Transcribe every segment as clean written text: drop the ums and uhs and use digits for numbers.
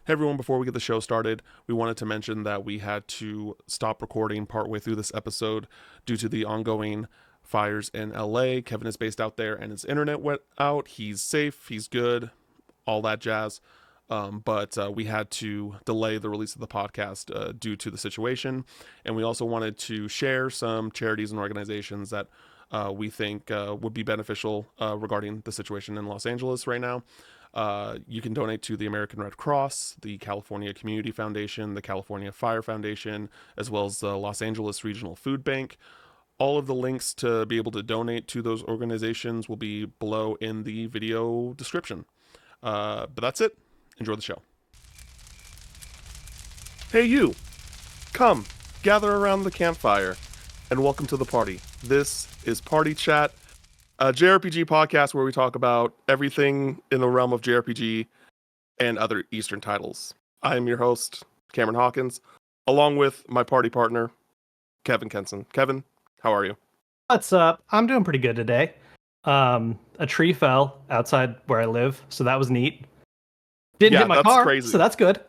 Hey everyone, before we get the show started, we wanted to mention that we had to stop recording partway through this episode due to the ongoing fires in LA. Kevin is based out there and his internet went out. He's safe, he's good, all that jazz. But we had to delay the release of the podcast due to the situation. And we also wanted to share some charities and organizations that we think would be beneficial regarding the situation in Los Angeles right now. You can donate to the American Red Cross, the California Community Foundation, the California Fire Foundation, as well as the Los Angeles Regional Food Bank. All of the links to be able to donate to those organizations will be below in the video description. But that's it. Enjoy the show. Hey you! Come, gather around the campfire, and welcome to the party. This is Party Chat, a JRPG podcast where we talk about everything in the realm of JRPG and other Eastern titles. I am your host, Cameron Hawkins, along with my party partner, Kevin Kenson. Kevin, how are you? What's up? I'm doing pretty good today. A tree fell outside where I live, so that was neat. Didn't hit my car, crazy. So that's good.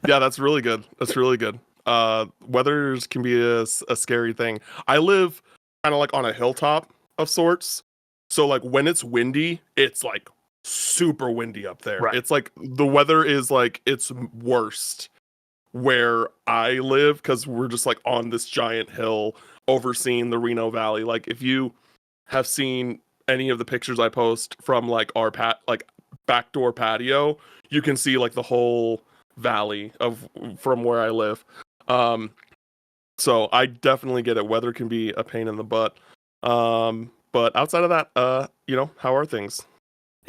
Yeah, that's really good. That's really good. Weathers can be a scary thing. I live kind of like on a hilltop of sorts. So like when it's windy, it's like super windy up there. Right. It's like the weather is like its worst where I live because we're just like on this giant hill overseeing the Reno Valley. Like if you have seen any of the pictures I post from like our backdoor patio, you can see like the whole valley from where I live. So I definitely get it. Weather can be a pain in the butt. But outside of that, how are things?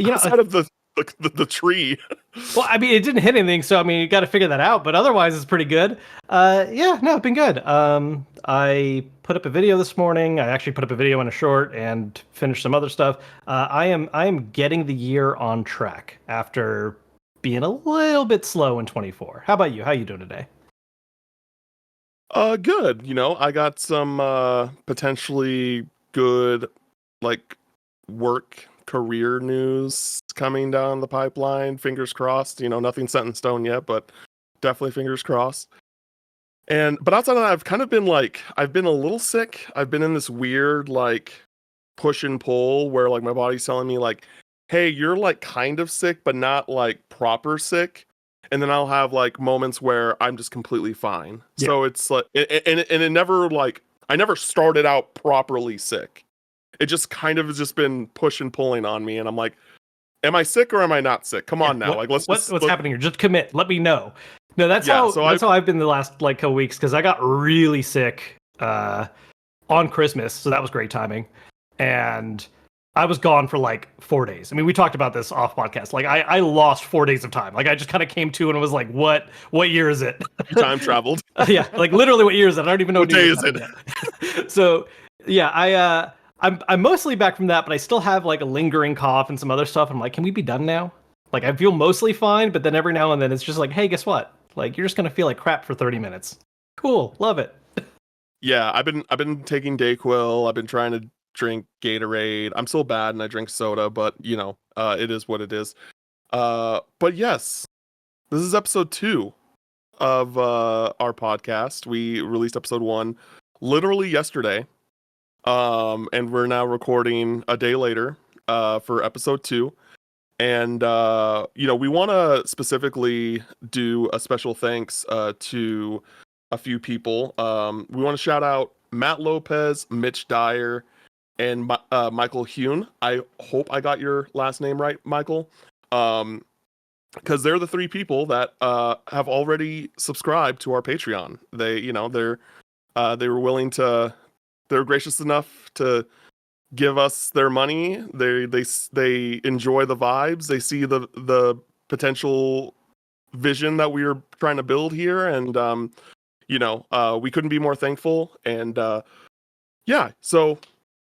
Outside of the tree. Well, I mean, it didn't hit anything, so I mean, you got to figure that out. But otherwise, it's pretty good. It's been good. I put up a video this morning. I actually put up a video and a short and finished some other stuff. I am getting the year on track after being a little bit slow in 24. How about you? How you doing today? Good. I got some potentially good work career news coming down the pipeline. Fingers crossed. Nothing set in stone yet, but definitely fingers crossed. But outside of that, I've kind of been I've been a little sick. I've been in this weird push and pull where my body's telling me hey, you're kind of sick, but not proper sick. And then I'll have moments where I'm just completely fine. Yeah. So it's it never I never started out properly sick. It just kind of has just been push and pulling on me, and I'm like, am I sick or am I not sick? Come on now, what's happening here? Just commit. Let me know. No, that's how I've been the last couple weeks because I got really sick on Christmas, so that was great timing, and I was gone for 4 days. I mean, we talked about this off podcast. I lost 4 days of time. I just kind of came to and was like, what year is it? Time traveled. Yeah, literally, what year is it? I don't even know what day is it. So yeah, I'm mostly back from that, but I still have a lingering cough and some other stuff. I'm like, can we be done now? I feel mostly fine, but then every now and then it's just hey, guess what? You're just gonna feel like crap for 30 minutes. Cool, love it. Yeah, I've been taking Dayquil. I've been trying to drink Gatorade. I'm still bad and I drink soda, but it is what it is. But yes, this is episode 2 of our podcast. We released episode 1 literally yesterday. And we're now recording a day later for episode 2. And we want to specifically do a special thanks to a few people. We want to shout out Matt Lopez, Mitch Dyer, and Michael Hune. I hope I got your last name right, Michael. Because they're the 3 people that have already subscribed to our Patreon. They were willing to. They're gracious enough to give us their money. They enjoy the vibes. They see the potential vision that we are trying to build here, and we couldn't be more thankful. And so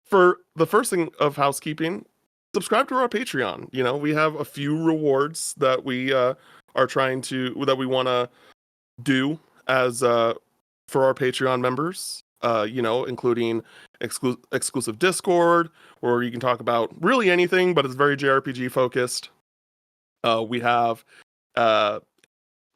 for the first thing of housekeeping, subscribe to our Patreon. We have a few rewards that we are trying to that we want to do as for our Patreon members. Including exclusive Discord, where you can talk about really anything, but it's very JRPG focused. We have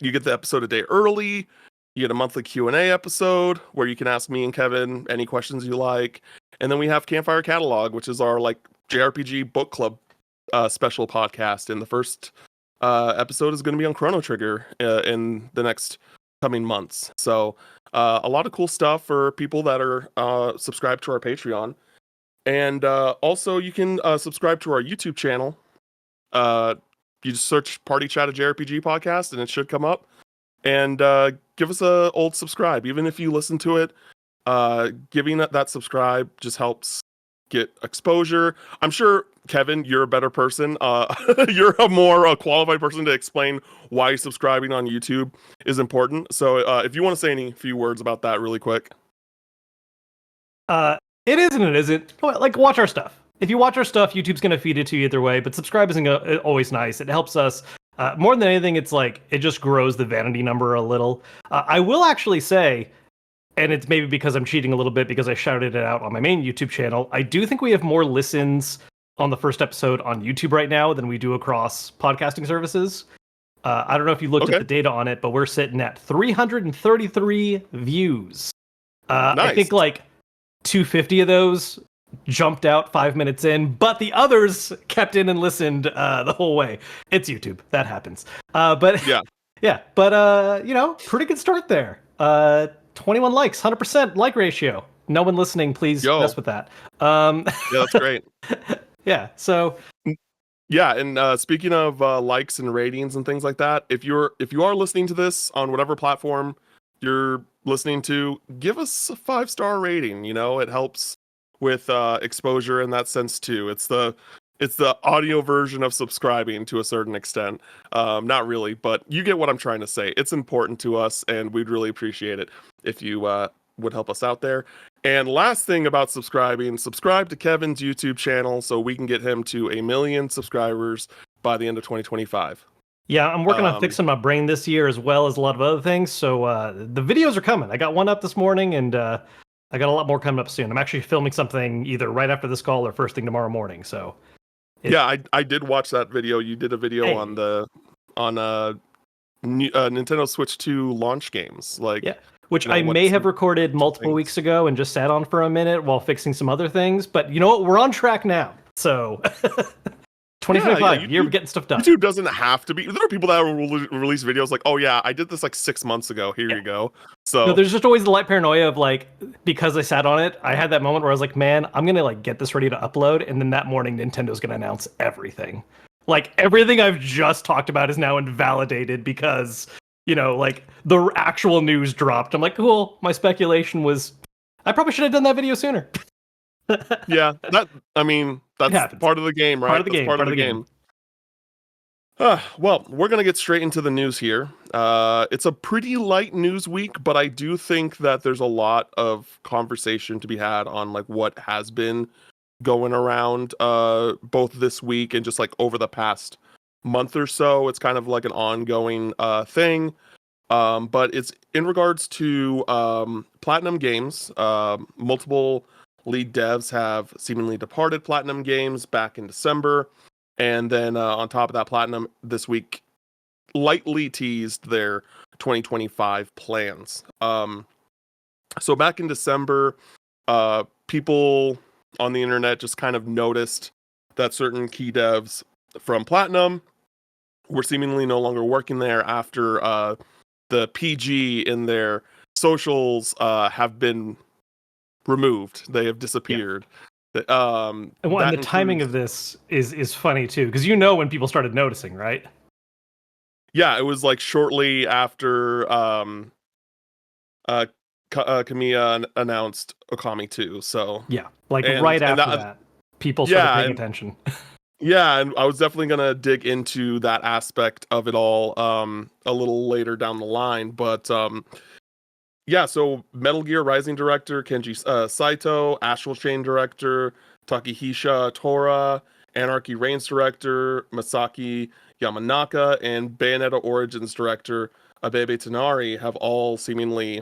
you get the episode a day early. You get a monthly Q&A episode where you can ask me and Kevin any questions you like. And then we have Campfire Catalog, which is our like JRPG book club special podcast. And the first episode is going to be on Chrono Trigger in the next coming months. So a lot of cool stuff for people that are subscribed to our Patreon. And also you can subscribe to our YouTube channel. You just search Party Chat a JRPG podcast and it should come up. And give us a old subscribe. Even if you listen to it, giving that subscribe just helps get exposure. I'm sure, Kevin, you're a better person. You're a more qualified person to explain why subscribing on YouTube is important. So if you want to say any few words about that really quick. It is and it isn't. Like, watch our stuff. If you watch our stuff, YouTube's going to feed it to you either way, but subscribe isn't always nice. It helps us. More than anything, it's like, it just grows the vanity number a little. I will actually say, and it's maybe because I'm cheating a little bit because I shouted it out on my main YouTube channel, I do think we have more listens on the first episode on YouTube right now than we do across podcasting services. I don't know if you looked at the data on it, but we're sitting at 333 views. Nice. I think like 250 of those jumped out 5 minutes in, but the others kept in and listened the whole way. It's YouTube. That happens. But yeah, but you know, pretty good start there. 21 likes, 100% like ratio. No one listening, please mess with that. Yeah, that's great. Yeah, so yeah, and speaking of likes and ratings and things like that, if you are listening to this on whatever platform you're listening to, give us a 5-star rating. You know, it helps with exposure in that sense too. It's the audio version of subscribing to a certain extent. Not really, but you get what I'm trying to say. It's important to us, and we'd really appreciate it if you would help us out there. And last thing about subscribing, subscribe to Kevin's YouTube channel so we can get him to 1 million subscribers by the end of 2025. Yeah, I'm working on fixing my brain this year as well as a lot of other things. So the videos are coming. I got one up this morning, and I got a lot more coming up soon. I'm actually filming something either right after this call or first thing tomorrow morning. So yeah, I did watch that video. You did a video on Nintendo Switch 2 launch games, like which I may have recorded multiple weeks ago and just sat on for a minute while fixing some other things. But you know what? We're on track now. So 2025, you're getting stuff done. YouTube doesn't have to be. There are people that will release videos like, oh yeah, I did this like 6 months ago. Here you go. So no, there's just always the light paranoia of like, because I sat on it, I had that moment where I was like, man, I'm gonna like get this ready to upload, and then that morning Nintendo's gonna announce everything. Like everything I've just talked about is now invalidated because, you know, like the actual news dropped. I'm like, cool. My speculation was, I probably should have done that video sooner. Yeah, that's part of the game, right? Part of the game. Well, we're gonna get straight into the news here. It's a pretty light news week, but I do think that there's a lot of conversation to be had on like what has been going around both this week and just like over the past month or so. It's kind of like an ongoing thing. But it's in regards to PlatinumGames. Multiple lead devs have seemingly departed PlatinumGames back in December. And then on top of that, Platinum this week lightly teased their 2025 plans. So back in December, people on the internet just kind of noticed that certain key devs from Platinum were seemingly no longer working there after the PG in their socials have been removed. They have disappeared. And the timing of this is funny too, because you know when people started noticing, right? Yeah, it was like shortly after Kamiya announced Okami 2. So yeah, like right after that, people started paying attention. Yeah, and I was definitely gonna dig into that aspect of it all a little later down the line, but yeah, so Metal Gear Rising director Kenji Saito, Astral Chain director Takehisha Tora, Anarchy Reigns director Masaki Yamanaka, and Bayonetta Origins director Abebe Tanari have all seemingly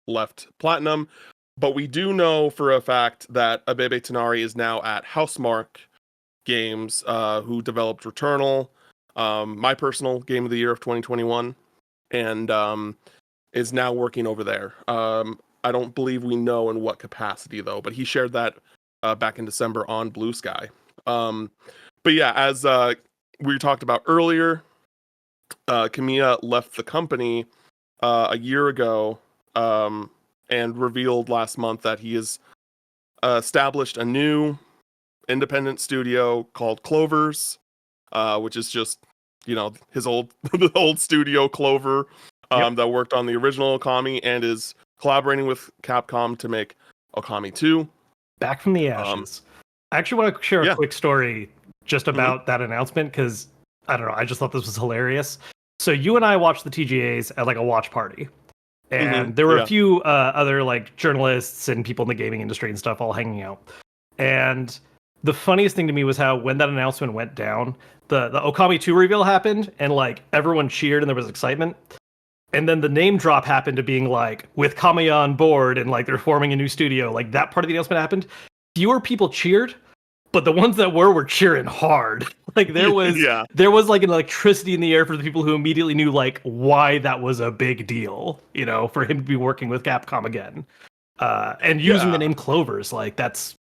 left Platinum. But we do know for a fact that Abebe Tanari is now at Housemarque Games, who developed Returnal, my personal game of the year of 2021. and is now working over there. I don't believe we know in what capacity though, but he shared that back in December on Blue Sky. But yeah, as we talked about earlier, Kamiya left the company a year ago and revealed last month that he has established a new independent studio called Clovers, which is just, you know, his old the old studio Clover that worked on the original Okami and is collaborating with Capcom to make Okami 2. Back from the ashes. I actually want to share a quick story just about that announcement because I don't know, I just thought this was hilarious. So you and I watched the TGAs at like a watch party. And there were a few other like journalists and people in the gaming industry and stuff all hanging out. And the funniest thing to me was how when that announcement went down, the Okami 2 reveal happened and like everyone cheered and there was excitement. And then the name drop happened to being like with Kamiya on board and like they're forming a new studio. Like that part of the announcement happened. Fewer people cheered, but the ones that were cheering hard. Like there was there was like an electricity in the air for the people who immediately knew like why that was a big deal, you know, for him to be working with Capcom again. And using the name Clovers, like that's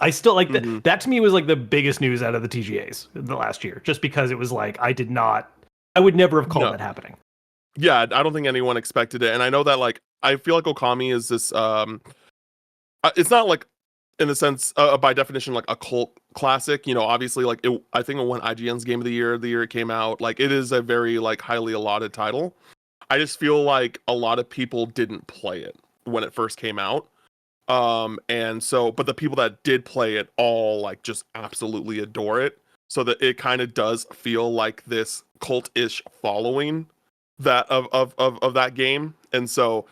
I still like that to me was like the biggest news out of the TGAs the last year, just because it was like I would never have called that happening. Yeah, I don't think anyone expected it. And I know that like I feel like Okami is this it's not like in the sense by definition like a cult classic, you know, obviously like I think it won IGN's game of the year it came out. Like it is a very like highly allotted title. I just feel like a lot of people didn't play it when it first came out. And so but the people that did play it all like just absolutely adore it. So that it kind of does feel like this cult-ish following that of that game. And so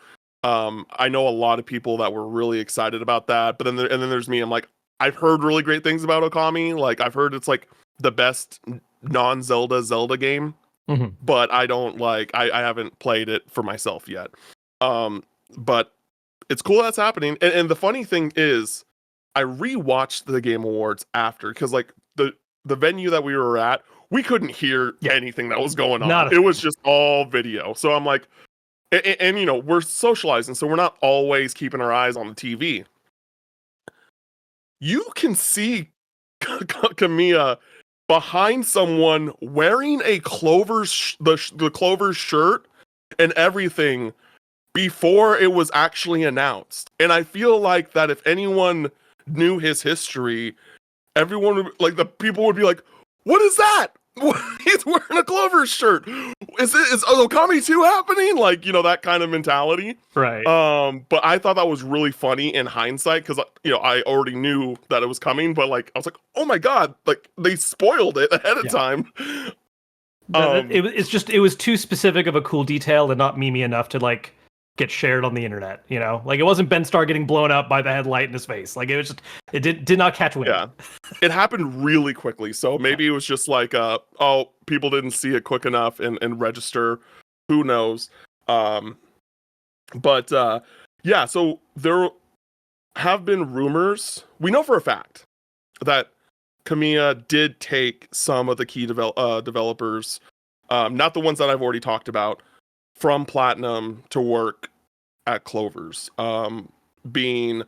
I know a lot of people that were really excited about that, but then and then there's me. I'm like, I've heard really great things about Okami. Like I've heard it's like the best non-Zelda game, but I don't like. I haven't played it for myself yet. But it's cool that's happening. And the funny thing is, I rewatched the Game Awards after because like the venue that we were at, we couldn't hear anything that was going on. It was just all video. So I'm like. And you know, we're socializing, so we're not always keeping our eyes on the TV. You can see Kamiya behind someone wearing a Clover's the Clover's shirt and everything before it was actually announced. And I feel like that if anyone knew his history, everyone would, like the people would be like, "What is that? He's wearing a Clover shirt. Is Okami 2 happening?" Like, you know, that kind of mentality. Right. But I thought that was really funny in hindsight because, you know, I already knew that it was coming, but like, I was like, oh my God, like they spoiled it ahead of time. It was too specific of a cool detail and not memey enough to like get shared on the internet, you know? Like it wasn't Ben Starr getting blown up by the headlight in his face. Like it was just it did not catch wind. Yeah. It happened really quickly. So maybe it was just like oh, people didn't see it quick enough and register. Who knows? But yeah, so there have been rumors. We know for a fact that Kamiya did take some of the key developers, not the ones that I've already talked about, from Platinum to work at Clovers, being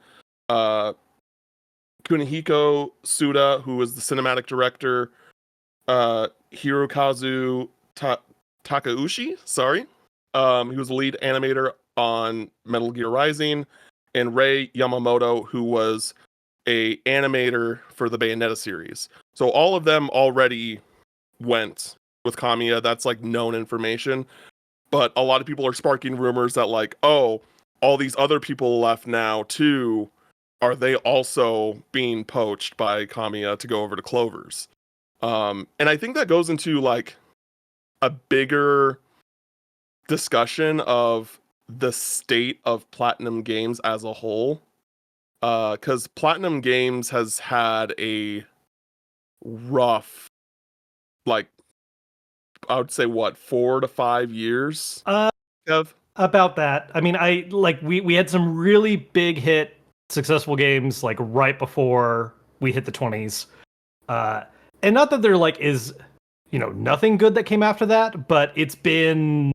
Kunihiko Suda, who was the cinematic director, Hirokazu Takeuchi, he was the lead animator on Metal Gear Rising, and Rei Yamamoto, who was a animator for the Bayonetta series. So all of them already went with Kamiya. That's like known information. But a lot of people are sparking rumors that like, oh, all these other people left now too. Are they also being poached by Kamiya to go over to Clovers? And I think that goes into like a bigger discussion of the state of PlatinumGames as a whole. Because PlatinumGames has had a rough, like, I would say, what, 4 to 5 years? About that. I mean, we had some really big hit successful games like right before we hit the 20s. And not that there like is, you know, nothing good that came after that, but it's been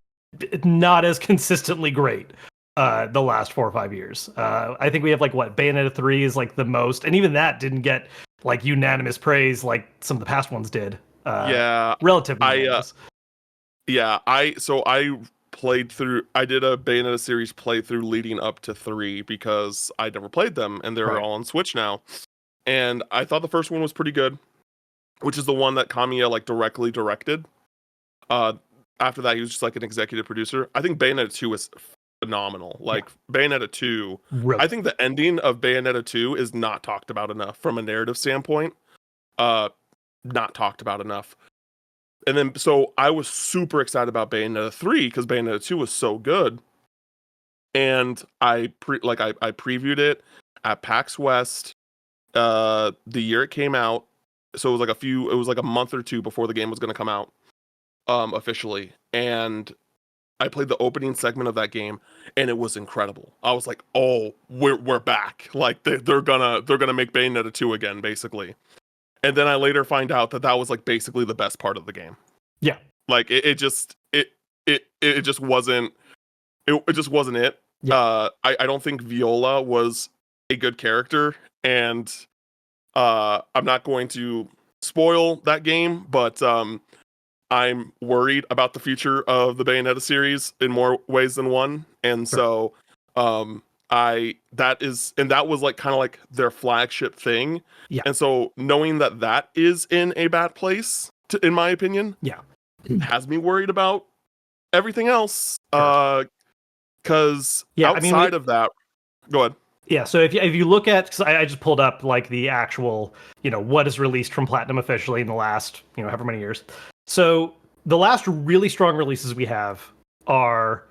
not as consistently great the last 4 or 5 years. I think we have like what Bayonetta 3 is like the most, and even that didn't get like unanimous praise like some of the past ones did. Yeah, Relatively. I played through. I did a Bayonetta series playthrough leading up to 3 because I never played them, and they're all on Switch now. And I thought the first one was pretty good, which is the one that Kamiya like directly directed. After that, he was just like an executive producer. I think Bayonetta 2 is phenomenal. Like Bayonetta 2, I think the ending of Bayonetta 2 is not talked about enough from a narrative standpoint. Not talked about enough. And then so I was super excited about Bayonetta 3 because Bayonetta 2 was so good. And I previewed it at PAX West the year it came out. So it was like a month or two before the game was going to come out officially. And I played the opening segment of that game and it was incredible. I was like, "Oh, we're back." Like they're going to make Bayonetta 2 again basically. And then I later find out that was like basically the best part of the game. Yeah. Like it just wasn't it. Yeah. I don't think Viola was a good character, and I'm not going to spoil that game, but I'm worried about the future of the Bayonetta series in more ways than one. And so that was like kind of like their flagship thing. Yeah. And so knowing that is in a bad place, in my opinion, has me worried about everything else. Because outside of that, go ahead. Yeah, so if you look at, because I just pulled up like the actual, what is released from Platinum officially in the last, however many years. So the last really strong releases we have are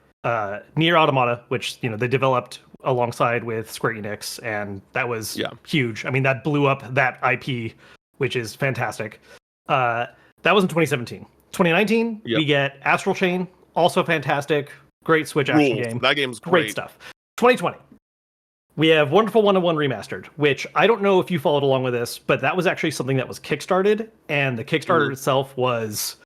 Nier Automata, which they developed alongside with Square Enix, and that was huge. I mean, that blew up that IP, which is fantastic. That was in 2017. 2019, we get Astral Chain, also fantastic, great Switch action game. That game's great stuff. 2020. We have Wonderful 101 Remastered, which I don't know if you followed along with this, but that was actually something that was Kickstarted, and the Kickstarter itself was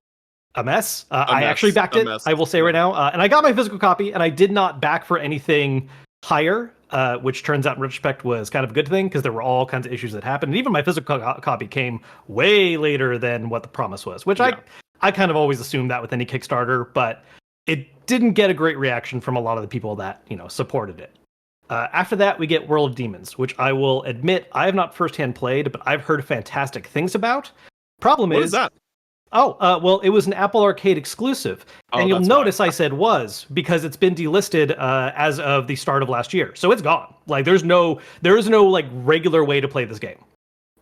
a mess. I actually backed it, I will say right now, and I got my physical copy, and I did not back for anything higher, which turns out in retrospect was kind of a good thing, because there were all kinds of issues that happened, and even my physical copy came way later than what the promise was, which I kind of always assumed that with any Kickstarter, but it didn't get a great reaction from a lot of the people that, supported it. After that, we get World of Demons, which I will admit I have not firsthand played, but I've heard fantastic things about. What is that? Well, it was an Apple Arcade exclusive, and you'll notice I said was because it's been delisted as of the start of last year, so it's gone. Like there is no like regular way to play this game.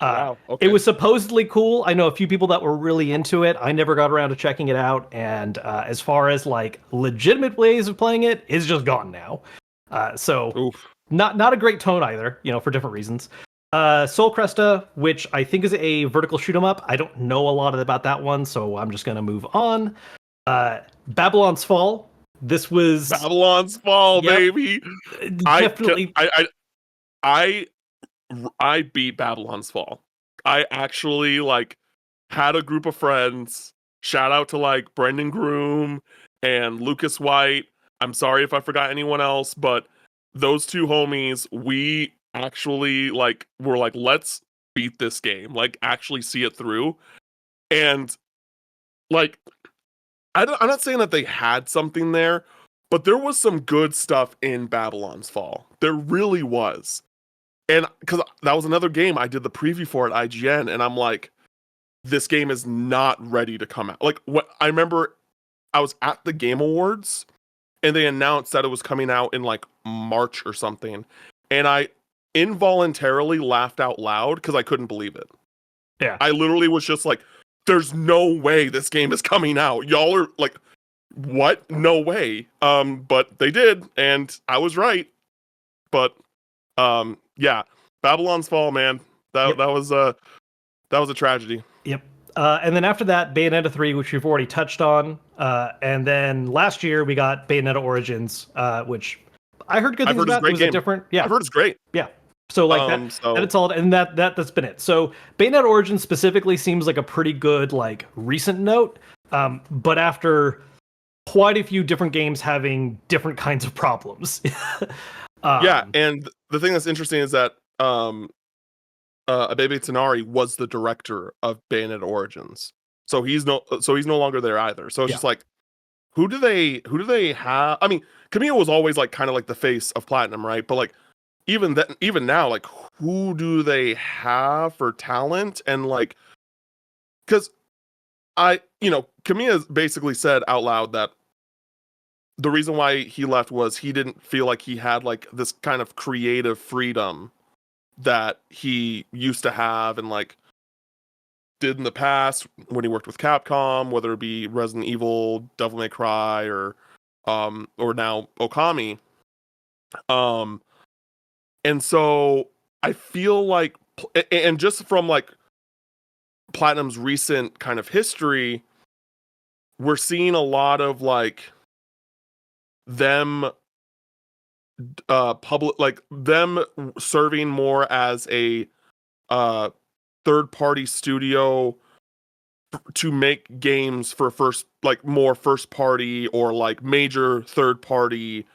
Wow. Okay. It was supposedly cool. I know a few people that were really into it. I never got around to checking it out, and as far as like legitimate ways of playing it, it's just gone now. Not a great tone either, for different reasons. Soul Cresta, which I think is a vertical shoot 'em up. I don't know a lot about that one, so I'm just gonna move on. Babylon's Fall. This was Babylon's Fall, baby. Definitely. I beat Babylon's Fall. I actually had a group of friends. Shout out to Brendan Groom and Lucas White. I'm sorry if I forgot anyone else, but those two homies, we actually were let's beat this game, actually see it through. And I'm not saying that they had something there, but there was some good stuff in Babylon's Fall. There really was. And because that was another game I did the preview for at IGN, and I'm like, this game is not ready to come out. I remember I was at the Game Awards, and they announced that it was coming out in March or something. And I involuntarily laughed out loud because I couldn't believe it. Yeah. I literally was just like, there's no way this game is coming out. Y'all are what? No way. But they did, and I was right. But yeah, Babylon's Fall, man. That was a tragedy. Yep. And then after that, Bayonetta 3, which we've already touched on. And then last year we got Bayonetta Origins, which I heard good things about. It was different. Yeah. I've heard it's great. Yeah. So that it's all, and that's been it. So Bayonetta Origins specifically seems like a pretty good recent note. But after quite a few different games having different kinds of problems. Yeah, and the thing that's interesting is that Abebe Tanari was the director of Bayonetta Origins, so he's no longer there either. So it's Yeah. just like, who do they have? I mean, Camille was always like kind of like the face of Platinum, right? But like even now, like who do they have for talent? And like, because Camille basically said out loud that the reason why he left was he didn't feel like he had like this kind of creative freedom that he used to have and like did in the past when he worked with Capcom, whether it be Resident Evil, Devil May Cry, or now Okami. And so I feel like, and just from like Platinum's recent kind of history, we're seeing a lot of like them them serving more as a third party studio to make games for more first party or like major third party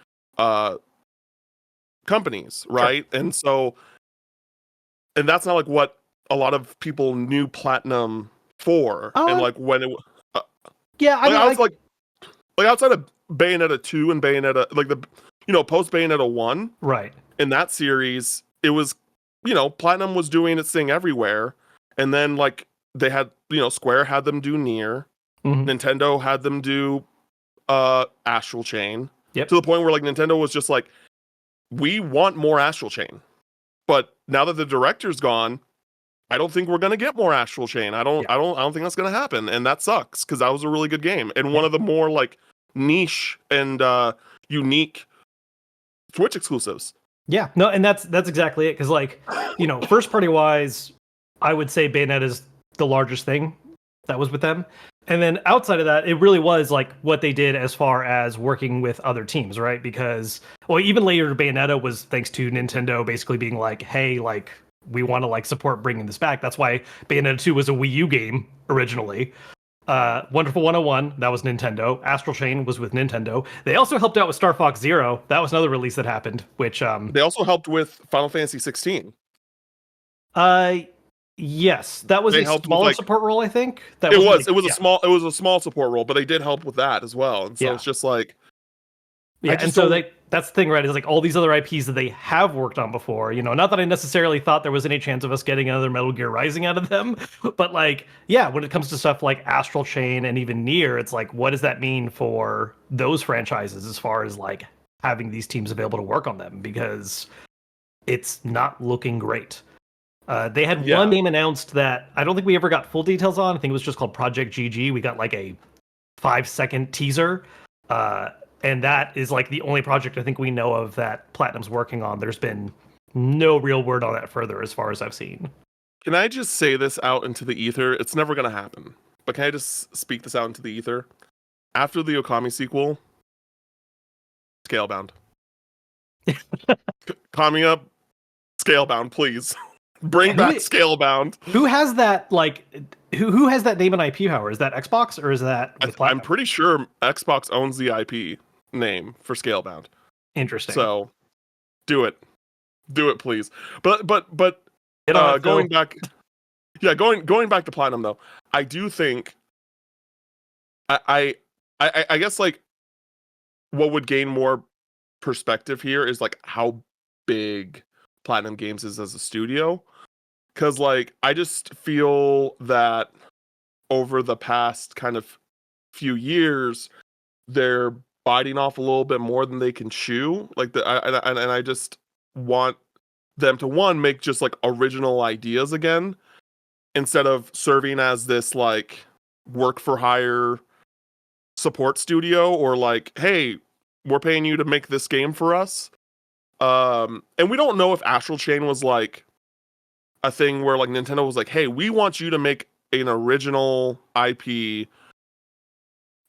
companies, right? Sure. And that's not like what a lot of people knew Platinum for. And like when it I was like outside of Bayonetta 2 and Bayonetta, like the post Bayonetta 1, right, in that series, it was Platinum was doing its thing everywhere, and then like they had Square had them do Nier, Nintendo had them do Astral Chain, to the point where like Nintendo was just like, we want more Astral Chain, but now that the director's gone, I don't think we're gonna get more Astral Chain. I don't think that's gonna happen, and that sucks because that was a really good game and one of the more like niche and unique Switch exclusives. Yeah, no, and that's exactly it. Because like, first party wise, I would say Bayonetta is the largest thing that was with them, and then outside of that, it really was like what they did as far as working with other teams, right? Because even later, Bayonetta was thanks to Nintendo basically being like, hey, like we want to like support bringing this back. That's why Bayonetta 2 was a Wii U game originally. Wonderful 101, that was Nintendo. Astral Chain was with Nintendo. They also helped out with Star Fox Zero. That was another release that happened, which they also helped with Final Fantasy 16. Yes, that was a smaller support role, I think. It was a small support role, but they did help with that as well. And so it's just like, that's the thing, right? Is like all these other IPs that they have worked on before. Not that I necessarily thought there was any chance of us getting another Metal Gear Rising out of them, but like, when it comes to stuff like Astral Chain and even Nier, it's like, what does that mean for those franchises as far as like having these teams available to work on them? Because it's not looking great. They had one name announced that I don't think we ever got full details on. I think it was just called Project GG. We got like a 5-second teaser. And that is like the only project I think we know of that Platinum's working on. There's been no real word on that further as far as I've seen. Can I just say this out into the ether? It's never going to happen. But can I just speak this out into the ether? After the Okami sequel, Scalebound. Coming up, Scalebound, please. Bring back Scalebound. Who has that who has that name and IP power? Is that Xbox or is that I'm pretty sure Xbox owns the IP name for Scalebound. Interesting. So do it please. But going back to Platinum though, I do think I guess like what would gain more perspective here is like how big Platinum Games is as a studio, because like I just feel that over the past kind of few years they're biting off a little bit more than they can chew. Like I just want them to make just like original ideas again, instead of serving as this like work for hire support studio, or like, hey, we're paying you to make this game for us. And we don't know if Astral Chain was like a thing where like Nintendo was like, hey, we want you to make an original IP.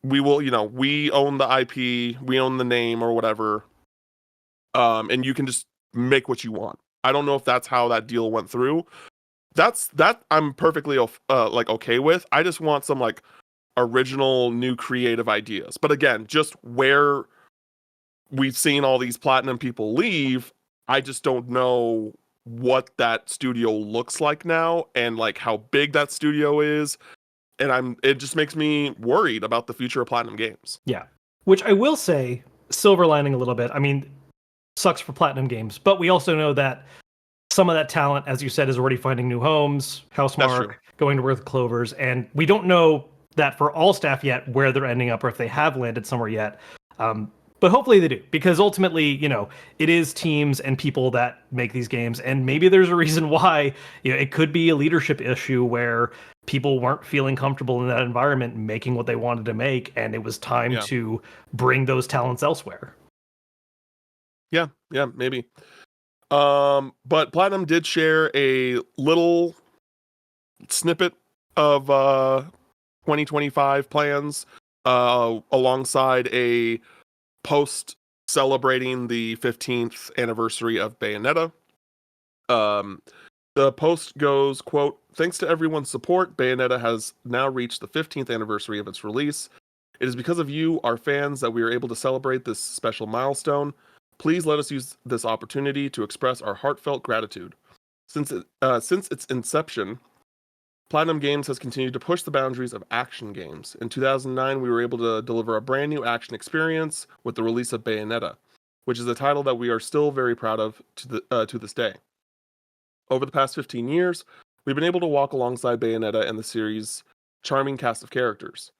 We will, we own the IP, we own the name or whatever. And you can just make what you want. I don't know if that's how that deal went through. That I'm perfectly like okay with. I just want some like original new creative ideas. But again, just where we've seen all these Platinum people leave, I just don't know what that studio looks like now and like how big that studio is. And it just makes me worried about the future of Platinum Games. Yeah. Which I will say, silver lining a little bit. I mean, sucks for Platinum Games, but we also know that some of that talent, as you said, is already finding new homes. Housemark going to work with Clovers, and we don't know that for all staff yet where they're ending up or if they have landed somewhere yet. But hopefully they do, because ultimately, you know, it is teams and people that make these games, and maybe there's a reason why. You know, it could be a leadership issue where people weren't feeling comfortable in that environment making what they wanted to make, and it was time to bring those talents elsewhere. Yeah, maybe. But Platinum did share a little snippet of 2025 plans alongside a post celebrating the 15th anniversary of Bayonetta. The post goes, quote, "Thanks to everyone's support, Bayonetta has now reached the 15th anniversary of its release. It is because of you, our fans, that we are able to celebrate this special milestone. Please let us use this opportunity to express our heartfelt gratitude. Since its inception, Platinum Games has continued to push the boundaries of action games. In 2009, we were able to deliver a brand new action experience with the release of Bayonetta, which is a title that we are still very proud of to this day. Over the past 15 years, we've been able to walk alongside Bayonetta and the series' charming cast of characters.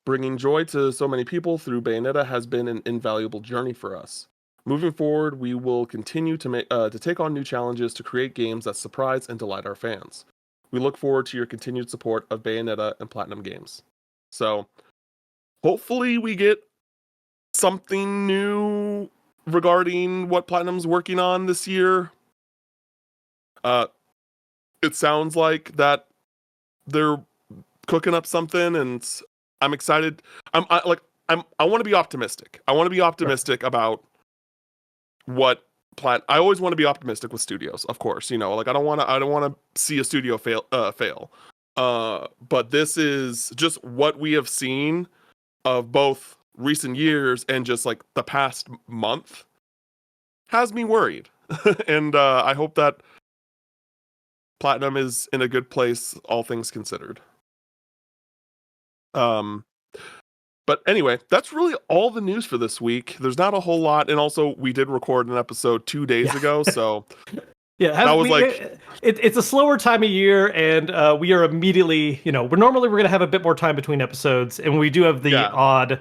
Bringing joy to so many people through Bayonetta has been an invaluable journey for us. Moving forward, we will continue to take on new challenges to create games that surprise and delight our fans. We look forward to your continued support of Bayonetta and Platinum Games." So, hopefully we get something new regarding what Platinum's working on this year. It sounds like that they're cooking up something, and I'm excited. I want to be optimistic. I want to be optimistic about what I always want to be optimistic with studios, of course. You know, like I don't want to see a studio fail. But this is just what we have seen of both recent years and just like the past month has me worried. And I hope that Platinum is in a good place, all things considered. But anyway, that's really all the news for this week. There's not a whole lot, and also we did record an episode 2 days ago, so it's a slower time of year, and we are immediately, you know, we're gonna have a bit more time between episodes, and when we do have the odd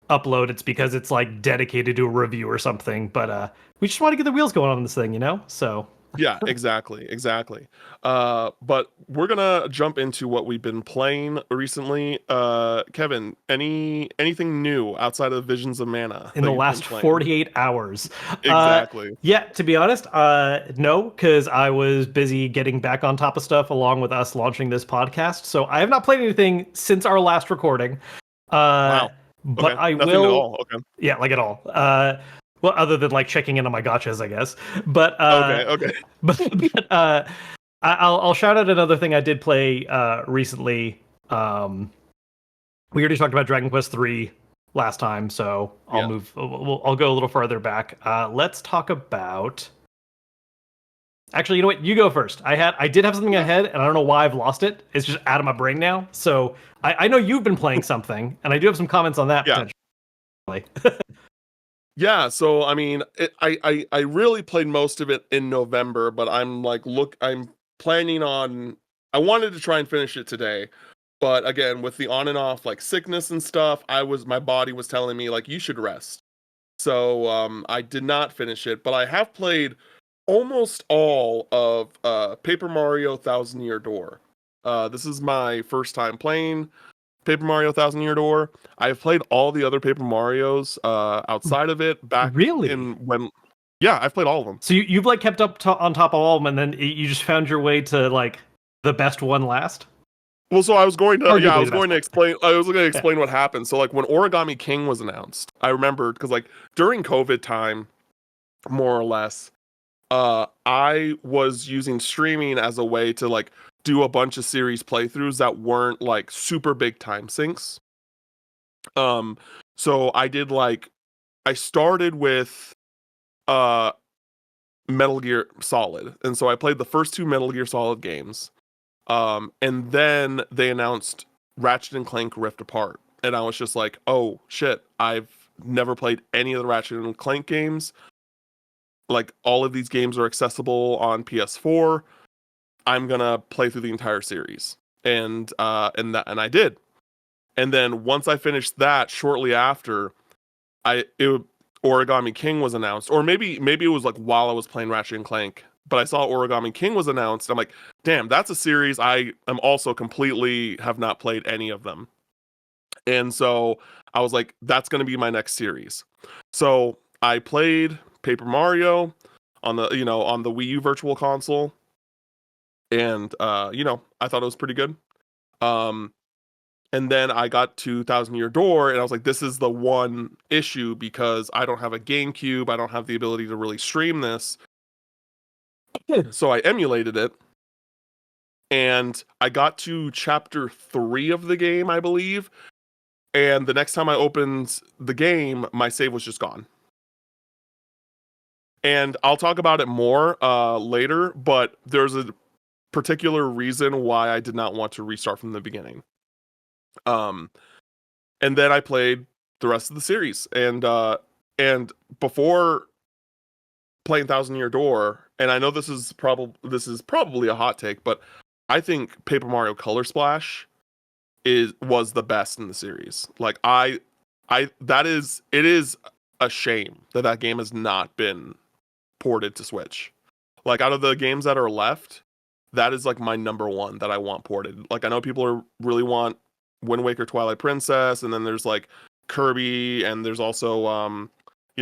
upload, it's because it's like dedicated to a review or something. But we just want to get the wheels going on this thing, you know. So yeah, exactly. But we're gonna jump into what we've been playing recently. Kevin, anything new outside of Visions of Mana in the last 48 hours? Exactly. To be honest, no, because I was busy getting back on top of stuff along with us launching this podcast. So I have not played anything since our last recording. Wow. But okay. I Nothing will. At all. Okay. Yeah, like at all. Well, other than like checking in on my gotchas, I guess. But okay. But I'll shout out another thing I did play recently. We already talked about Dragon Quest III last time, so I'll move. I'll go a little farther back. Let's talk about. Actually, you know what? You go first. I did have something ahead, and I don't know why I've lost it. It's just out of my brain now. So I know you've been playing something, and I do have some comments on that potentially. Yeah, so I mean, I really played most of it in November, but I'm planning on. I wanted to try and finish it today, but again, with the on and off like sickness and stuff, my body was telling me like you should rest. So I did not finish it, but I have played almost all of Paper Mario Thousand Year Door. This is my first time playing Paper Mario Thousand Year Door. I've played all the other Paper Marios outside of it back I've played all of them. So you've like kept up on top of all of them, and then you just found your way to like the best one last. Well, so I was going to explain what happened. So like when Origami King was announced, I remembered because like during COVID time, more or less, I was using streaming as a way to like do a bunch of series playthroughs that weren't like super big time sinks. So I did like I started with Metal Gear Solid, and so I played the first two Metal Gear Solid games. And then they announced Ratchet and Clank Rift Apart, and I was just like, oh shit, I've never played any of the Ratchet and Clank games. Like, all of these games are accessible on PS4. I'm gonna play through the entire series, and I did. And then once I finished that, shortly after, Origami King was announced, or maybe it was like while I was playing Ratchet and Clank, but I saw Origami King was announced. I'm like, damn, that's a series I am also completely have not played any of them. And so I was like, that's going to be my next series. So I played Paper Mario on the Wii U Virtual Console, and I thought it was pretty good. And then I got to Thousand Year Door, and I was like, this is the one issue because I don't have a GameCube. I don't have the ability to really stream this. So I emulated it, and I got to chapter 3 of the game, I believe. And the next time I opened the game, my save was just gone. And I'll talk about it more later, but there's a particular reason why I did not want to restart from the beginning. And then I played the rest of the series, and before playing Thousand Year Door, and I know this is probably a hot take, but I think Paper Mario Color Splash was the best in the series. Like it is a shame that game has not been ported to Switch. Like, out of the games that are left, that is like my number one that I want ported. Like, I know people really want Wind Waker Twilight Princess, and then there's like Kirby, and there's also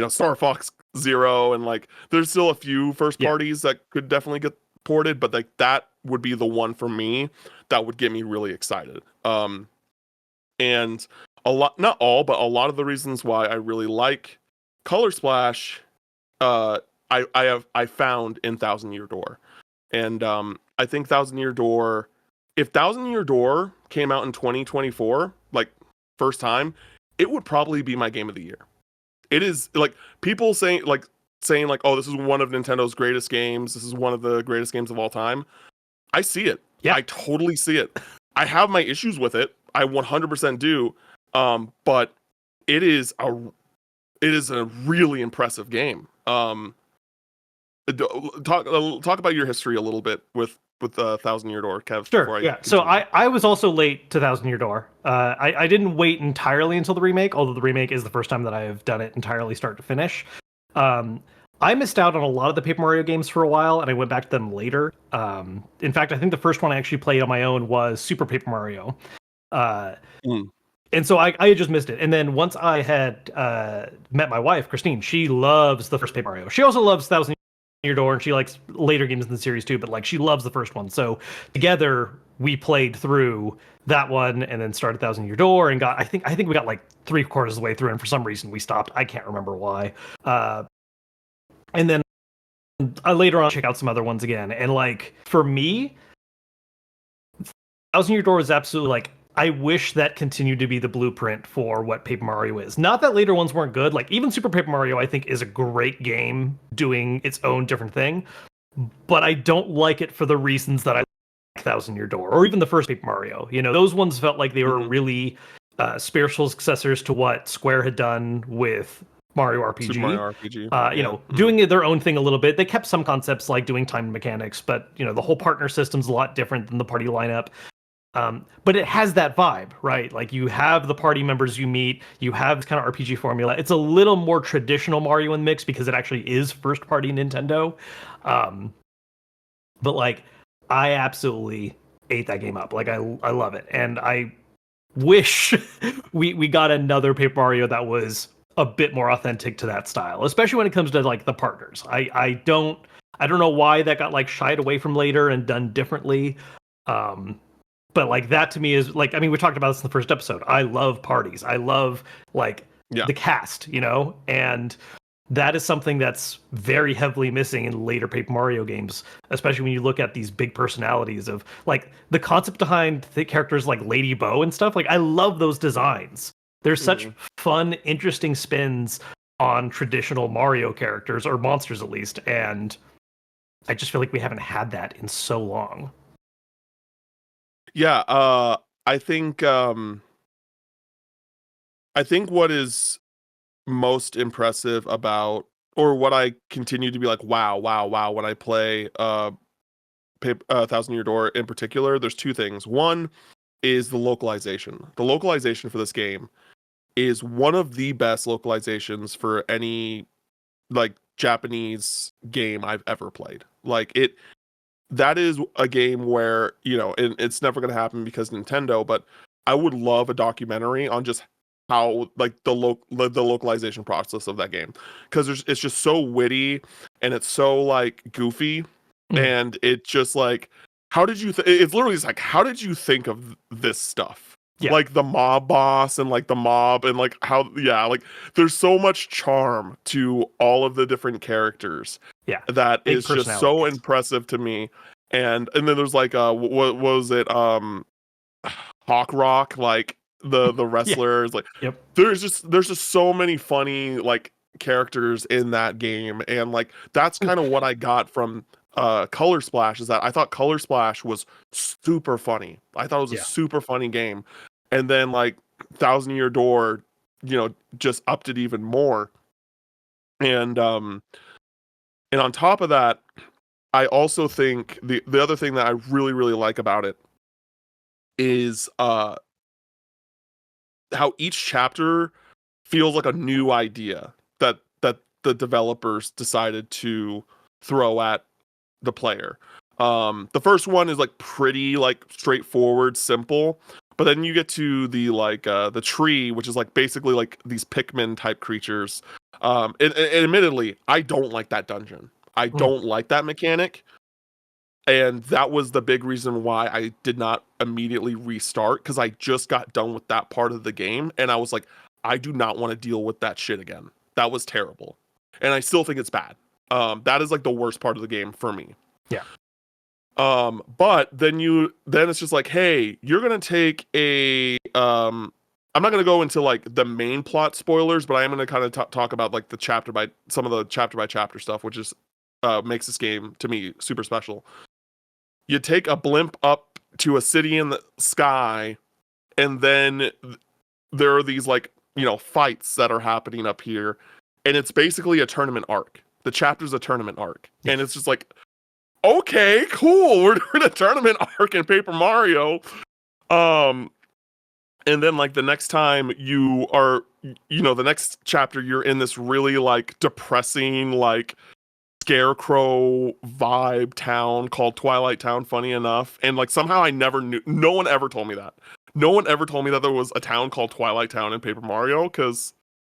Star Fox Zero, and like there's still a few first parties that could definitely get ported, but like that would be the one for me that would get me really excited. And a lot, not all, but a lot of the reasons why I really like Color Splash, I found in Thousand Year Door. And I think if Thousand Year Door came out in 2024, like first time, it would probably be my game of the year. It is like people saying like, oh, this is one of Nintendo's greatest games. This is one of the greatest games of all time. I see it. Yeah. I totally see it. I have my issues with it. I 100% do. But it is a really impressive game. Talk about your history a little bit with Thousand Year Door, Kev. Sure. Yeah. So I was also late to Thousand Year Door. I didn't wait entirely until the remake, although the remake is the first time that I've done it entirely start to finish. I missed out on a lot of the Paper Mario games for a while, and I went back to them later. In fact, I think the first one I actually played on my own was Super Paper Mario. And so I had just missed it. And then once I had met my wife, Christine, she loves the first Paper Mario. She also loves Thousand Year Door, and she likes later games in the series too, but like she loves the first one. So together we played through that one and then started Thousand Year Door and I think we got like 3/4 of the way through, and for some reason we stopped. I can't remember why. And then I later on check out some other ones again. And like for me, Thousand Year Door is absolutely like, I wish that continued to be the blueprint for what Paper Mario is. Not that later ones weren't good. Like even Super Paper Mario, I think, is a great game doing its own different thing. But I don't like it for the reasons that I like Thousand Year Door, or even the first Paper Mario. Those ones felt like they were really spiritual successors to what Square had done with Mario RPG. Super Mario RPG. Doing their own thing a little bit. They kept some concepts like doing time mechanics, but the whole partner system's a lot different than the party lineup. But it has that vibe, right? Like you have the party members you meet, you have this kind of RPG formula. It's a little more traditional Mario in the mix because it actually is first party Nintendo. But like I absolutely ate that game up. Like I love it. And I wish we got another Paper Mario that was a bit more authentic to that style, especially when it comes to like the partners. I don't know why that got like shied away from later and done differently. But like that to me is like, I mean, we talked about this in the first episode. I love parties. I love like the cast, and that is something that's very heavily missing in later Paper Mario games, especially when you look at these big personalities of like the concept behind the characters like Lady Bow and stuff. Like I love those designs. There's such fun, interesting spins on traditional Mario characters or monsters at least, and I just feel like we haven't had that in so long. Yeah, I think what is most impressive about, or what I continue to be like, wow, wow, wow, when I play Thousand Year Door in particular, there's two things. One is the localization. The localization for this game is one of the best localizations for any like Japanese game I've ever played. Like that is a game where, you know, and it's never going to happen because Nintendo, but I would love a documentary on just how like the localization process of that game, because it's just so witty and it's so like goofy, and it just like, how did you it's literally just like, how did you think of this stuff? Yeah. Like the mob boss and like the mob and like how, yeah, like there's so much charm to all of the different characters. Yeah. That Big is just so impressive to me. And then there's like what was it, Hawk Rock, like the wrestler is like, there's just so many funny like characters in that game, and like that's kind of what I got from Color Splash, is that I thought Color Splash was super funny. I thought it was a super funny game. And then like Thousand Year Door, you know, just upped it even more. And on top of that, I also think the other thing that I really, really like about it is how each chapter feels like a new idea that the developers decided to throw at the player. The first one is like pretty like straightforward, simple, but then you get to the like the tree, which is like basically like these Pikmin type creatures. And admittedly, I don't like that dungeon. I don't like that mechanic. And that was the big reason why I did not immediately restart, because I just got done with that part of the game and I was like, I do not want to deal with that shit again. That was terrible. And I still think it's bad. That is like the worst part of the game for me. Yeah. But then it's just like, hey, you're gonna take a I'm not gonna go into like the main plot spoilers, but I am gonna kind of talk about like some of the chapter by chapter stuff, which is makes this game to me super special. You take a blimp up to a city in the sky, and then there are these like, you know, fights that are happening up here, and it's basically a tournament arc. The chapter's a tournament arc, and it's just like, okay, cool. We're doing a tournament arc in Paper Mario. And then like the next time you are, you know, the next chapter, you're in this really like depressing, like scarecrow vibe town called Twilight Town, funny enough. And like somehow I never knew, no one ever told me that. No one ever told me that there was a town called Twilight Town in Paper Mario, because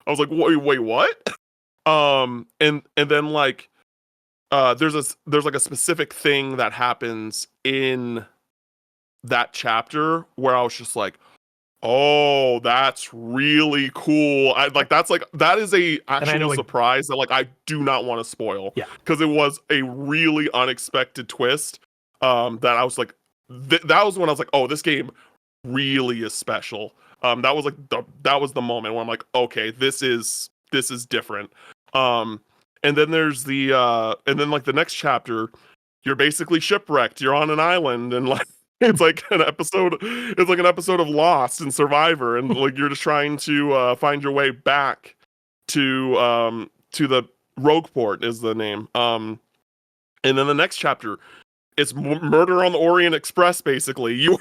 I was like, wait, what? And then like there's like a specific thing that happens in that chapter where I was just like, oh, that's really cool. That is a actual surprise that like I do not want to spoil. Yeah. Because it was a really unexpected twist. That I was like, that was when I was like, oh, this game really is special. That was like that was the moment where I'm like, okay, this is different. And then there's and then like the next chapter, you're basically shipwrecked. You're on an island, and like it's like an episode of Lost and Survivor, and like you're just trying to find your way back to the Rogueport is the name. And then the next chapter, it's Murder on the Orient Express. Basically, you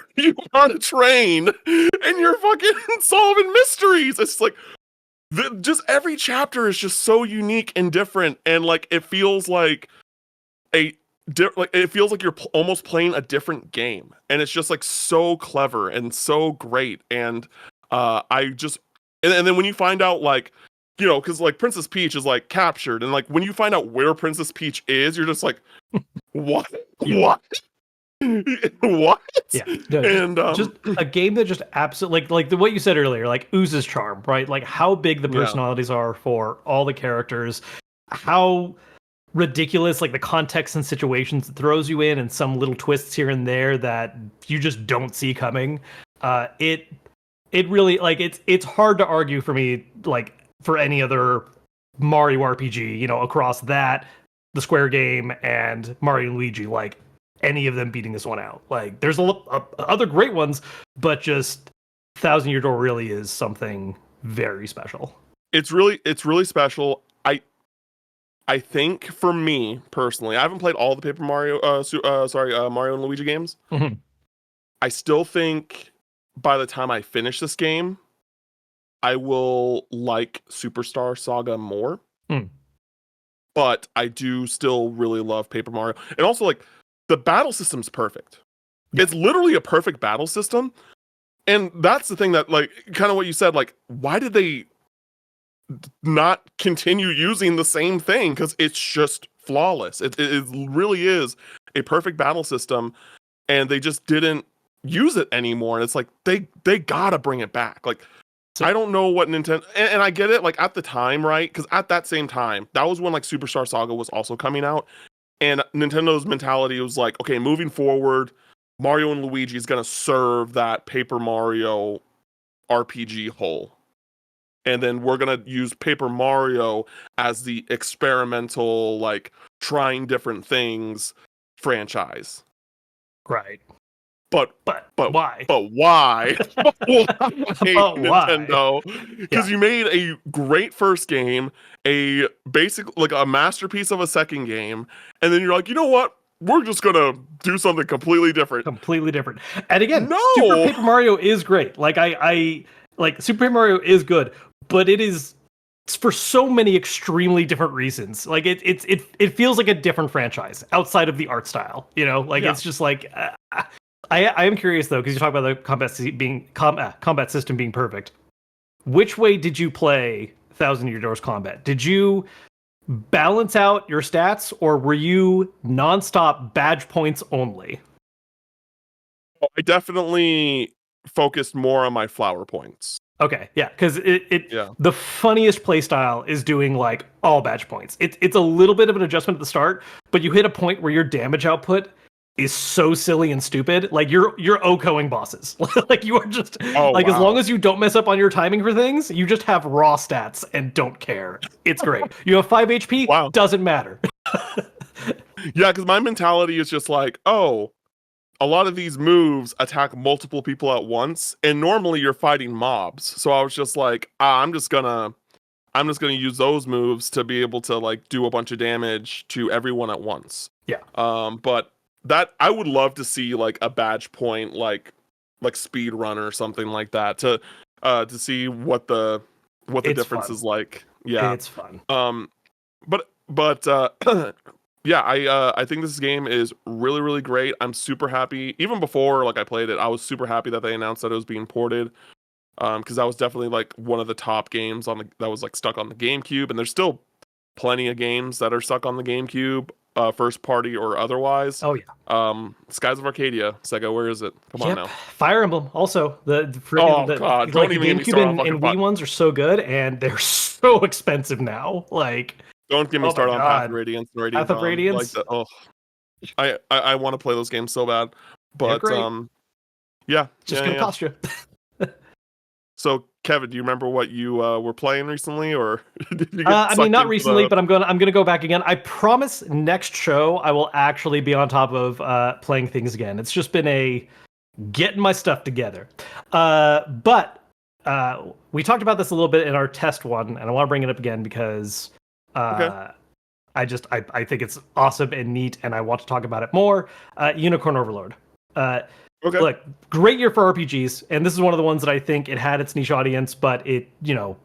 on a train and you're fucking solving mysteries. It's like just every chapter is just so unique and different, and like it feels like it feels like you're almost playing a different game, and it's just like so clever and so great. And and then when you find out, like, you know, because like Princess Peach is like captured, and like when you find out where Princess Peach is, you're just like, what? What? Yeah, no, And just a game that just absolutely like what you said earlier, like oozes charm, right? Like how big the yeah. personalities are for all the characters, how ridiculous like the context and situations it throws you in, and some little twists here and there that you just don't see coming. It really like it's hard to argue for me like for any other Mario RPG, you know, across that, the Square game, and Mario and Luigi, like any of them beating this one out. Like there's other great ones, but just Thousand Year Door really is something very special. It's really special. I think for me personally, I haven't played all the Paper Mario Mario and Luigi games. Mhm. I still think by the time I finish this game, I will like Superstar Saga more. Mm. But I do still really love Paper Mario. And also like the battle system's perfect. Yeah. It's literally a perfect battle system. And that's the thing that like kind of what you said, like, why did they not continue using the same thing? Because it's just flawless. It really is a perfect battle system, and they just didn't use it anymore. And it's like they gotta bring it back. Like So- I don't know what Nintendo, and I get it. Like at the time, right? Because at that same time, that was when like Superstar Saga was also coming out, and Nintendo's mentality was like, okay, moving forward, Mario and Luigi is gonna serve that Paper Mario RPG hole. And then we're gonna use Paper Mario as the experimental, like trying different things franchise. Right. But why? But why? But why, But why? Nintendo? Because you made a great first game, a basic like a masterpiece of a second game, and then you're like, you know what? We're just gonna do something completely different. Completely different. And again, No! Super Paper Mario is great. Like I like Super Paper Mario is good, but it's for so many extremely different reasons. Like it feels like a different franchise outside of the art style. You know, like it's just like I am curious though, because you talk about the combat system being perfect. Which way did you play Thousand Year Doors combat? Did you balance out your stats, or were you nonstop badge points only? I definitely focused more on my flower points. Okay, yeah, because Yeah. the funniest playstyle is doing like all badge points. It's a little bit of an adjustment at the start, but you hit a point where your damage output is so silly and stupid. Like you're OHKOing bosses. Like you are just as long as you don't mess up on your timing for things, you just have raw stats and don't care. It's great. You have 5 HP, doesn't matter. Yeah, because my mentality is just like, oh, a lot of these moves attack multiple people at once, and normally you're fighting mobs. So I was just like, I'm just gonna use those moves to be able to like do a bunch of damage to everyone at once. Yeah. But that I would love to see like a badge point like speed run or something like that to see what the difference is like. Yeah. It's fun. But yeah, I think this game is really, really great. I'm super happy. Even before like I played it, I was super happy that they announced that it was being ported. Because that was definitely like one of the top games that was like stuck on the GameCube, and there's still plenty of games that are stuck on the GameCube, first party or otherwise. Oh yeah. Skies of Arcadia, Sega, where is it? Come on now. Fire Emblem also the God, don't even get me started on and Wii ones are so good, and they're so expensive now. Like don't get me started on Path of Radiance and Radiant Path of Radiance. Like that. I want to play those games so bad, but yeah, just gonna cost you. So, Kevin, do you remember what you were playing recently, or did you get I mean, not recently, but I'm gonna go back again. I promise next show I will actually be on top of playing things again. It's just been a getting my stuff together. But we talked about this a little bit in our test one, and I want to bring it up again because I think it's awesome and neat, and I want to talk about it more. Unicorn Overlord. Okay. Look, great year for RPGs, and this is one of the ones that I think it had its niche audience, but it,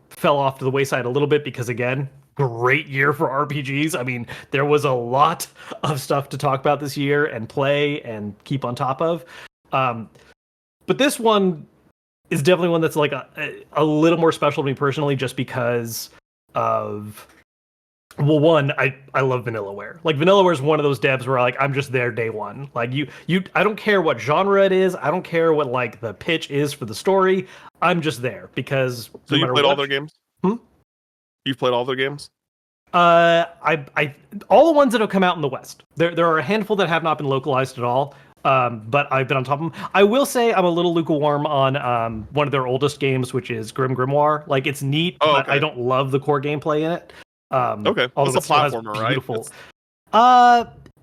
fell off to the wayside a little bit because, again, great year for RPGs. I mean, there was a lot of stuff to talk about this year and play and keep on top of. But this one is definitely one that's like a little more special to me personally, just because of Well, one, I love Vanillaware. Like Vanillaware is one of those devs where like I'm just there day one. Like I don't care what genre it is. I don't care what like the pitch is for the story. I'm just there because So no you've matter played all what. their games? Hmm? You've played all their games? I all the ones that have come out in the West. There are a handful that have not been localized at all. But I've been on top of them. I will say I'm a little lukewarm on one of their oldest games, which is Grim Grimoire. Like it's neat, Oh, but I okay. don't love the core gameplay in it. Okay. Although It's a it still has platformer, right? beautiful.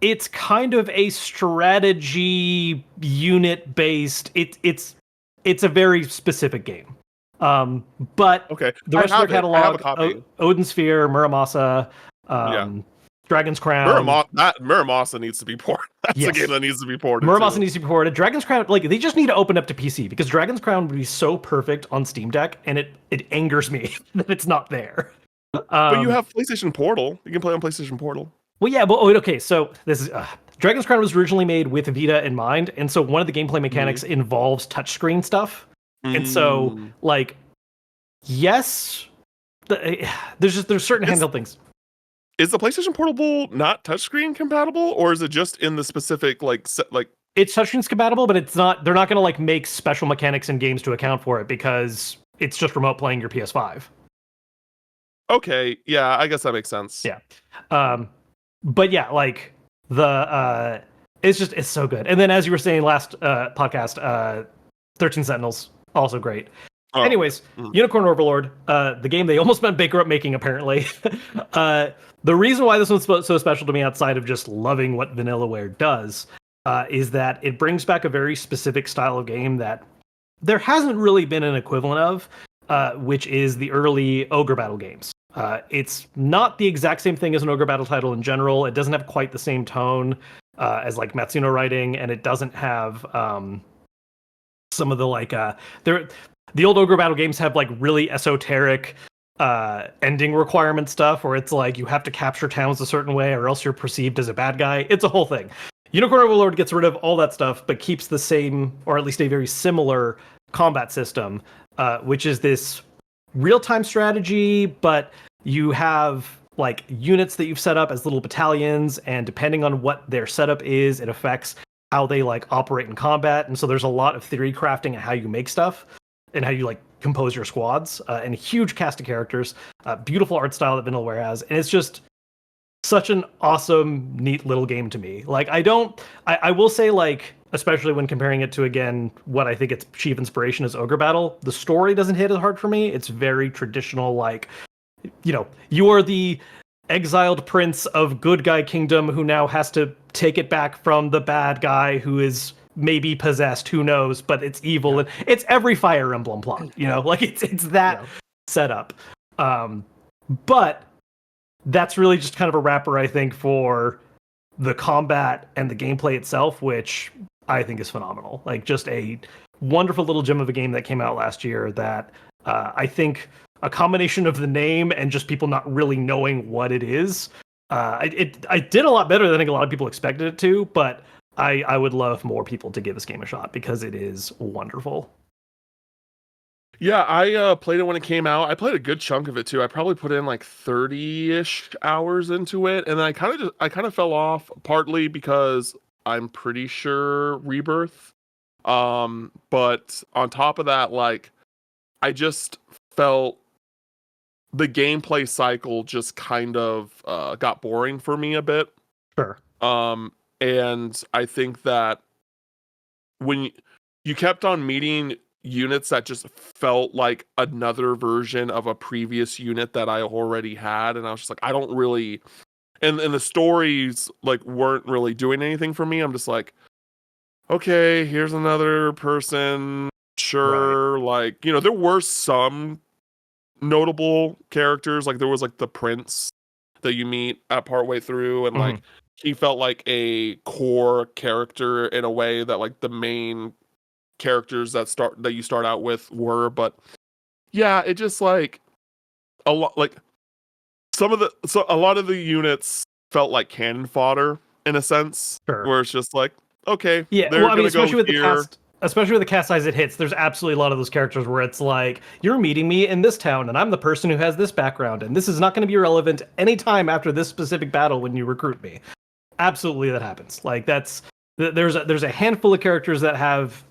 It's kind of a strategy unit based. It's a very specific game. But Okay. the I rest of their have it. I have a catalog, copy. Odin Sphere, Muramasa, Yeah. Dragon's Crown. Muramasa needs to be ported. That's a Yes. game that needs to be ported Muramasa too. needs to be ported. Dragon's Crown, like they just need to open up to PC because Dragon's Crown would be so perfect on Steam Deck, and it angers me that it's not there. But you have PlayStation Portal. You can play on PlayStation Portal. Well, yeah, but okay. So this is Dragon's Crown was originally made with Vita in mind, and so one of the gameplay mechanics involves touchscreen stuff, and so like, yes, there's certain handheld things. Is the PlayStation Portable not touchscreen compatible, or is it just in the specific It's touchscreen compatible, but it's not. They're not going to like make special mechanics in games to account for it because it's just remote playing your PS5. Okay, yeah, I guess that makes sense. Yeah. But yeah, like it's so good. And then as you were saying last podcast, 13 Sentinels also great. Oh. Anyways, Unicorn Overlord, the game they almost went bankrupt making apparently. The reason why this one's so special to me outside of just loving what Vanillaware does is that it brings back a very specific style of game that there hasn't really been an equivalent of, which is the early Ogre Battle games. It's not the exact same thing as an Ogre Battle title in general. It doesn't have quite the same tone as like Matsuno writing, and it doesn't have some of the like the old Ogre Battle games have like really esoteric ending requirement stuff where it's like you have to capture towns a certain way or else you're perceived as a bad guy. It's a whole thing. Unicorn Overlord gets rid of all that stuff, but keeps the same, or at least a very similar combat system, which is this real-time strategy, but you have like units that you've set up as little battalions, and depending on what their setup is, it affects how they like operate in combat. And so there's a lot of theory crafting and how you make stuff and how you like compose your squads, and a huge cast of characters, beautiful art style that Vanillaware has, and it's just such an awesome, neat little game to me. Like I will say, like, especially when comparing it to, again, what I think its chief inspiration is Ogre Battle, the story doesn't hit as hard for me. It's very traditional, like, you know, you are the exiled prince of good guy kingdom who now has to take it back from the bad guy who is maybe possessed, who knows, but it's evil. Yeah. And it's every Fire Emblem plot, you know, like it's that setup. But that's really just kind of a wrapper, I think, for the combat and the gameplay itself, which I think is phenomenal. Like, just a wonderful little gem of a game that came out last year that I think a combination of the name and just people not really knowing what it is, I did a lot better than I think a lot of people expected it to, but I would love more people to give this game a shot because it is wonderful. Yeah, I played it when it came out. I played a good chunk of it too. I probably put in like 30-ish hours into it, and then I kind of fell off, partly because I'm pretty sure Rebirth. But on top of that, like, I just felt the gameplay cycle just kind of got boring for me a bit. Sure. And I think that when you kept on meeting units that just felt like another version of a previous unit that I already had, and I was just like, I don't really, and the stories like weren't really doing anything for me. I'm just like, okay, here's another person, sure. Right. Like, you know, there were some notable characters, like there was like the prince that you meet at partway through, and like he felt like a core character in a way that like the main characters that you start out with were. But yeah, it just like a lot, like a lot of the units felt like cannon fodder in a sense. Sure. Where it's just like, okay, yeah, well, I mean, especially with the cast especially with the cast size it hits, there's absolutely a lot of those characters where it's like, you're meeting me in this town, and I'm the person who has this background, and this is not going to be relevant anytime after this specific battle when you recruit me. Absolutely, that happens. Like, there's a handful of characters that have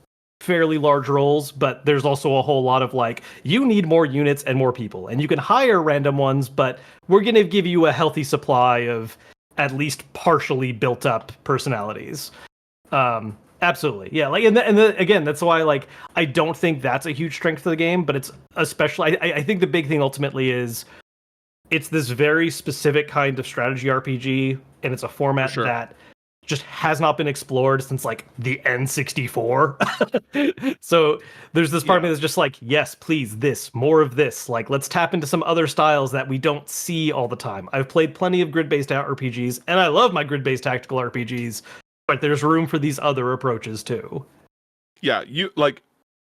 fairly large roles, but there's also a whole lot of like, you need more units and more people, and you can hire random ones, but we're going to give you a healthy supply of at least partially built up personalities. Absolutely, yeah. Like, and again, that's why like I don't think that's a huge strength of the game, but it's especially I think the big thing ultimately is it's this very specific kind of strategy RPG, and it's a format that just has not been explored since like the N64. So there's this part of me that's just like, yes, please, more of this. Like, let's tap into some other styles that we don't see all the time. I've played plenty of grid-based RPGs, and I love my grid-based tactical RPGs, but there's room for these other approaches too. Yeah,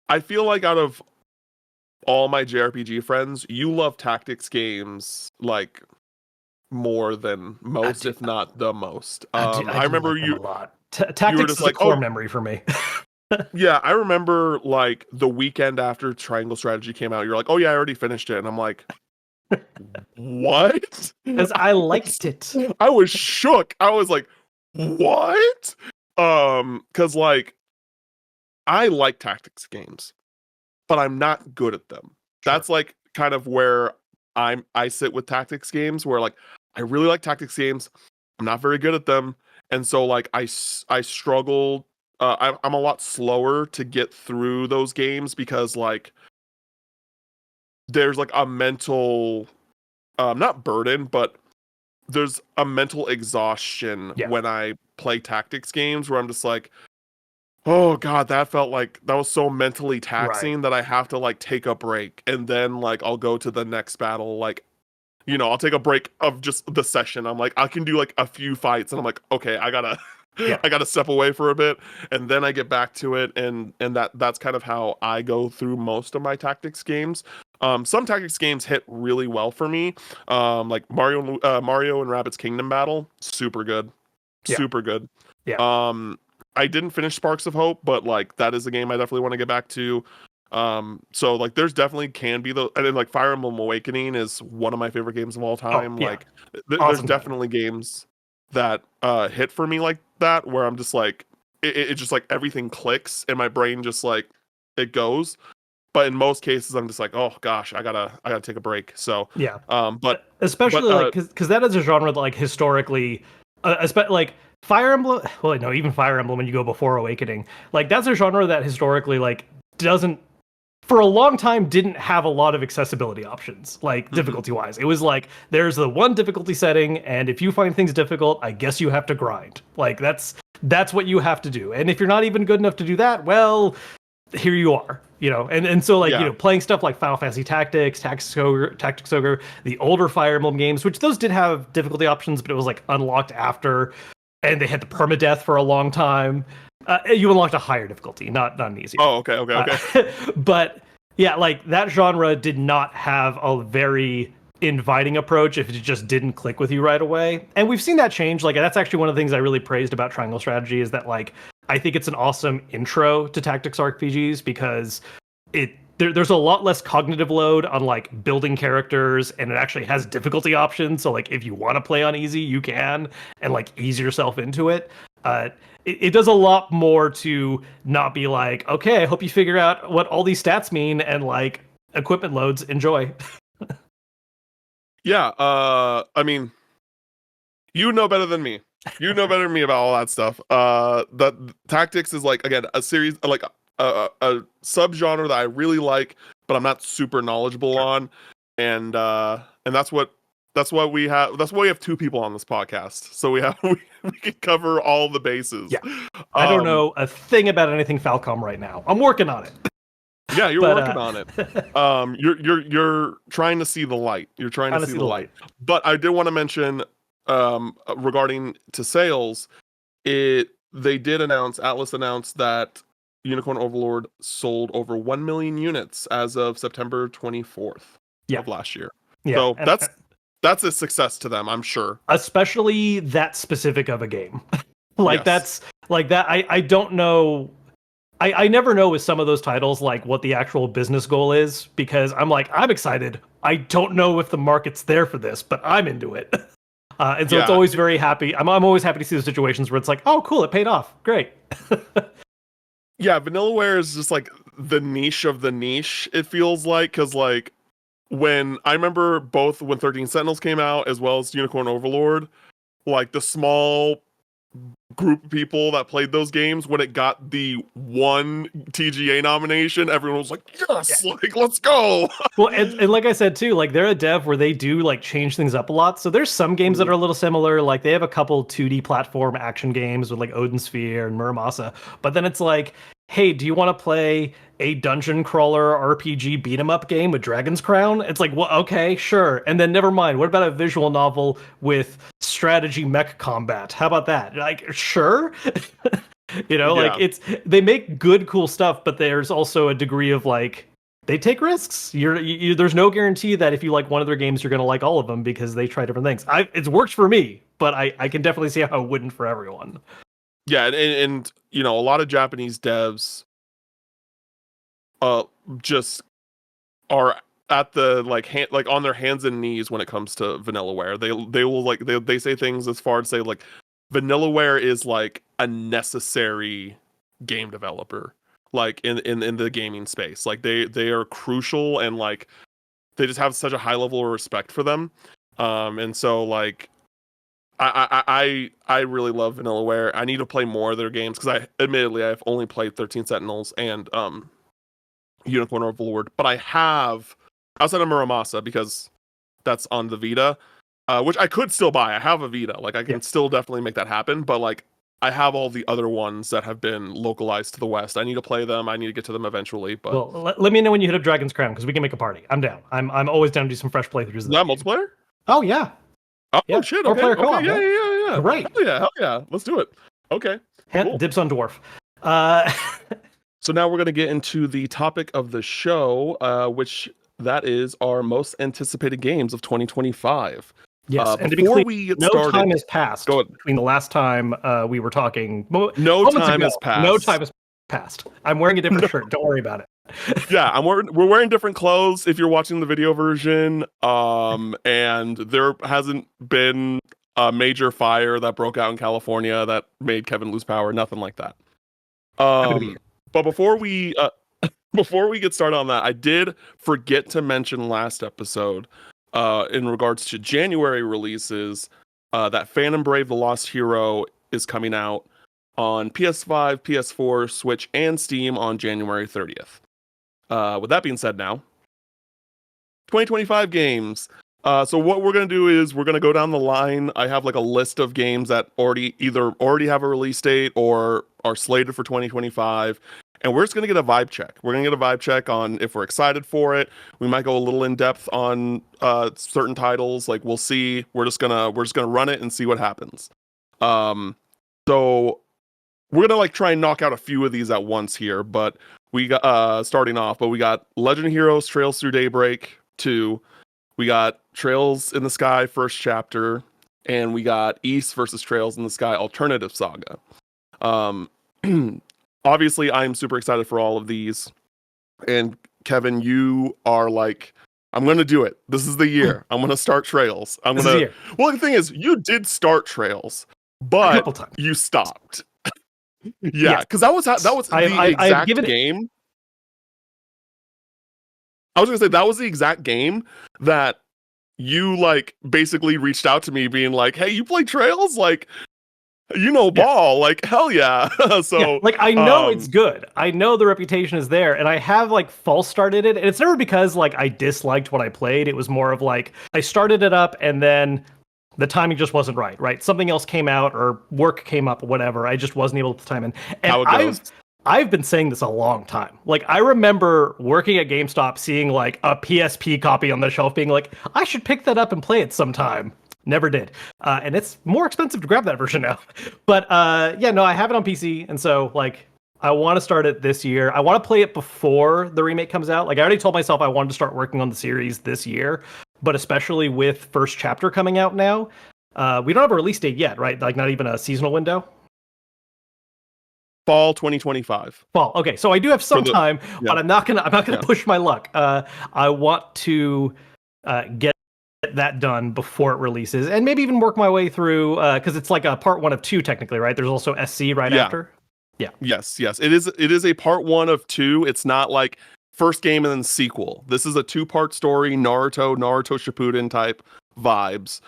I feel like out of all my JRPG friends, you love tactics games like more than most, if not the most. I remember like you a lot. Tactics is like, a core memory for me. Yeah, I remember like the weekend after Triangle Strategy came out, you're like, oh yeah, I already finished it, and I'm like, what? Because I liked it. I was shook. I was like, what? Because like I like tactics games, but I'm not good at them. Sure. That's like kind of where I sit with tactics games, where like I really like tactics games. I'm not very good at them, and so like I struggle. I'm a lot slower to get through those games because like there's like a mental, not burden, but there's a mental exhaustion when I play tactics games where I'm just like, oh god, that was so mentally taxing that I have to like take a break, and then like I'll go to the next battle. Like, you know, I'll take a break of just the session. I'm like, I can do like a few fights, and I'm like, okay, I gotta step away for a bit, and then I get back to it, and that's kind of how I go through most of my tactics games. Some tactics games hit really well for me, like Mario and Rabbids Kingdom Battle, super good. Yeah. I didn't finish Sparks of Hope, but like that is a game I definitely want to get back to. So like there's definitely can be and then like Fire Emblem Awakening is one of my favorite games of all time. Like there's definitely games that hit for me like that, where I'm just like it just like everything clicks and my brain just like it goes. But in most cases, I'm just like, oh gosh, I gotta take a break. So but especially like because that is a genre that like historically, like Fire Emblem. Well, no, even Fire Emblem when you go before Awakening, like that's a genre that historically like doesn't, for a long time, didn't have a lot of accessibility options, like difficulty wise. It was like there's the one difficulty setting, and if you find things difficult, I guess you have to grind. Like that's what you have to do. And if you're not even good enough to do that, well, here you are, you know. And so like you know, playing stuff like Final Fantasy Tactics Ogre, the older Fire Emblem games, which those did have difficulty options, but it was like unlocked after, and they had the permadeath for a long time. You unlocked a higher difficulty, not an easier. Oh, okay. But yeah, like that genre did not have a very inviting approach if it just didn't click with you right away. And we've seen that change. Like that's actually one of the things I really praised about Triangle Strategy is that like I think it's an awesome intro to tactics RPGs because there's a lot less cognitive load on like building characters, and it actually has difficulty options. So like if you want to play on easy, you can, and like ease yourself into it. It does a lot more to not be like, okay, I hope you figure out what all these stats mean and like equipment loads. Enjoy. Yeah, I mean, you know better than me. You know better than me about all that stuff. The tactics is like again a series like a subgenre that I really like, but I'm not super knowledgeable on, and that's why we have two people on this podcast, so we can cover all the bases. Yeah, I don't know a thing about anything Falcom right now. I'm working on it. Yeah, you're working on it. You're trying to see the light. You're trying to see the light. But I did want to mention regarding to sales, they did announce, Atlas announced that Unicorn Overlord sold over 1 million units as of September 24th of last year. Yeah, so that's a success to them, I'm sure. Especially that specific of a game. Like that's like that. I don't know I never know with some of those titles like what the actual business goal is, because I'm like, I'm excited. I don't know if the market's there for this, but I'm into it. And so it's Yeah, always very happy. I'm always happy to see the situations where it's like, oh, cool, it paid off. Great. yeah. Vanillaware is just like the niche of the niche. It feels like because like when I remember both when 13 Sentinels came out as well as Unicorn Overlord, like the small group of people that played those games, when it got the one TGA nomination, everyone was like, yes, Yeah. like let's go. Well, and like I said too, like they're a dev where they do like change things up a lot. So there's some games that are a little similar. Like they have a couple 2D platform action games with like Odin Sphere and Muramasa. But then it's like, hey, do you want to play a dungeon crawler RPG beat 'em up game with Dragon's Crown? It's like, well, okay, sure. And then never mind. What about a visual novel with strategy mech combat? How about that? Like, sure. Like Yeah. they make good, cool stuff, but there's also a degree of like they take risks. There's no guarantee that if you like one of their games, you're going to like all of them because they try different things. It's worked for me, but I can definitely see how it wouldn't for everyone. Yeah, and you know, a lot of Japanese devs just are at the like on their hands and knees when it comes to Vanillaware. They will like they say things as far as say like Vanillaware is like a necessary game developer like in the gaming space. Like they are crucial, and like they just have such a high level of respect for them. And so like I really love Vanillaware. I need to play more of their games because I've only played 13 Sentinels and Unicorn Overlord, but I have outside of Muramasa because that's on the Vita, which I could still buy. I have a Vita, like I can still definitely make that happen. But like I have all the other ones that have been localized to the West. I need to play them. I need to get to them eventually. But Well, let me know when you hit up Dragon's Crown because we can make a party. I'm down. I'm always down to do some fresh playthroughs. is that multiplayer? Oh yeah. Oh Yeah. shit! Or Okay, player okay, co-op, yeah, man. yeah, yeah. Great. Hell yeah! Let's do it. Okay. Cool. Dibs on dwarf. So now we're going to get into the topic of the show, which that is our most anticipated games of 2025. Yes, and to be before clear, we get no started, time has passed between the last time we were talking. No time has passed. No time has passed. I'm wearing a different shirt. Don't worry about it. Yeah, we're wearing different clothes if you're watching the video version. And there hasn't been a major fire that broke out in California that made Kevin lose power. Nothing like that. But before we get started on that, I did forget to mention last episode, in regards to January releases, that Phantom Brave: The Lost Hero is coming out on PS5, PS4, Switch, and Steam on January 30th. With that being said, now 2025 games. So what we're gonna do is we're gonna go down the line. I have like a list of games that already have a release date or are slated for 2025, and we're just gonna get a vibe check. We're gonna get a vibe check on if we're excited for it. We might go a little in depth on certain titles. Like we'll see. We're just gonna run it and see what happens. So we're gonna like try and knock out a few of these at once here, but we got starting off. But we got Legend of Heroes: Trails Through Daybreak 2. We got Trails in the Sky First Chapter, and we got East versus Trails in the Sky Alternative Saga. Obviously, I'm super excited for all of these. And Kevin, you are like, I'm gonna do it. This is the year. I'm gonna start Trails. Well, the thing is, you did start Trails, but you stopped. Yeah, because that was the exact game. I was gonna say that was the exact game that you like basically reached out to me being like, hey, you play Trails? Like, ball, like hell yeah. So like I know it's good. I know the reputation is there, and I have like false started it. And it's never because like I disliked what I played. It was more of like I started it up and then the timing just wasn't right? Something else came out or work came up or whatever. I just wasn't able to time in. And I've been saying this a long time. Like, I remember working at GameStop, seeing like a PSP copy on the shelf being like, I should pick that up and play it sometime. Never did. And it's more expensive to grab that version now. But I have it on PC. And so like, I want to start it this year. I want to play it before the remake comes out. Like, I already told myself I wanted to start working on the series this year, but especially with First Chapter coming out now, we don't have a release date yet, right? Like, not even a seasonal window. fall 2025. Fall. Okay, so I do have some time, but I'm not gonna push my luck. I want to get that done before it releases, and maybe even work my way through because it's like a part 1 of 2 technically, right? There's also SC right after. Yeah. Yes. It is a part 1 of 2. It's not like first game and then sequel. This is a 2-part story, Naruto Shippuden type vibes.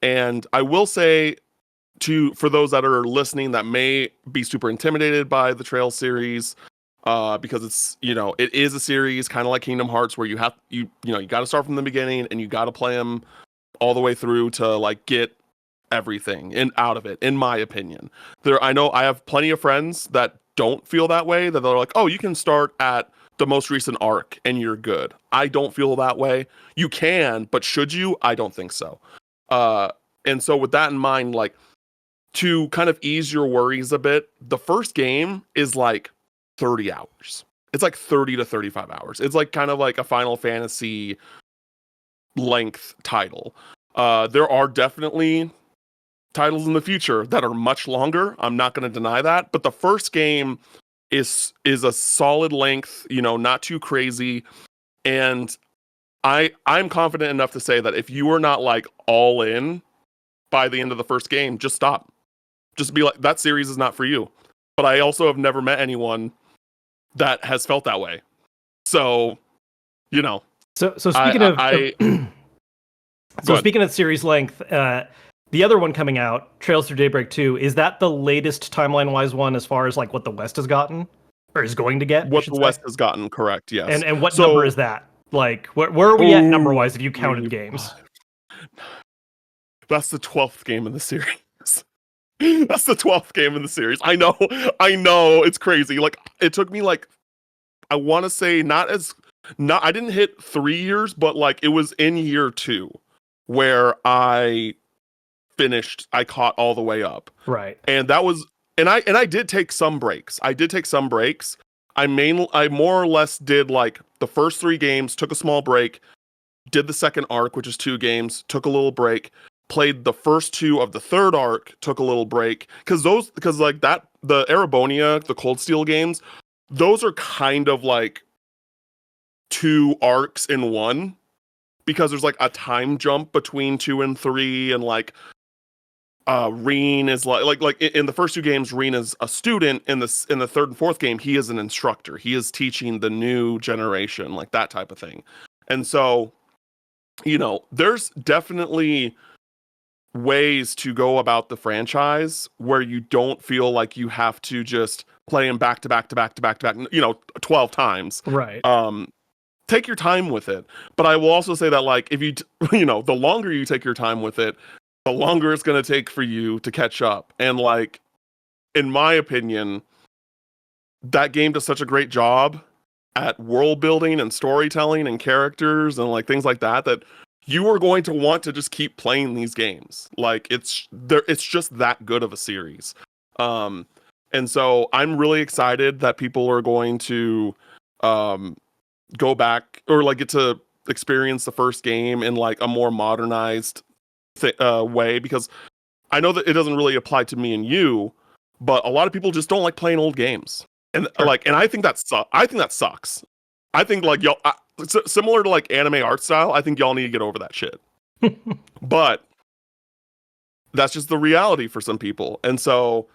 And I will say for those that are listening that may be super intimidated by the Trail series, because it's, it is a series kind of like Kingdom Hearts where you got to start from the beginning and you got to play them all the way through to like get everything out of it, in my opinion. I know I have plenty of friends that don't feel that way, that they're like, oh, you can start at the most recent arc and you're good. I don't feel that way. You can, but should you? I don't think so. And so with that in mind, like, to kind of ease your worries a bit, the first game is like 30 hours. It's like 30 to 35 hours. It's like kind of like a Final Fantasy length title. There are definitely titles in the future that are much longer. I'm not going to deny that, but the first game is a solid length, not too crazy. And I'm confident enough to say that if you are not like all in by the end of the first game, just stop. Just be like, that series is not for you. But I also have never met anyone that has felt that way. So, So speaking of series length, the other one coming out, Trails Through Daybreak 2, is that the latest timeline-wise one as far as like what the West has gotten? Or is going to get? What the West has gotten, correct, yes. And what number is that? Like, where are we at number-wise if you counted games? That's the 12th game in the series. That's the 12th game in the series. I know, it's crazy. Like, it took me like, I want to say I didn't hit 3 years, but like it was in year 2 where I caught all the way up. Right. And that was, and I did take some breaks. I more or less did like the first 3 games, took a small break, did the second arc, which is 2 games, took a little break, played the first 2 of the third arc, took a little break. Because like that, the Erebonia, the Cold Steel games, those are kind of like 2 arcs in one, because there's like a time jump between 2 and 3, and like Reen is like in the first 2 games, Reen is a student. In the third and fourth game, he is an instructor. He is teaching the new generation, like that type of thing. And so, there's definitely ways to go about the franchise where you don't feel like you have to just play him back to back 12 times. Right. Take your time with it. But I will also say that, like, if you the longer you take your time with it, the longer it's going to take for you to catch up. And like, in my opinion, that game does such a great job at world building and storytelling and characters and like things like that, that you are going to want to just keep playing these games. Like, it's just that good of a series. And so I'm really excited that people are going to go back or like get to experience the first game in like a more modernized way, because I know that it doesn't really apply to me and you, but a lot of people just don't like playing old games. And sure. And I think that sucks. I think like y'all, similar to like anime art style, I think y'all need to get over that shit. But that's just the reality for some people. And so,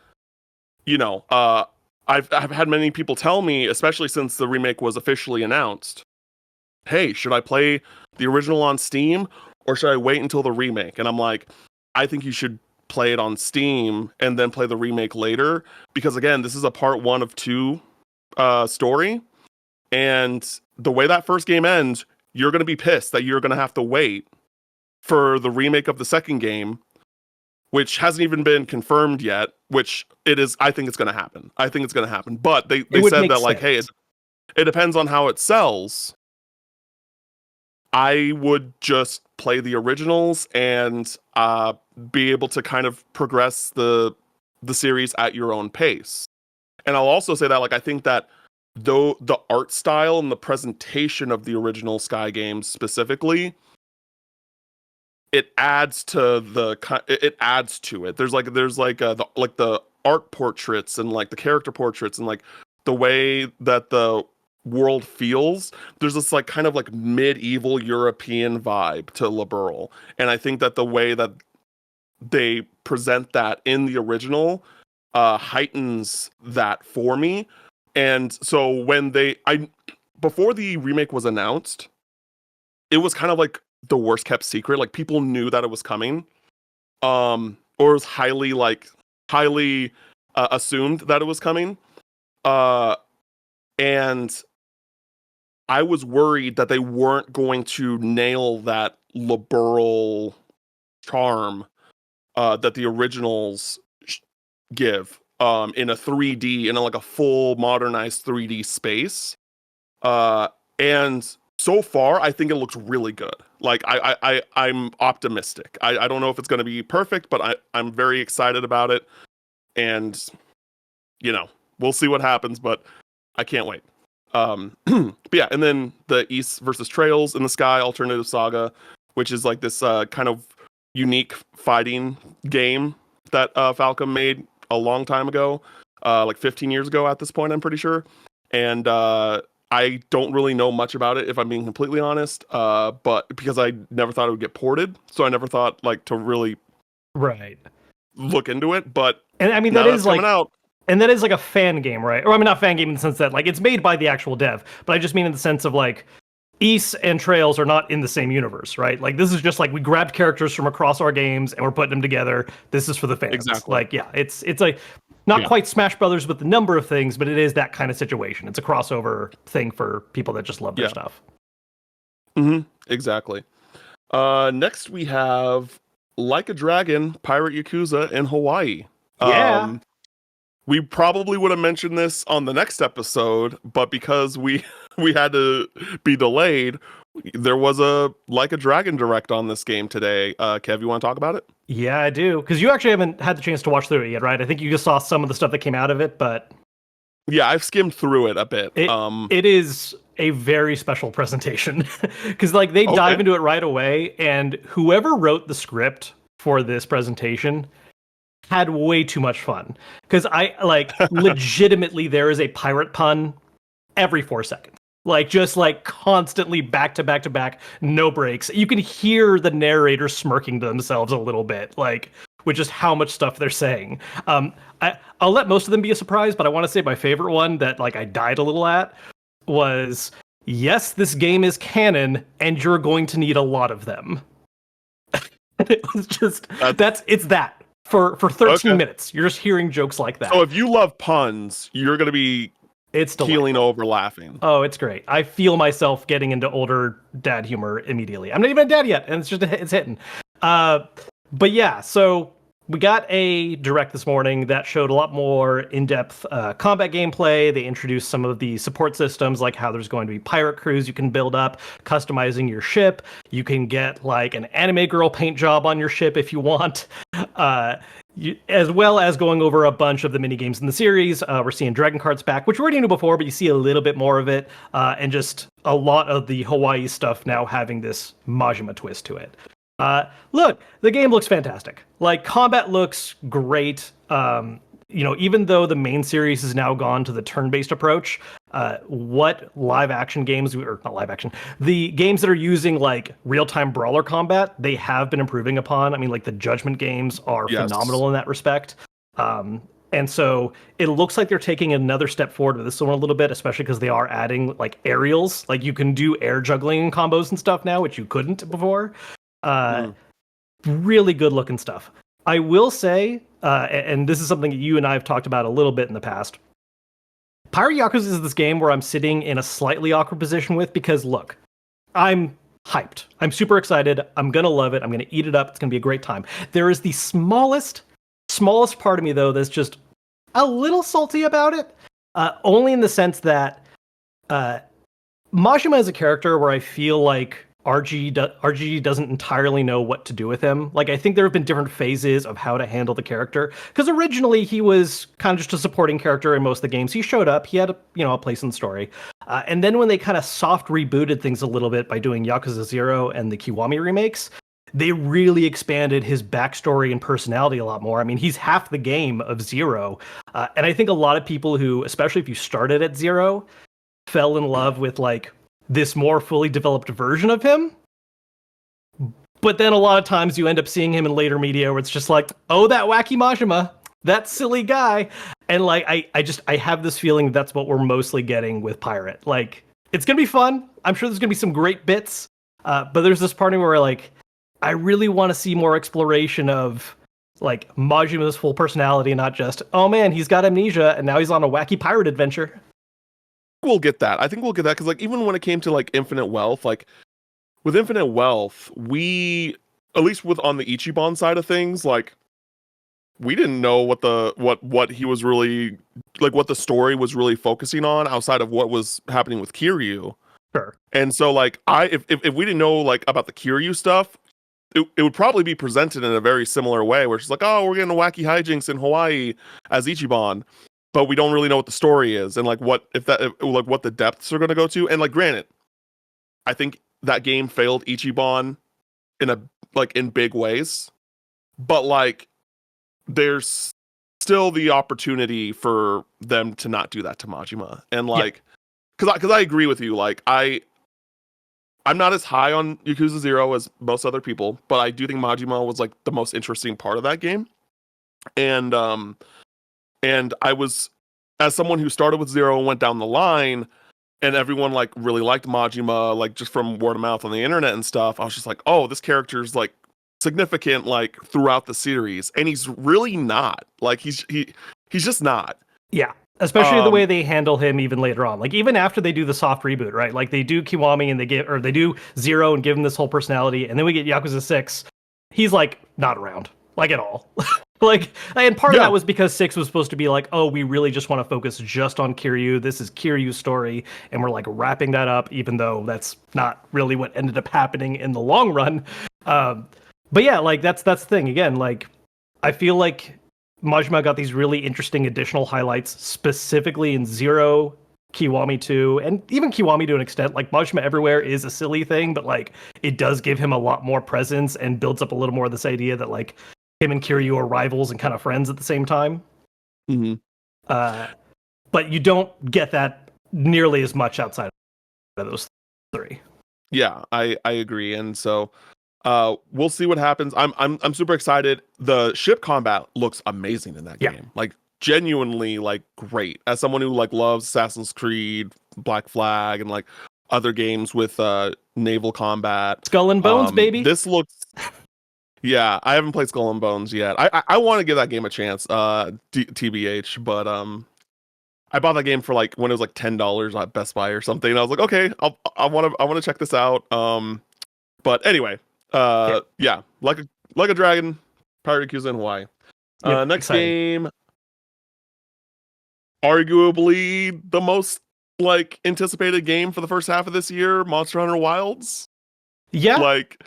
I've had many people tell me, especially since the remake was officially announced, hey, should I play the original on Steam or should I wait until the remake? And I'm like, I think you should play it on Steam and then play the remake later, because again, this is a part 1 of 2 story. And the way that first game ends, you're going to be pissed that you're going to have to wait for the remake of the second game, which hasn't even been confirmed yet, which it is. I think it's going to happen. But they said that, like, hey, it depends on how it sells. I would just play the originals and be able to kind of progress the series at your own pace. And I'll also say that, like, I think that though the art style and the presentation of the original Sky games specifically, it adds to it. There's the art portraits and like the character portraits and like the way that the world feels, there's this like kind of like medieval European vibe to Liberl. And I think that the way that they present that in the original heightens that for me. And so when before the remake was announced, it was kind of like the worst kept secret. Like people knew that it was coming. Or it was highly assumed that it was coming. And I was worried that they weren't going to nail that liberal charm that the originals give in a 3D, in like a full modernized 3D space. And so far, I think it looks really good. Like I'm optimistic. I don't know if it's going to be perfect, but I'm very excited about it. And we'll see what happens, but I can't wait. But yeah, and then the East versus Trails in the Sky Alternative Saga, which is like this kind of unique fighting game that Falcom made a long time ago, like 15 years ago at this point, I'm pretty sure. And I don't really know much about it, if I'm being completely honest, but because I never thought it would get ported, so I never thought like to really look into it. But and I mean that is like out. And that is like a fan game, right? Or I mean, not fan game in the sense that like it's made by the actual dev, but I just mean in the sense of like East and Trails are not in the same universe, right? Like this is just like we grabbed characters from across our games and we're putting them together. This is for the fans. Exactly. Like yeah, it's like not quite Smash Brothers with the number of things, but it is that kind of situation. It's a crossover thing for people that just love their stuff. Mm-hmm. Exactly. Next we have Like a Dragon, Pirate Yakuza in Hawaii. Yeah. We probably would have mentioned this on the next episode, but because we had to be delayed, there was a Like a Dragon direct on this game today. Kev, you want to talk about it? Yeah, I do. Because you actually haven't had the chance to watch through it yet, right? I think you just saw some of the stuff that came out of it, but... Yeah, I've skimmed through it a bit. It is a very special presentation. Because like they dive into it right away, and whoever wrote the script for this presentation had way too much fun. Because I like legitimately there is a pirate pun every 4 seconds. Like just like constantly back to back to back, no breaks. You can hear the narrator smirking to themselves a little bit, like with just how much stuff they're saying. I'll let most of them be a surprise, but I want to say my favorite one that like I died a little at was, yes, this game is canon, and you're going to need a lot of them. It was just it's that. For 13 minutes, you're just hearing jokes like that. So if you love puns, you're going to be keeling over laughing. Oh, it's great. I feel myself getting into older dad humor immediately. I'm not even a dad yet, and it's hitting. But yeah, so we got a direct this morning that showed a lot more in-depth combat gameplay. They introduced some of the support systems, like how there's going to be pirate crews you can build up, customizing your ship. You can get like an anime girl paint job on your ship if you want. As well as going over a bunch of the mini games in the series. We're seeing Dragon Carts back, which we already knew before, but you see a little bit more of it, and just a lot of the Hawaii stuff now having this Majima twist to it. Look, the game looks fantastic. Like, combat looks great. Even though the main series has now gone to the turn-based approach, what live-action games, or not live-action, the games that are using, like, real-time brawler combat, they have been improving upon. I mean, like, the Judgment games are phenomenal in that respect. And so it looks like they're taking another step forward with this one a little bit, especially because they are adding, like, aerials. Like, you can do air juggling combos and stuff now, which you couldn't before. Really good-looking stuff. I will say, and this is something that you and I have talked about a little bit in the past, Pirate Yakuza is this game where I'm sitting in a slightly awkward position with, because look, I'm hyped. I'm super excited. I'm going to love it. I'm going to eat it up. It's going to be a great time. There is the smallest part of me, though, that's just a little salty about it, only in the sense that Majima is a character where I feel like RG doesn't entirely know what to do with him. Like, I think there have been different phases of how to handle the character, because originally he was kind of just a supporting character in most of the games. He showed up, he had a place in the story, and then when they kind of soft rebooted things a little bit by doing Yakuza 0 and the Kiwami remakes, they really expanded his backstory and personality a lot more. I mean, he's half the game of Zero. And I think a lot of people who, especially if you started at Zero, fell in love with like this more fully developed version of him. But then a lot of times you end up seeing him in later media where it's just like, oh, that wacky Majima, that silly guy. And like, I have this feeling that's what we're mostly getting with Pirate. Like, it's going to be fun. I'm sure there's going to be some great bits. But there's this part where like, I really want to see more exploration of like Majima's full personality, not just, oh man, he's got amnesia and now he's on a wacky pirate adventure. We'll get that. I think we'll get that because like even when it came to like Infinite Wealth, like with Infinite Wealth, we at least with on the Ichiban side of things, like we didn't know what he was really like what the story was really focusing on outside of what was happening with Kiryu. Sure. And so like if we didn't know like about the Kiryu stuff, it would probably be presented in a very similar way where it's like, oh, we're getting a wacky hijinks in Hawaii as Ichiban, but we don't really know what the story is and like what the depths are going to go to. And like granted, I think that game failed Ichiban in big ways, but like there's still the opportunity for them to not do that to Majima. And like because I agree with you, like I'm not as high on Yakuza 0 as most other people, but I do think Majima was like the most interesting part of that game. And I was, as someone who started with 0 and went down the line, and everyone like really liked Majima, like just from word of mouth on the internet and stuff, I was just like, oh, this character's like significant like throughout the series. And he's really not. Like he's just not. Yeah. Especially the way they handle him even later on. Like even after they do the soft reboot, right? Like they do Kiwami and they do 0 and give him this whole personality, and then we get Yakuza 6. He's like not around, like at all. Like, and part of that was because 6 was supposed to be like, oh, we really just want to focus just on Kiryu. This is Kiryu's story, and we're like wrapping that up, even though that's not really what ended up happening in the long run. But yeah, like that's the thing. Again, like I feel like Majima got these really interesting additional highlights, specifically in 0, Kiwami 2, and even Kiwami to an extent. Like Majima Everywhere is a silly thing, but like it does give him a lot more presence and builds up a little more of this idea that like him and Kiryu are rivals and kind of friends at the same time. Mm-hmm. But you don't get that nearly as much outside of those three. Yeah, I agree, and so we'll see what happens. I'm super excited. The ship combat looks amazing in that game. Like genuinely like great. As someone who like loves Assassin's Creed, Black Flag, and like other games with naval combat. Skull and Bones, baby. This looks yeah, I haven't played Skull and Bones yet. I want to give that game a chance, TBH, but I bought that game for like when it was like $10 at Best Buy or something. And I was like, okay, I want to check this out. But anyway, yeah, like a dragon, Pirate Yakuza in Hawaii. Next game, arguably the most like anticipated game for the first half of this year, Monster Hunter Wilds. Yeah, like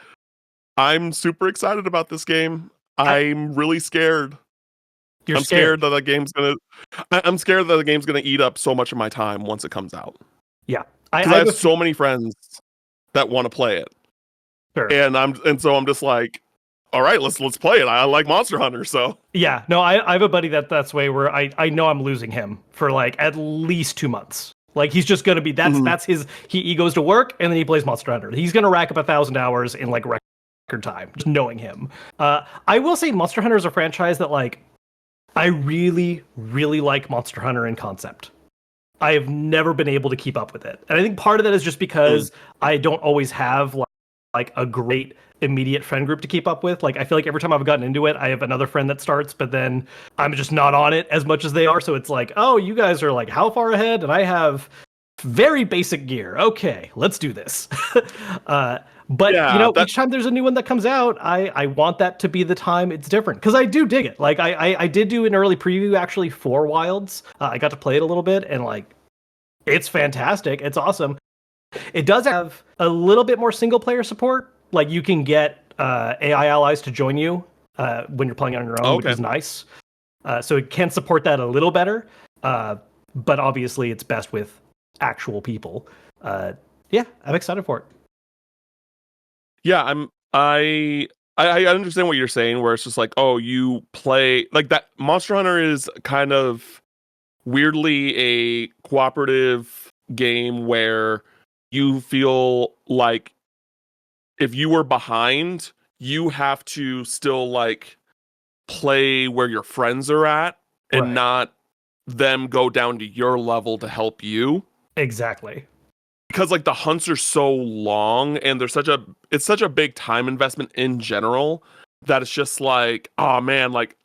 I'm super excited about this game. I'm really scared. I'm scared that the game's gonna eat up so much of my time once it comes out. Yeah, I have so many friends that want to play it. Sure. And so I'm just like, all right, let's play it. I like Monster Hunter, so yeah. No, I have a buddy that's way where I know I'm losing him for like at least 2 months. Like he's just gonna be that's his. He goes to work and then he plays Monster Hunter. He's gonna rack up 1,000 hours in like record time, just knowing him. I will say Monster Hunter is a franchise that like I really, really like Monster Hunter in concept. I have never been able to keep up with it. And I think part of that is just because I don't always have like a great immediate friend group to keep up with. Like I feel like every time I've gotten into it, I have another friend that starts, but then I'm just not on it as much as they are. So it's like, oh, you guys are like how far ahead? And I have very basic gear. Okay, let's do this. But you know, each time there's a new one that comes out, I want that to be the time it's different because I do dig it. Like I did do an early preview actually for Wilds. I got to play it a little bit and like it's fantastic. It's awesome. It does have a little bit more single player support. Like you can get AI allies to join you when you're playing on your own, which is nice. So it can support that a little better. But obviously it's best with actual people. Yeah, I'm excited for it. Yeah, I understand what you're saying, where it's just like, oh, you play like that. Monster Hunter is kind of weirdly a cooperative game where you feel like if you were behind, you have to still like play where your friends are at and Right. not them go down to your level to help you. Exactly. Because like the hunts are so long and it's such a big time investment in general that it's just like, oh man, like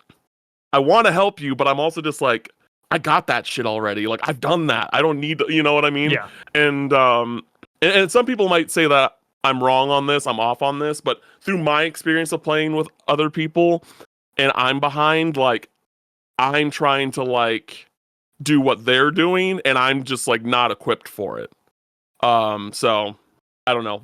I want to help you, but I'm also just like, I got that shit already. Like I've done that. I don't need to, you know what I mean? Yeah. And some people might say that I'm wrong on this, I'm off on this, but through my experience of playing with other people and I'm behind, like I'm trying to like do what they're doing and I'm just like not equipped for it. So I don't know.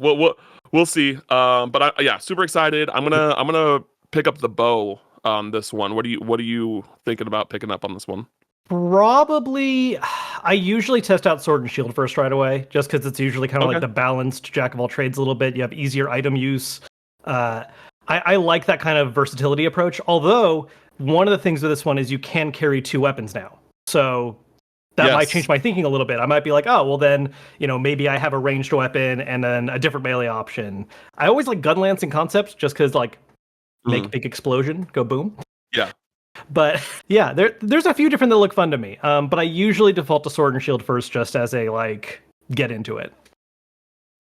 We'll see. Yeah, super excited. I'm gonna pick up the bow on this one. What are you thinking about picking up on this one? Probably, I usually test out Sword and Shield first right away, just because it's usually kind of like Okay. the balanced jack of all trades a little bit. You have easier item use. Uh, I like that kind of versatility approach. Although one of the things with this one is you can carry two weapons now, so that might Yes. change my thinking a little bit. I might be like, oh, well then, maybe I have a ranged weapon and then a different melee option. I always like gun lancing concepts just because like make a Mm. big explosion, go boom. Yeah. But yeah, there's a few different that look fun to me. But I usually default to Sword and Shield first, just as a like get into it.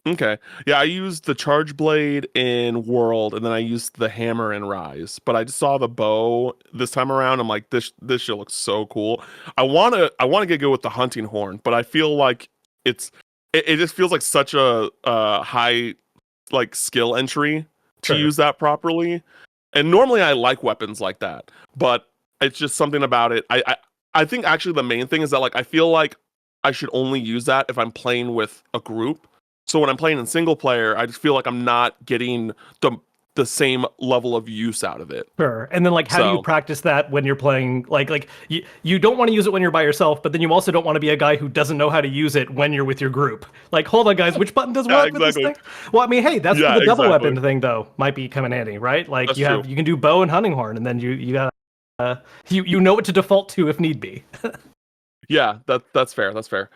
Okay. Yeah, I used the charge blade in World, and then I used the hammer in Rise. But I just saw the bow this time around. I'm like, this shit looks so cool. I wanna get good with the hunting horn, but I feel like it just feels like such a high like skill entry to Sure. use that properly. And normally I like weapons like that, but it's just something about it. I think actually the main thing is that like I feel like I should only use that if I'm playing with a group. So when I'm playing in single player, I just feel like I'm not getting the same level of use out of it. Sure. And then like how do you So practice that when you're playing like you don't want to use it when you're by yourself, but then you also don't want to be a guy who doesn't know how to use it when you're with your group. Like, hold on guys, which button does yeah, what with this exactly. thing? Well, I mean, hey, that's where Yeah, the double exactly. weapon thing though might be coming handy, right? Like That's true. you can do bow and hunting horn, and then you got you know what to default to if need be. Yeah, that's fair. That's fair.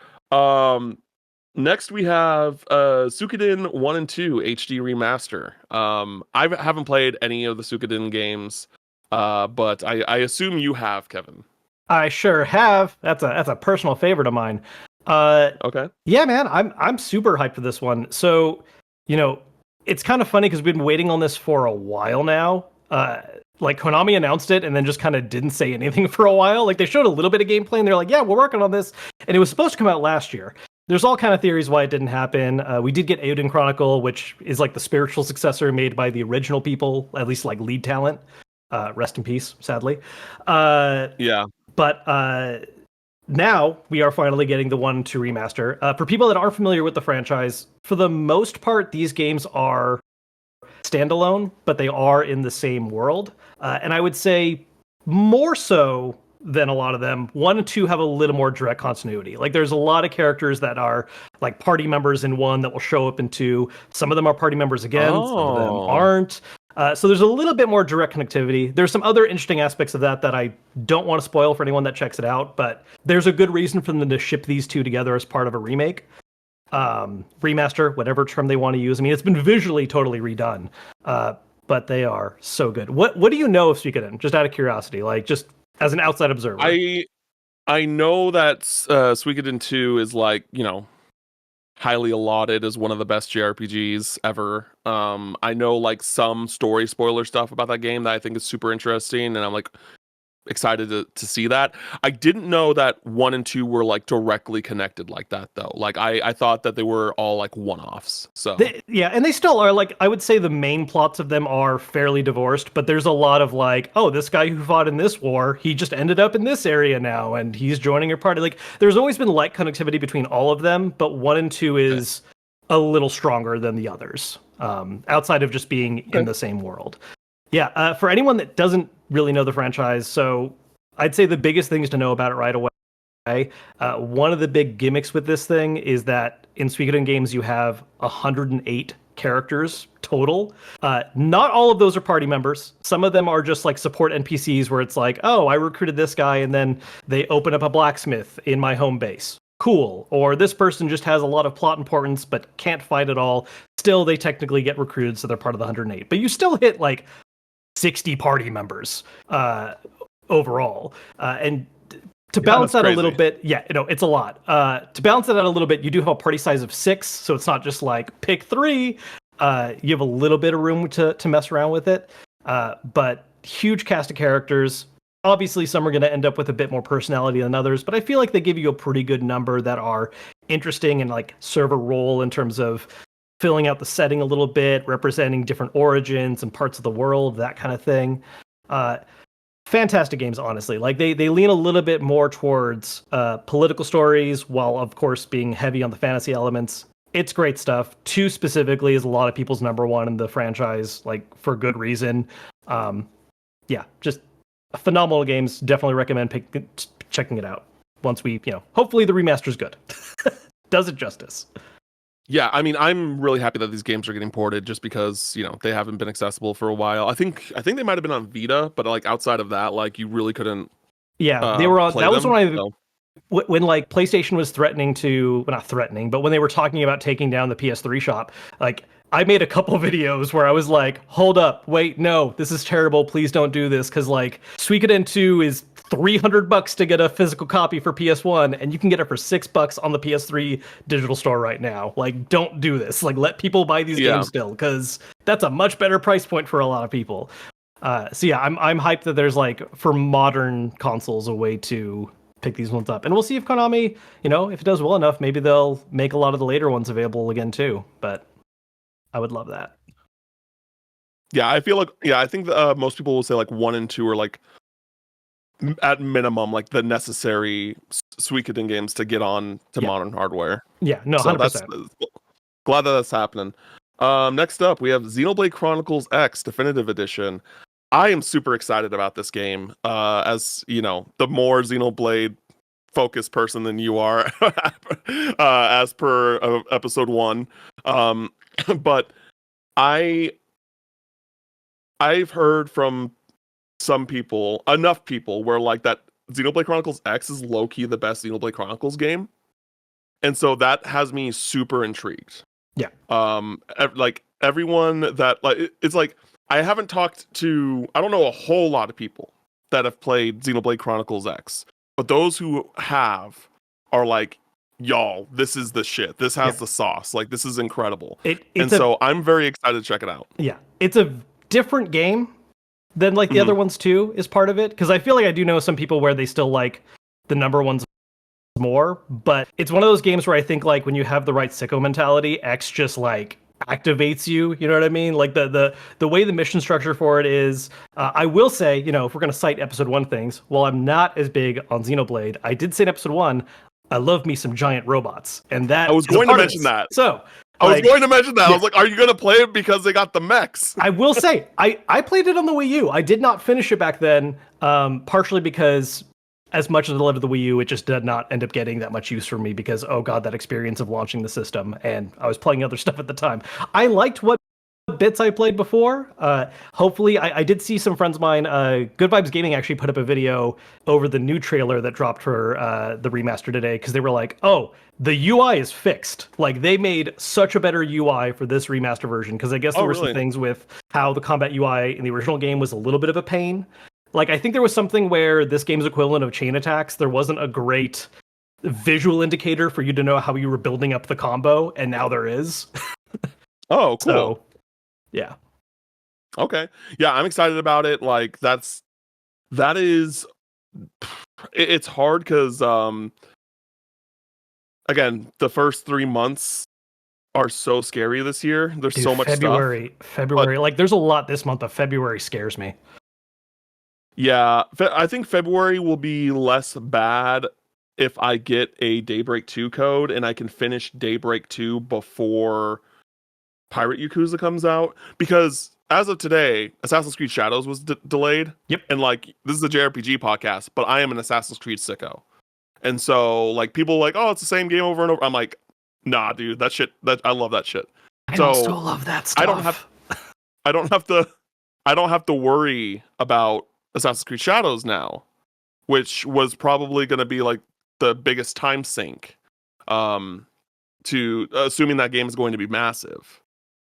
Next we have Suikoden 1 and 2 HD remaster. I haven't played any of the Suikoden games, but I assume you have, Kevin. I sure have. That's a personal favorite of mine. Okay. Yeah, man, I'm super hyped for this one. So, it's kind of funny because we've been waiting on this for a while now. Like Konami announced it and then just kind of didn't say anything for a while. Like they showed a little bit of gameplay and they're like, "Yeah, we're working on this," and it was supposed to come out last year. There's all kind of theories why it didn't happen. We did get Eiyuden Chronicle, which is like the spiritual successor made by the original people, at least like lead talent. Rest in peace, sadly. Yeah. But now we are finally getting the 1-2 remaster. For people that aren't familiar with the franchise, for the most part, these games are standalone, but they are in the same world. And I would say more so than a lot of them, 1 and 2 have a little more direct continuity. Like there's a lot of characters that are like party members in 1 that will show up in 2. Some of them are party members again, some of them Oh. aren't. So there's a little bit more direct connectivity. There's some other interesting aspects of that I don't want to spoil for anyone that checks it out, but there's a good reason for them to ship these two together as part of a remake. Remaster, whatever term they want to use. I mean, it's been visually totally redone, but they are so good. What do you know of Suikoden? Just out of curiosity, like just as an outside observer. I know that Suikoden 2 is like, highly lauded as one of the best JRPGs ever. I know like some story spoiler stuff about that game that I think is super interesting, and I'm like excited to see that. I didn't know that 1 and 2 were like directly connected like that though. Like I thought that they were all like one-offs. So Yeah, and they still are. Like I would say the main plots of them are fairly divorced, but there's a lot of like, oh, this guy who fought in this war, he just ended up in this area now and he's joining your party. Like there's always been light connectivity between all of them, but 1 and 2 is a little stronger than the others. Outside of just being in the same world. Yeah, for anyone that doesn't really know the franchise, so I'd say the biggest things to know about it right away. One of the big gimmicks with this thing is that in Suikoden games you have 108 characters total. Not all of those are party members. Some of them are just like support NPCs where it's like, oh, I recruited this guy and then they open up a blacksmith in my home base. Cool. Or this person just has a lot of plot importance but can't fight at all. Still, they technically get recruited, so they're part of the 108. But you still hit like 60 party members overall. And to balance that a little bit, it's a lot. To balance that out a little bit, you do have a party size of 6, so it's not just like pick 3. You have a little bit of room to mess around with it. But huge cast of characters. Obviously, some are going to end up with a bit more personality than others, but I feel like they give you a pretty good number that are interesting and like serve a role in terms of filling out the setting a little bit, representing different origins and parts of the world, that kind of thing. Fantastic games, honestly. Like they lean a little bit more towards political stories, while of course being heavy on the fantasy elements. It's great stuff. 2 specifically is a lot of people's number 1 in the franchise, like for good reason. Just phenomenal games. Definitely recommend checking it out. Once we, hopefully the remaster's good. Does it justice. Yeah, I mean, I'm really happy that these games are getting ported just because, they haven't been accessible for a while. I think they might have been on Vita, but like outside of that, like you really couldn't. Yeah, they were on. That was when like PlayStation was threatening to, well, not threatening, but when they were talking about taking down the PS3 shop, like I made a couple videos where I was like, hold up, wait, no, this is terrible. Please don't do this. Cause like Suikoden 2 is $300 to get a physical copy for PS1 and you can get it for $6 on the PS3 digital store right now. Like, don't do this. Like, let people buy these games still, cause that's a much better price point for a lot of people. So yeah, I'm hyped that there's like for modern consoles a way to pick these ones up, and we'll see if Konami, if it does well enough, maybe they'll make a lot of the later ones available again too. But I would love that. Yeah, I feel like I think most people will say like 1 and 2 are like at minimum like the necessary Suikoden games to get on to modern hardware. Yeah, no, 100%. Glad that that's happening. Next up, we have Xenoblade Chronicles X Definitive Edition. I am super excited about this game. As the more Xenoblade focused person than you are, as per episode 1. But I've heard from some people, enough people, where like that Xenoblade Chronicles X is low key the best Xenoblade Chronicles game, and so that has me super intrigued. Yeah. Like everyone that like it's like I haven't talked to, I don't know a whole lot of people that have played Xenoblade Chronicles X, but those who have are like, y'all, this is the shit. This has the sauce. Like, this is incredible. So I'm very excited to check it out. Yeah. It's a different game than like the other ones too, is part of it. Because I feel like I do know some people where they still like the number ones more, but it's one of those games where I think like when you have the right sicko mentality, X just like activates you, you know what I mean? Like the way the mission structure for it is, I will say, if we're going to cite episode 1 things, while I'm not as big on Xenoblade, I did say in episode 1, I love me some giant robots, and that I was going to mention that. So I was going to mention that. I was like, are you going to play it because they got the mechs? I will say, I played it on the Wii U. I did not finish it back then, partially because as much as I loved the Wii U, it just did not end up getting that much use for me because, oh god, that experience of launching the system, and I was playing other stuff at the time. I liked what bits I played before. Hopefully, I did see some friends of mine, Good Vibes Gaming actually put up a video over the new trailer that dropped for the remaster today, because they were like, oh, the UI is fixed. Like, they made such a better UI for this remaster version, because I guess there were some things with how the combat UI in the original game was a little bit of a pain. Like, I think there was something where this game's equivalent of chain attacks, there wasn't a great visual indicator for you to know how you were building up the combo, and now there is. Oh, cool. So, yeah. Okay. Yeah, I'm excited about it. Like, it's hard because, again, the first 3 months are so scary this year. There's so much February, like, there's a lot this month, but February scares me. Yeah, I think February will be less bad if I get a Daybreak 2 code and I can finish Daybreak 2 before Pirate Yakuza comes out. Because as of today, Assassin's Creed Shadows was delayed. Yep. And like, this is a JRPG podcast, but I am an Assassin's Creed sicko. And so like people are like, oh, it's the same game over and over. I'm like, nah, dude, I love that shit. I So also love that stuff. I don't have to worry about Assassin's Creed Shadows now, which was probably going to be like the biggest time sink. To assuming that game is going to be massive.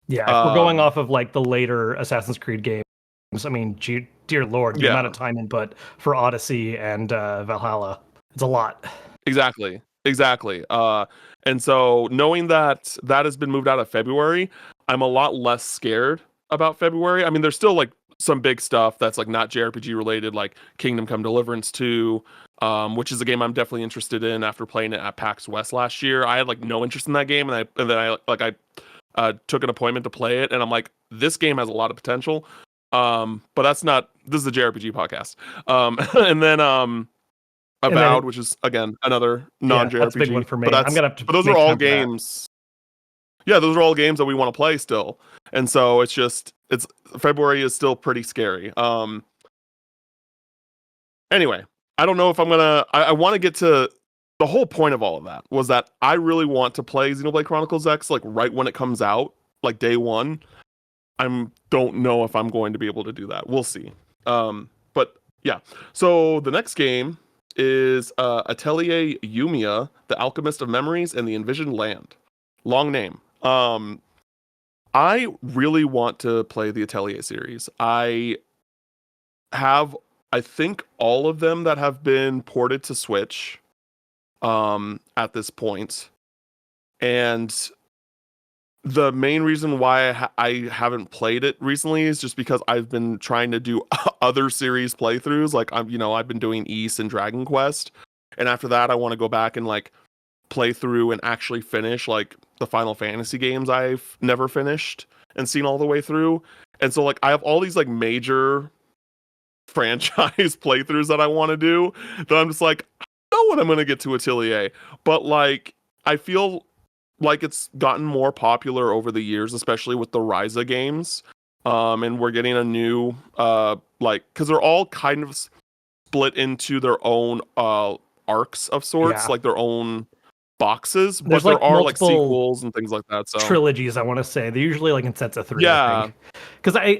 Yeah, if we're going off of like the later Assassin's Creed games, I mean, dear Lord, the amount of time input for Odyssey and Valhalla, it's a lot. Exactly. And so knowing that that has been moved out of February, I'm a lot less scared about February. I mean, there's still like some big stuff that's like not JRPG related, like Kingdom Come Deliverance 2, which is a game I'm definitely interested in after playing it at PAX West last year. I had like no interest in that game, and then I took an appointment to play it, and I'm like, this game has a lot of potential. But this is a JRPG podcast. And then Avowed, which is again another non-JRPG. That's a big one for me. But I'm gonna have to. But those are all games. Yeah, those are all games that we want to play still, and so it's February is still pretty scary. Anyway, I don't know if I'm gonna. I want to get to the whole point of all of that was that I really want to play Xenoblade Chronicles X like right when it comes out, like day one. Don't know if I'm going to be able to do that. We'll see. But yeah. So the next game is Atelier Yumia, The Alchemist of Memories and the Envisioned Land. Long name. I really want to play the Atelier series. I think all of them that have been ported to Switch at this point. And the main reason why I haven't played it recently is just because I've been trying to do other series playthroughs. Like I've been doing Ys and Dragon Quest, and after that, I want to go back and like play through and actually finish like the Final Fantasy games I've never finished and seen all the way through. And so like I have all these like major franchise playthroughs that I want to do that I'm just like, I don't know when I'm gonna get to Atelier, but like I feel like it's gotten more popular over the years, especially with the Ryza games. And we're getting a new because they're all kind of split into their own arcs of sorts, like their own boxes, but there are like sequels and things like that. So trilogies, I want to say they're usually like in sets of 3. Yeah, because I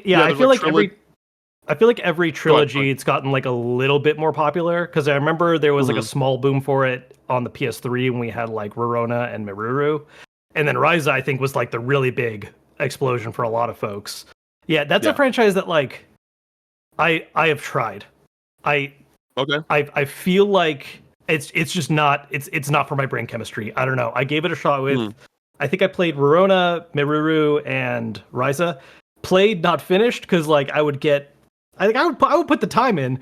feel like every trilogy it's gotten like a little bit more popular, because I remember there was like a small boom for it on the PS3 when we had like Rorona and Miruru, and then Ryza I think was like the really big explosion for a lot of folks. That's a franchise that like I have tried. I feel like it's just not it's not for my brain chemistry. I don't know. I gave it a shot with I think I played Rorona, Miruru, and Ryza. Played, not finished, because like I would put the time in,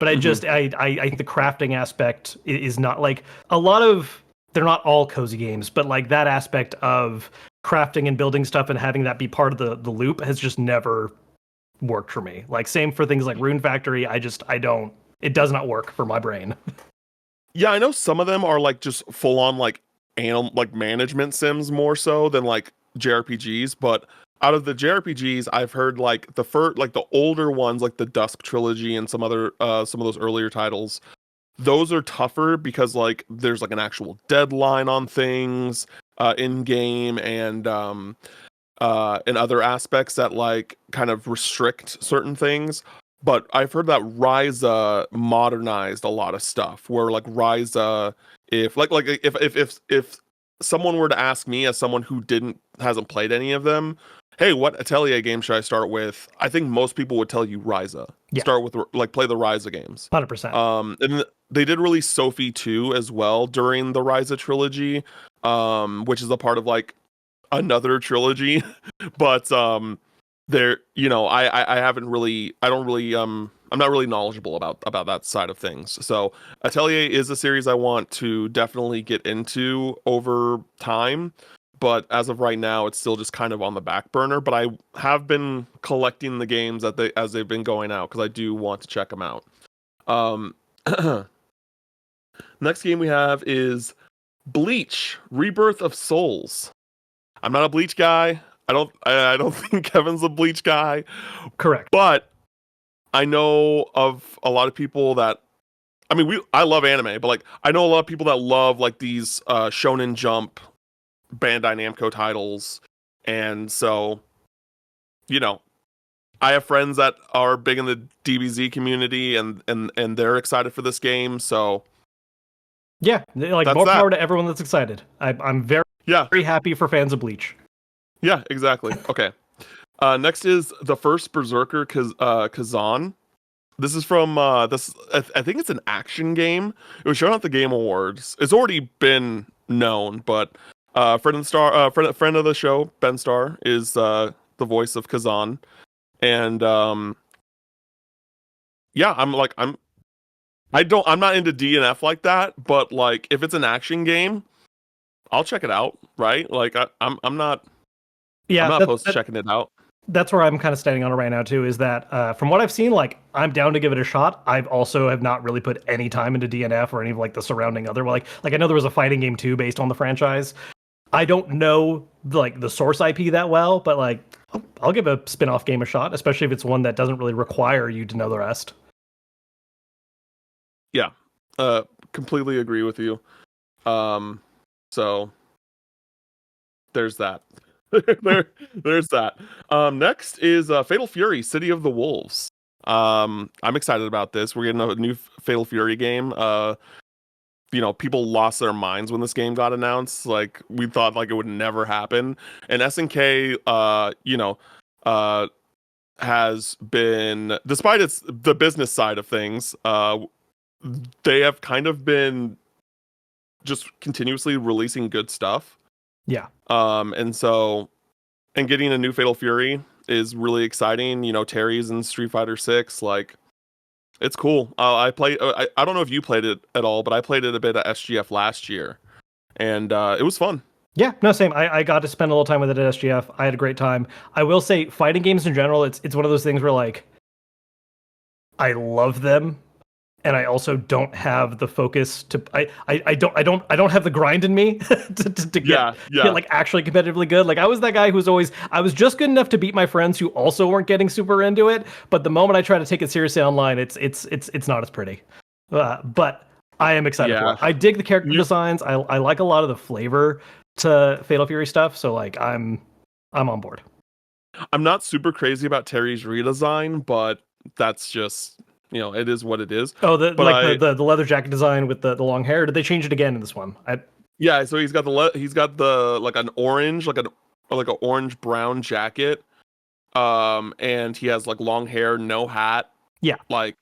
but I think the crafting aspect is not like a lot of. They're not all cozy games, but like that aspect of crafting and building stuff and having that be part of the loop has just never worked for me. Like same for things like Rune Factory. It does not work for my brain. Yeah, I know some of them are like just full on like management sims more so than like JRPGs, but out of the JRPGs, I've heard like the older ones, like the Dusk trilogy and some of those earlier titles. Those are tougher because like there's like an actual deadline on things in game and other aspects that like kind of restrict certain things. But I've heard that Ryza modernized a lot of stuff. Where like Ryza, if someone were to ask me as someone who hasn't played any of them, hey, what Atelier game should I start with? I think most people would tell you Ryza. Start with play the Ryza games. 100%. And they did release Sophie 2 as well during the Ryza trilogy, which is a part of like another trilogy. But there, I'm not really knowledgeable about that side of things. So Atelier is a series I want to definitely get into over time. But as of right now, it's still just kind of on the back burner. But I have been collecting the games as they've been going out because I do want to check them out. Next game we have is Bleach: Rebirth of Souls. I'm not a Bleach guy. I don't think Kevin's a Bleach guy. Correct. But I know of a lot of people that. I mean, I love anime, but like I know a lot of people that love like these Shonen Jump Bandai Namco titles, And so, you know, I have friends that are big in the DBZ community, and they're excited for this game. So Yeah, like that's more that. power to everyone that's excited. I'm very Yeah, very happy for fans of Bleach. yeah, exactly. Okay. Next is the first Berzerker Khazan. This is from this. I think it's an action game. It was shown at the Game Awards. It's already been known, but friend of the show, Ben Starr, is the voice of Khazan, and yeah, I'm not into DNF like that, but like if it's an action game, I'll check it out, right? Like I'm Yeah, not opposed to checking it out. that's where I'm kind of standing on it right now too. Is that from what I've seen, like I'm down to give it a shot. I've also have not really put any time into DNF or any of like the surrounding other like I know there was a fighting game too based on the franchise. I don't know like the source IP that well, but like I'll give a spin-off game a shot, especially if it's one that doesn't really require you to know the rest. Yeah, completely agree with you. So there's that. There's that. Next is Fatal Fury: City of the Wolves. I'm excited about this. We're getting a new Fatal Fury game. People lost their minds when this game got announced. Like we thought like it would never happen. And SNK, uh, has been, despite the business side of things, they have kind of been just continuously releasing good stuff. Yeah. And getting a new Fatal Fury is really exciting. Terry's in Street Fighter 6, like it's cool. I don't know if you played it at all, but I played it a bit at SGF last year, and it was fun. Yeah, no, same. I got to spend a little time with it at SGF. I had a great time. I will say, fighting games in general, it's one of those things where like I love them, and I also don't have the focus to. I don't have the grind in me to get like actually competitively good. Like I was that guy who's always I was just good enough to beat my friends who also weren't getting super into it. But the moment I try to take it seriously online, it's not as pretty. But I am excited for it. I dig the character designs. I like a lot of the flavor to Fatal Fury stuff. So like I'm on board. I'm not super crazy about Terry's redesign, but that's just it is what it is. Oh, the leather jacket design with the long hair. Did they change it again in this one? Yeah, so he's got the like an orange, like an orange brown jacket. And he has like long hair, no hat. Yeah. Like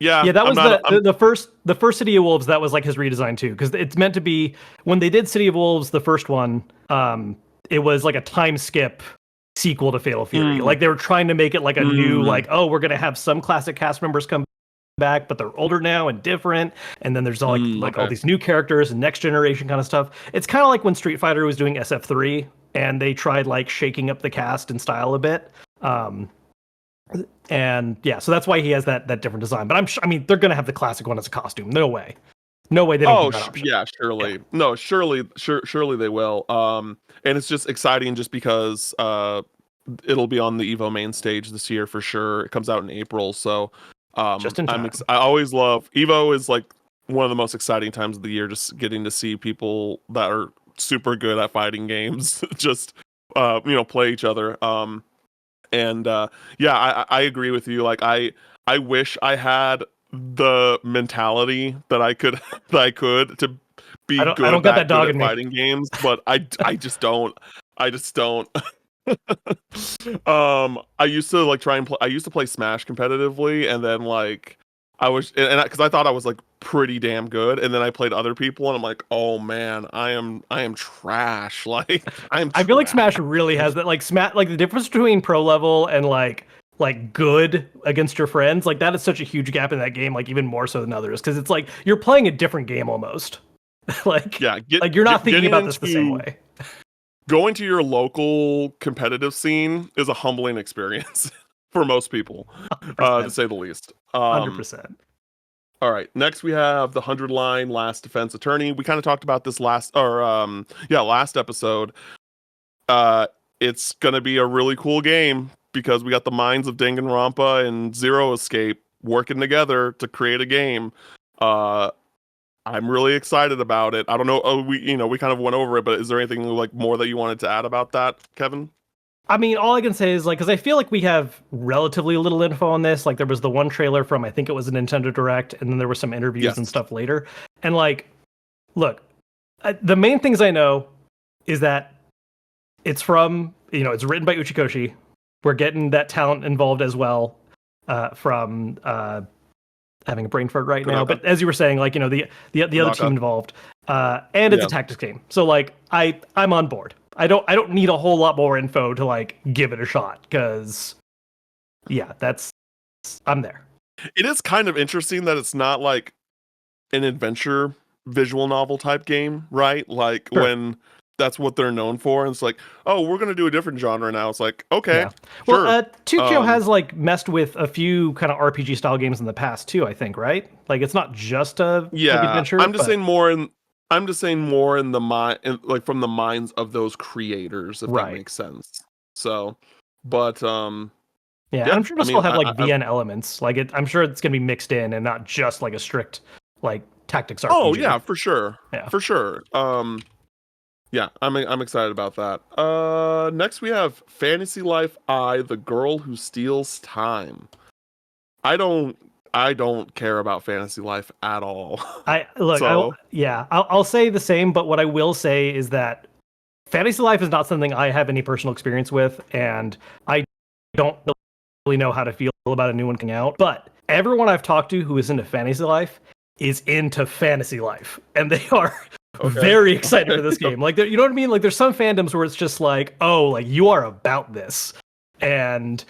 yeah, that was the first City of Wolves. That was like his redesign too, because it's meant to be when they did City of Wolves, the first one. It was like a time skip sequel to Fatal Fury. Like they were trying to make it like a new, like, oh, we're gonna have some classic cast members come back, but they're older now and different. And then there's all all these new characters and next generation kind of stuff. It's kind of like when Street Fighter was doing SF3 and they tried like shaking up the cast and style a bit. And yeah, so that's why he has that different design. But I mean, they're gonna have the classic one as a costume. No way they don't. Yeah, surely. Yeah. No, surely they will. And it's just exciting just because it'll be on the Evo main stage this year for sure. It comes out in April, so just in time. I always love Evo. Is like one of the most exciting times of the year. Just getting to see people that are super good at fighting games just play each other. I agree with you. Like I wish I had the mentality that I could to be I don't got that dog in fighting games, but I just don't. I just don't. I used to like try and play. I used to play Smash competitively, and then like I was, and because I thought I was like pretty damn good, and then I played other people, and I'm like, oh man, I am trash. Like I feel like Smash really has that. Like Smash, like the difference between pro level and like good against your friends, like that is such a huge gap in that game. Like even more so than others, because it's like you're playing a different game almost. Like you're not thinking about this the same way. Going to your local competitive scene is a humbling experience for most people, to say the least. 100%. All right, next we have the 100-line Last Defense Attorney. We kind of talked about this last episode. It's gonna be a really cool game because we got the minds of Danganronpa and Zero Escape working together to create a game. I'm really excited about it. I don't know. We kind of went over it, but is there anything like more that you wanted to add about that, Kevin? I mean, all I can say is like, because I feel like we have relatively little info on this. Like, there was the one trailer from I think it was a Nintendo Direct, and then there were some interviews and stuff later. And like, look, the main things I know is that it's from it's written by Uchikoshi. We're getting that talent involved as well from having a brain fart right now. But as you were saying, like the other team involved, and it's a tactics game. So like I'm on board. I don't need a whole lot more info to like give it a shot because I'm there. It is kind of interesting that it's not like an adventure visual novel type game, right? Like when that's what they're known for, and it's like, oh, we're gonna do a different genre now. It's like, okay, sure. Well, Tukyo has like messed with a few kind of RPG style games in the past too. I think, right? Like it's not just a adventure. I'm just saying more in the mind, like from the minds of those creators, if that makes sense. So, but I'm sure it'll still have like VN elements. Like I'm sure it's gonna be mixed in and not just like a strict like tactics RPG. Oh yeah, for sure. Yeah, for sure. Yeah, I'm excited about that. Next we have Fantasy Life I, The Girl Who Steals Time. I don't care about Fantasy Life at all. I'll say the same, but what I will say is that Fantasy Life is not something I have any personal experience with, and I don't really know how to feel about a new one coming out. But everyone I've talked to who is into Fantasy Life is into Fantasy Life, and they are very excited for this game. Like, you know what I mean? Like, there's some fandoms where it's just like, oh, like you are about this, and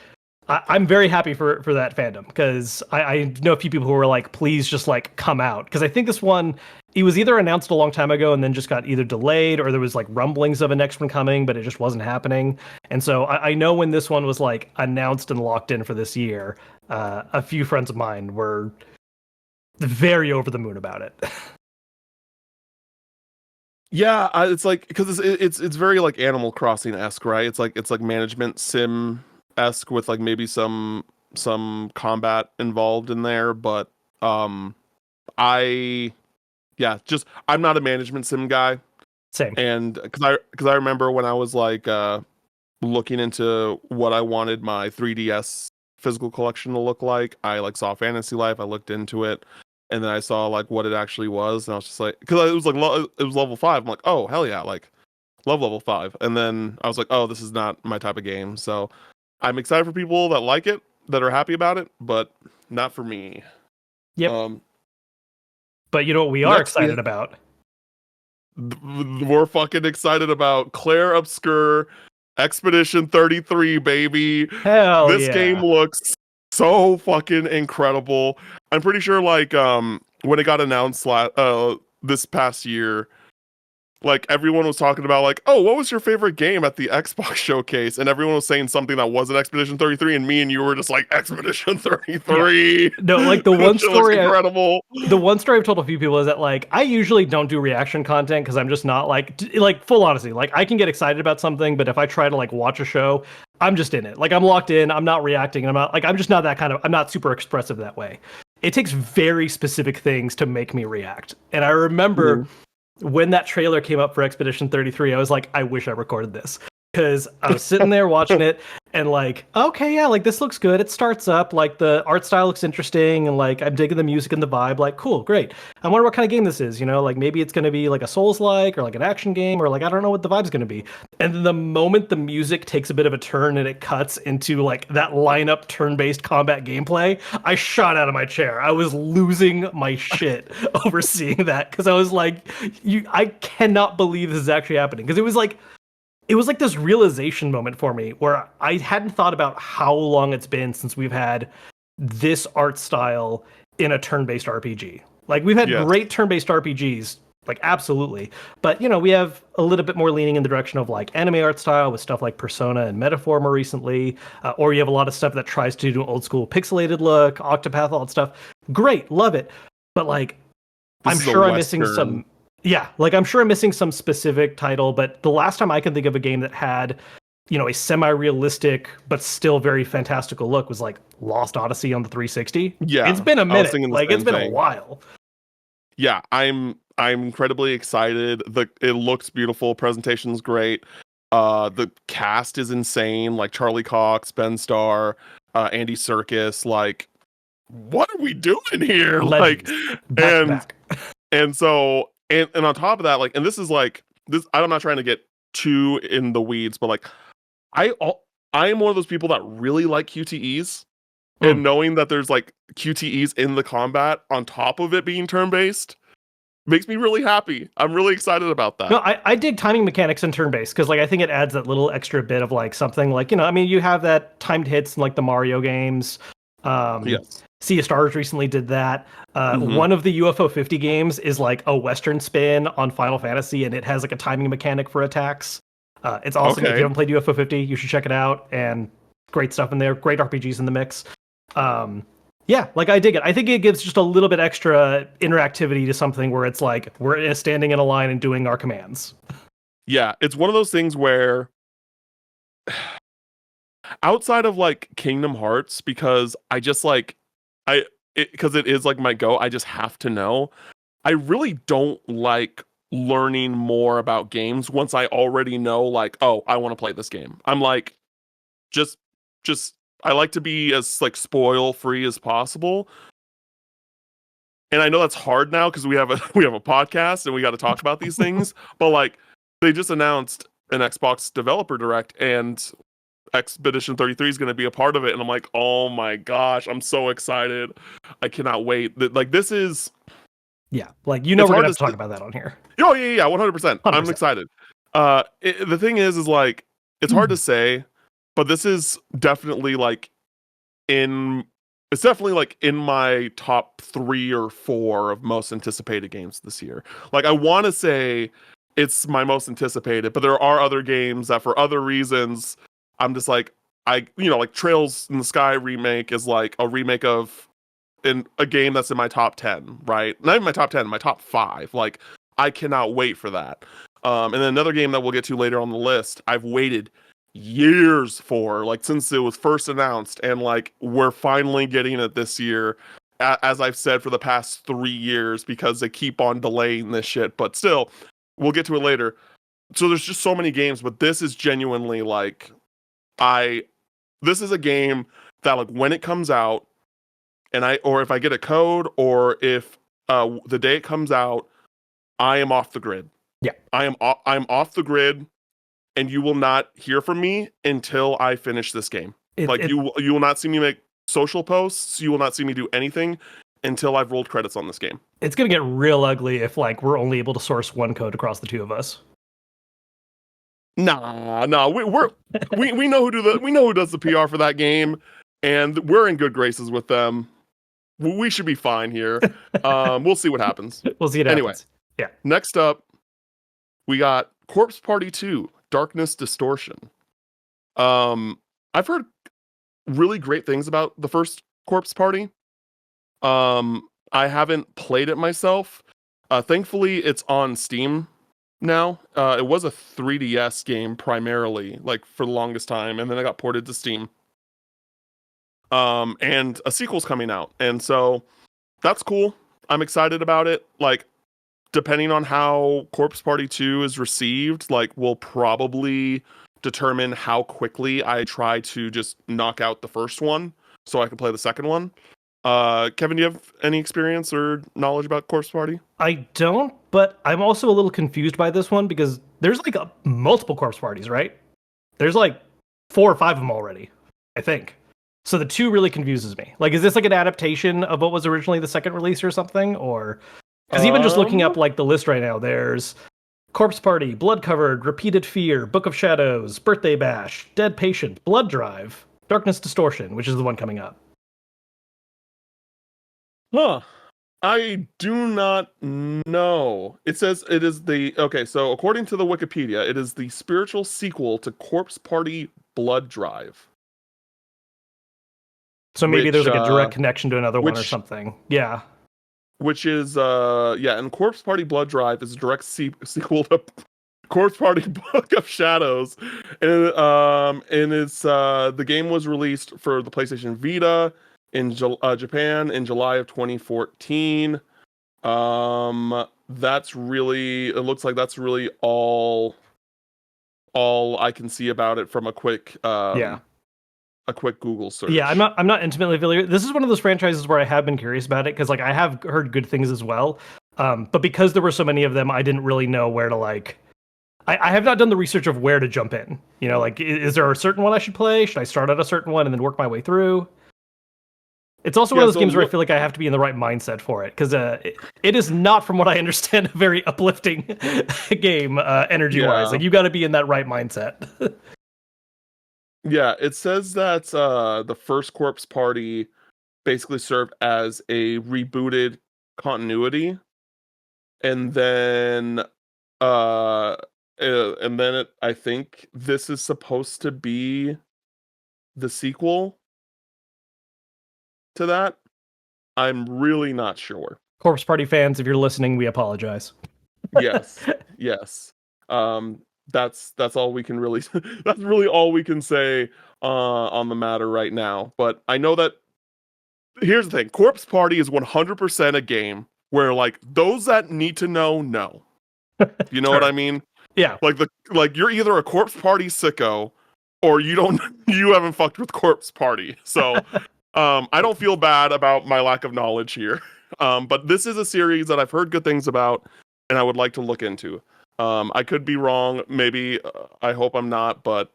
I'm very happy for that fandom because I know a few people who were like, please just like come out, because I think this one, it was either announced a long time ago and then just got either delayed, or there was like rumblings of a next one coming, but it just wasn't happening. And so I know when this one was like announced and locked in for this year, a few friends of mine were very over the moon about it. Yeah, it's like, because it's very like Animal Crossing-esque, right? It's like management sim-esque with like maybe some combat involved in there, but I'm not a management sim guy. Same. And because I remember when I was like looking into what I wanted my 3DS physical collection to look like, I like saw Fantasy Life, I looked into it, and then I saw like what it actually was, and I was just like, because it was like it was level 5. I'm like, oh hell yeah, like love level 5. And then I was like, oh, this is not my type of game. So I'm excited for people that like it, that are happy about it, but not for me. Yep. But you know what we are excited about? We're fucking excited about Clair Obscur Expedition 33, baby. Hell this game looks so fucking incredible. I'm pretty sure like when it got announced this past year, like everyone was talking about like, oh, what was your favorite game at the Xbox showcase? And everyone was saying something that wasn't Expedition 33, and me and you were just like, Expedition 33. Yeah. No, like the one story incredible. The one story I've told a few people is that like I usually don't do reaction content because I'm just not like full honesty. Like I can get excited about something, but if I try to like watch a show, I'm just in it. Like I'm locked in, I'm not reacting, and I'm just not that kind of, I'm not super expressive that way. It takes very specific things to make me react. And I remember when that trailer came up for Expedition 33, I was like, I wish I recorded this. Because I was sitting there watching it and like, okay, yeah, like this looks good. It starts up, like the art style looks interesting, and like I'm digging the music and the vibe. Like, cool, great. I wonder what kind of game this is, like maybe it's going to be like a Souls-like or like an action game, or like I don't know what the vibe's going to be. And then the moment the music takes a bit of a turn and it cuts into like that lineup turn-based combat gameplay, I shot out of my chair. I was losing my shit over seeing that, because I was like, I cannot believe this is actually happening. Because it was like this realization moment for me where I hadn't thought about how long it's been since we've had this art style in a turn-based RPG. Like we've had great turn-based RPGs, like absolutely. But we have a little bit more leaning in the direction of like anime art style with stuff like Persona and Metaphor more recently. Or you have a lot of stuff that tries to do an old school pixelated look, Octopath, all that stuff. Great, love it. But like, I'm sure I'm missing some... Yeah, like I'm sure I'm missing some specific title, but the last time I can think of a game that had, a semi-realistic but still very fantastical look was like Lost Odyssey on the 360. Yeah, it's been a minute. Like it's been a while. Yeah, I'm incredibly excited. It looks beautiful. Presentation's great. The cast is insane. Like Charlie Cox, Ben Starr, Andy Serkis. Like, what are we doing here? Legends. Like, Back. and so and on top of that, like, and this is like this. I'm not trying to get too in the weeds, but like, I am one of those people that really like QTEs, and knowing that there's like QTEs in the combat on top of it being turn-based makes me really happy. I'm really excited about that. No, I dig timing mechanics in turn-based because like I think it adds that little extra bit of like something like, I mean, you have that timed hits in like the Mario games. Yes. Sea of Stars recently did that. One of the UFO 50 games is like a Western spin on Final Fantasy, and it has like a timing mechanic for attacks. It's awesome. If you haven't played UFO 50, you should check it out. And great stuff in there. Great RPGs in the mix. Yeah, like I dig it. I think it gives just a little bit extra interactivity to something where it's like we're standing in a line and doing our commands. Yeah, it's one of those things where outside of like Kingdom Hearts, because I just like because it is like my go, I just have to know. I really don't like learning more about games once I already know like, oh, I want to play this game. I'm like just I like to be as like spoil free as possible. And I know that's hard now because we have a podcast and we got to talk about these things. But like they just announced an Xbox Developer Direct and Expedition 33 is going to be a part of it, and I'm like, oh my gosh, I'm so excited! I cannot wait. Like this is, yeah, like we're gonna have to talk about that on here. Oh yeah, 100%. I'm excited. The thing is like it's hard to say, but this is definitely like it's definitely like in my top 3 or 4 of most anticipated games this year. Like I want to say it's my most anticipated, but there are other games that for other reasons I'm just like like Trails in the Sky remake is like a remake of a game that's in my top 10, right? Not even my top 10, my top 5. Like I cannot wait for that. And then another game that we'll get to later on the list, I've waited years for, like since it was first announced, and like we're finally getting it this year, as I've said for the past 3 years, because they keep on delaying this shit. But still, we'll get to it later. So there's just so many games, but this is genuinely like this is a game that like when it comes out and or if I get a code or if the day it comes out, I am off the grid. Yeah. I'm off the grid, and you will not hear from me until I finish this game. You will not see me make social posts, you will not see me do anything until I've rolled credits on this game. It's going to get real ugly if like we're only able to source one code across the two of us. Nah, we know who does the PR for that game, and we're in good graces with them. We should be fine here. We'll see what happens. We'll see what happens. Yeah. Next up, we got Corpse Party 2: Darkness Distortion. I've heard really great things about the first Corpse Party. I haven't played it myself. Thankfully, it's on Steam now. It was a 3DS game primarily, like for the longest time, and then it got ported to Steam. And a sequel's coming out, and so that's cool. I'm excited about it. Like, depending on how Corpse Party 2 is received, like, will probably determine how quickly I try to just knock out the first one so I can play the second one. Kevin, do you have any experience or knowledge about Corpse Party? I don't, but I'm also a little confused by this one because there's like multiple Corpse Parties, right? There's like 4 or 5 of them already, I think. So the 2 really confuses me. Like, is this like an adaptation of what was originally the second release or something? Or because even just looking up like the list right now, there's Corpse Party, Blood Covered, Repeated Fear, Book of Shadows, Birthday Bash, Dead Patient, Blood Drive, Darkness Distortion, which is the one coming up. Huh. I do not know. It says it is so according to the Wikipedia, it is the spiritual sequel to Corpse Party Blood Drive. So maybe there's like a direct connection to another one or something. Yeah. Which is and Corpse Party Blood Drive is a direct sequel to Corpse Party Book of Shadows. And it's the game was released for the PlayStation Vita in Japan in July of 2014. It looks like that's really all all I can see about it from a quick Google search. Yeah, I'm not intimately familiar. This is one of those franchises where I have been curious about it because like I have heard good things as well. But because there were so many of them, I didn't really know where to like. I have not done the research of where to jump in. You know, like is there a certain one I should play? Should I start at a certain one and then work my way through? It's also one of those games where I feel like I have to be in the right mindset for it because it is not, from what I understand, a very uplifting game energy-wise. Like you got to be in that right mindset. Yeah, it says that the first Corpse Party basically served as a rebooted continuity, and then I think this is supposed to be the sequel to that. I'm really not sure. Corpse Party fans, if you're listening, we apologize. Yes. That's all we can really that's really all we can say on the matter right now. But I know that here's the thing, Corpse Party is 100% a game where like those that need to know. You know Sure. what I mean? Yeah. Like you're either a Corpse Party sicko or you haven't fucked with Corpse Party. So I don't feel bad about my lack of knowledge here. But this is a series that I've heard good things about and I would like to look into. I could be wrong, maybe. I hope I'm not, but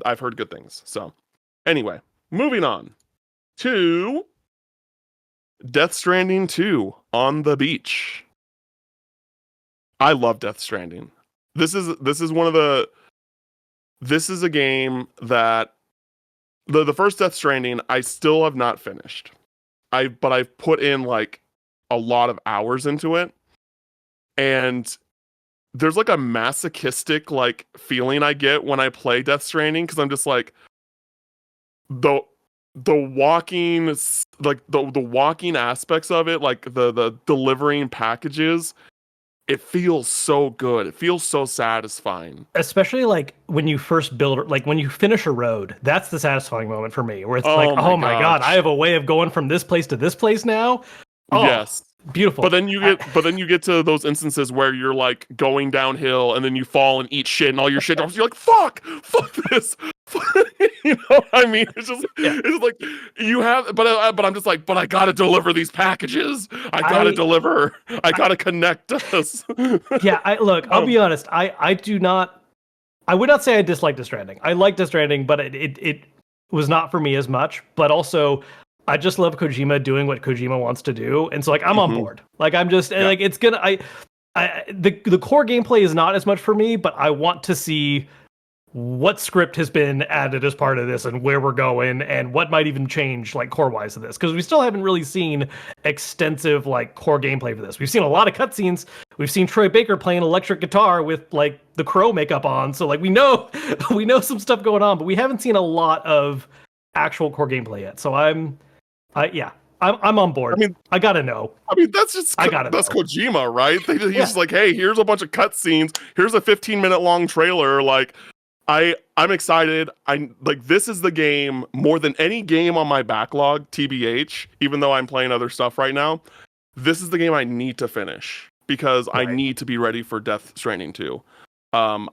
I've heard good things. So anyway, moving on to Death Stranding 2 on the beach. I love Death Stranding. This is a game that the first Death Stranding I still have not finished. But I've put in like a lot of hours into it. And there's like a masochistic like feeling I get when I play Death Stranding because I'm just like the walking like the walking aspects of it, like the delivering packages. It feels so good. It feels so satisfying. Especially like when you first build, like when you finish a road, that's the satisfying moment for me, where it's like, oh my God, I have a way of going from this place to this place now. Oh, yes. Beautiful. But then you get to those instances where you're like going downhill and then you fall and eat shit and all your shit drops. You're like, fuck this. You know what I mean? It's just it's like you have, but I'm just like, but I gotta deliver these packages. I gotta deliver. I gotta connect us. Yeah, I'll be honest. I would not say I dislike Death Stranding. I like Death Stranding, but it was not for me as much. But also, I just love Kojima doing what Kojima wants to do, and so like I'm on board. Like I'm just like it's gonna. The core gameplay is not as much for me, but I want to see what script has been added as part of this and where we're going and what might even change like core wise of this, because we still haven't really seen extensive like core gameplay for this. We've seen a lot of cutscenes. We've seen Troy Baker playing electric guitar with like the Crow makeup on, so like we know some stuff going on, but we haven't seen a lot of actual core gameplay yet. So I'm on board. I mean, I gotta know. I mean, that's Kojima, right? He's just like, hey, here's a bunch of cutscenes. Here's a 15-minute long trailer. Like, I'm excited. This is the game more than any game on my backlog, TBH, even though I'm playing other stuff right now. This is the game I need to finish because I need to be ready for Death Stranding 2. I'm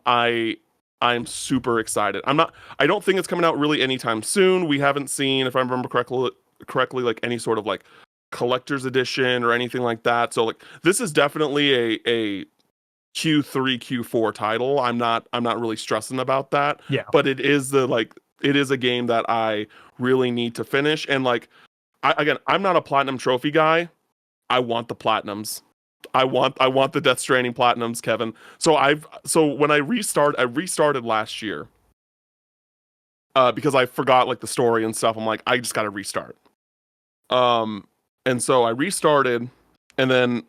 super excited. I don't think it's coming out really anytime soon. We haven't seen, if I remember correctly, like any sort of like collector's edition or anything like that. So like this is definitely a Q3, Q4 title. I'm not really stressing about that. Yeah. But it is a game that I really need to finish. And like I'm not a platinum trophy guy. I want the platinums. I want the Death Stranding platinums, Kevin. So when I restarted last year. Because I forgot like the story and stuff. I'm like, I just gotta restart. And so I restarted and then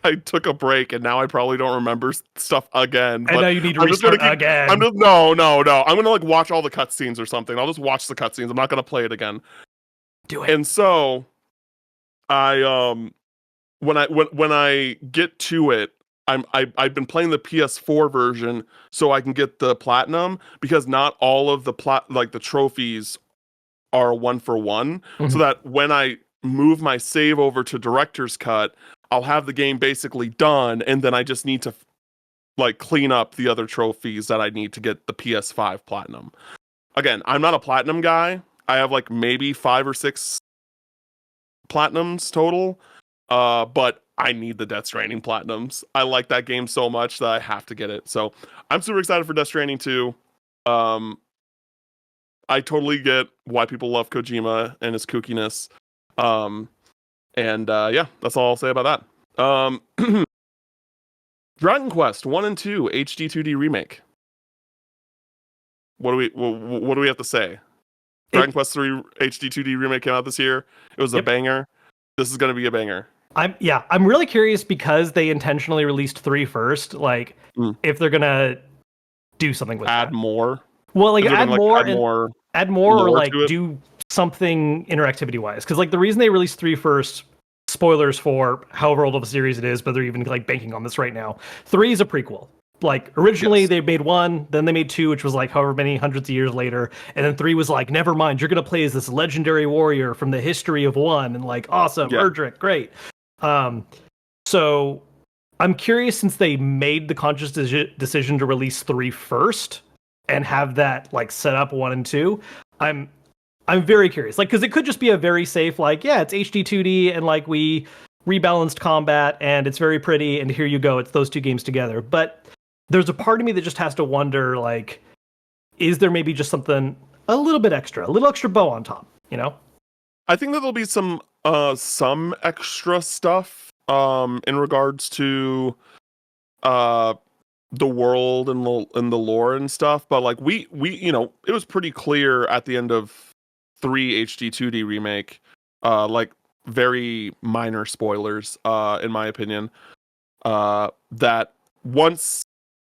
I took a break and now I probably don't remember stuff again. I know you need to restart again. No. I'm gonna like watch all the cutscenes or something. I'll just watch the cutscenes. I'm not gonna play it again. Do it. And so I when I get to it, I've been playing the PS4 version so I can get the platinum, because not all of the the trophies are 1-for-1. Mm-hmm. So that when I move my save over to director's cut, I'll have the game basically done, and then I just need to like clean up the other trophies that I need to get the PS5 Platinum. Again, I'm not a Platinum guy. I have like maybe 5 or 6 Platinums total. But I need the Death Stranding Platinums. I like that game so much that I have to get it. So I'm super excited for Death Stranding 2. I totally get why people love Kojima and his kookiness. Yeah, that's all I'll say about that. Dragon Quest 1 and 2 HD 2D remake. What do we have to say? Dragon Quest 3 HD 2D remake came out this year. It was a banger. This is going to be a banger. I'm really curious because they intentionally released 3 first. Like, if they're gonna do something with add that. more. Well, like add more, or like to it. do something interactivity wise. Because like the reason they released 3 first, spoilers for however old of a series it is, but they're even like banking on this right now. 3 is a prequel. Like originally they made 1, then they made 2, which was like however many hundreds of years later, and then 3 was like, never mind, you're gonna play as this legendary warrior from the history of 1, and like awesome, Erdrick, great. So I'm curious, since they made the conscious decision to release 3 first and have that like set up 1 and 2, I'm very curious, like, because it could just be a very safe, like, yeah, it's HD 2D and like we rebalanced combat and it's very pretty and here you go, it's those 2 games together. But there's a part of me that just has to wonder, like, is there maybe just something a little extra bow on top, you know? I think that there'll be some extra stuff in regards to the world and the lore and stuff, but like we you know, it was pretty clear at the end of 3 HD 2D remake, like very minor spoilers in my opinion, that once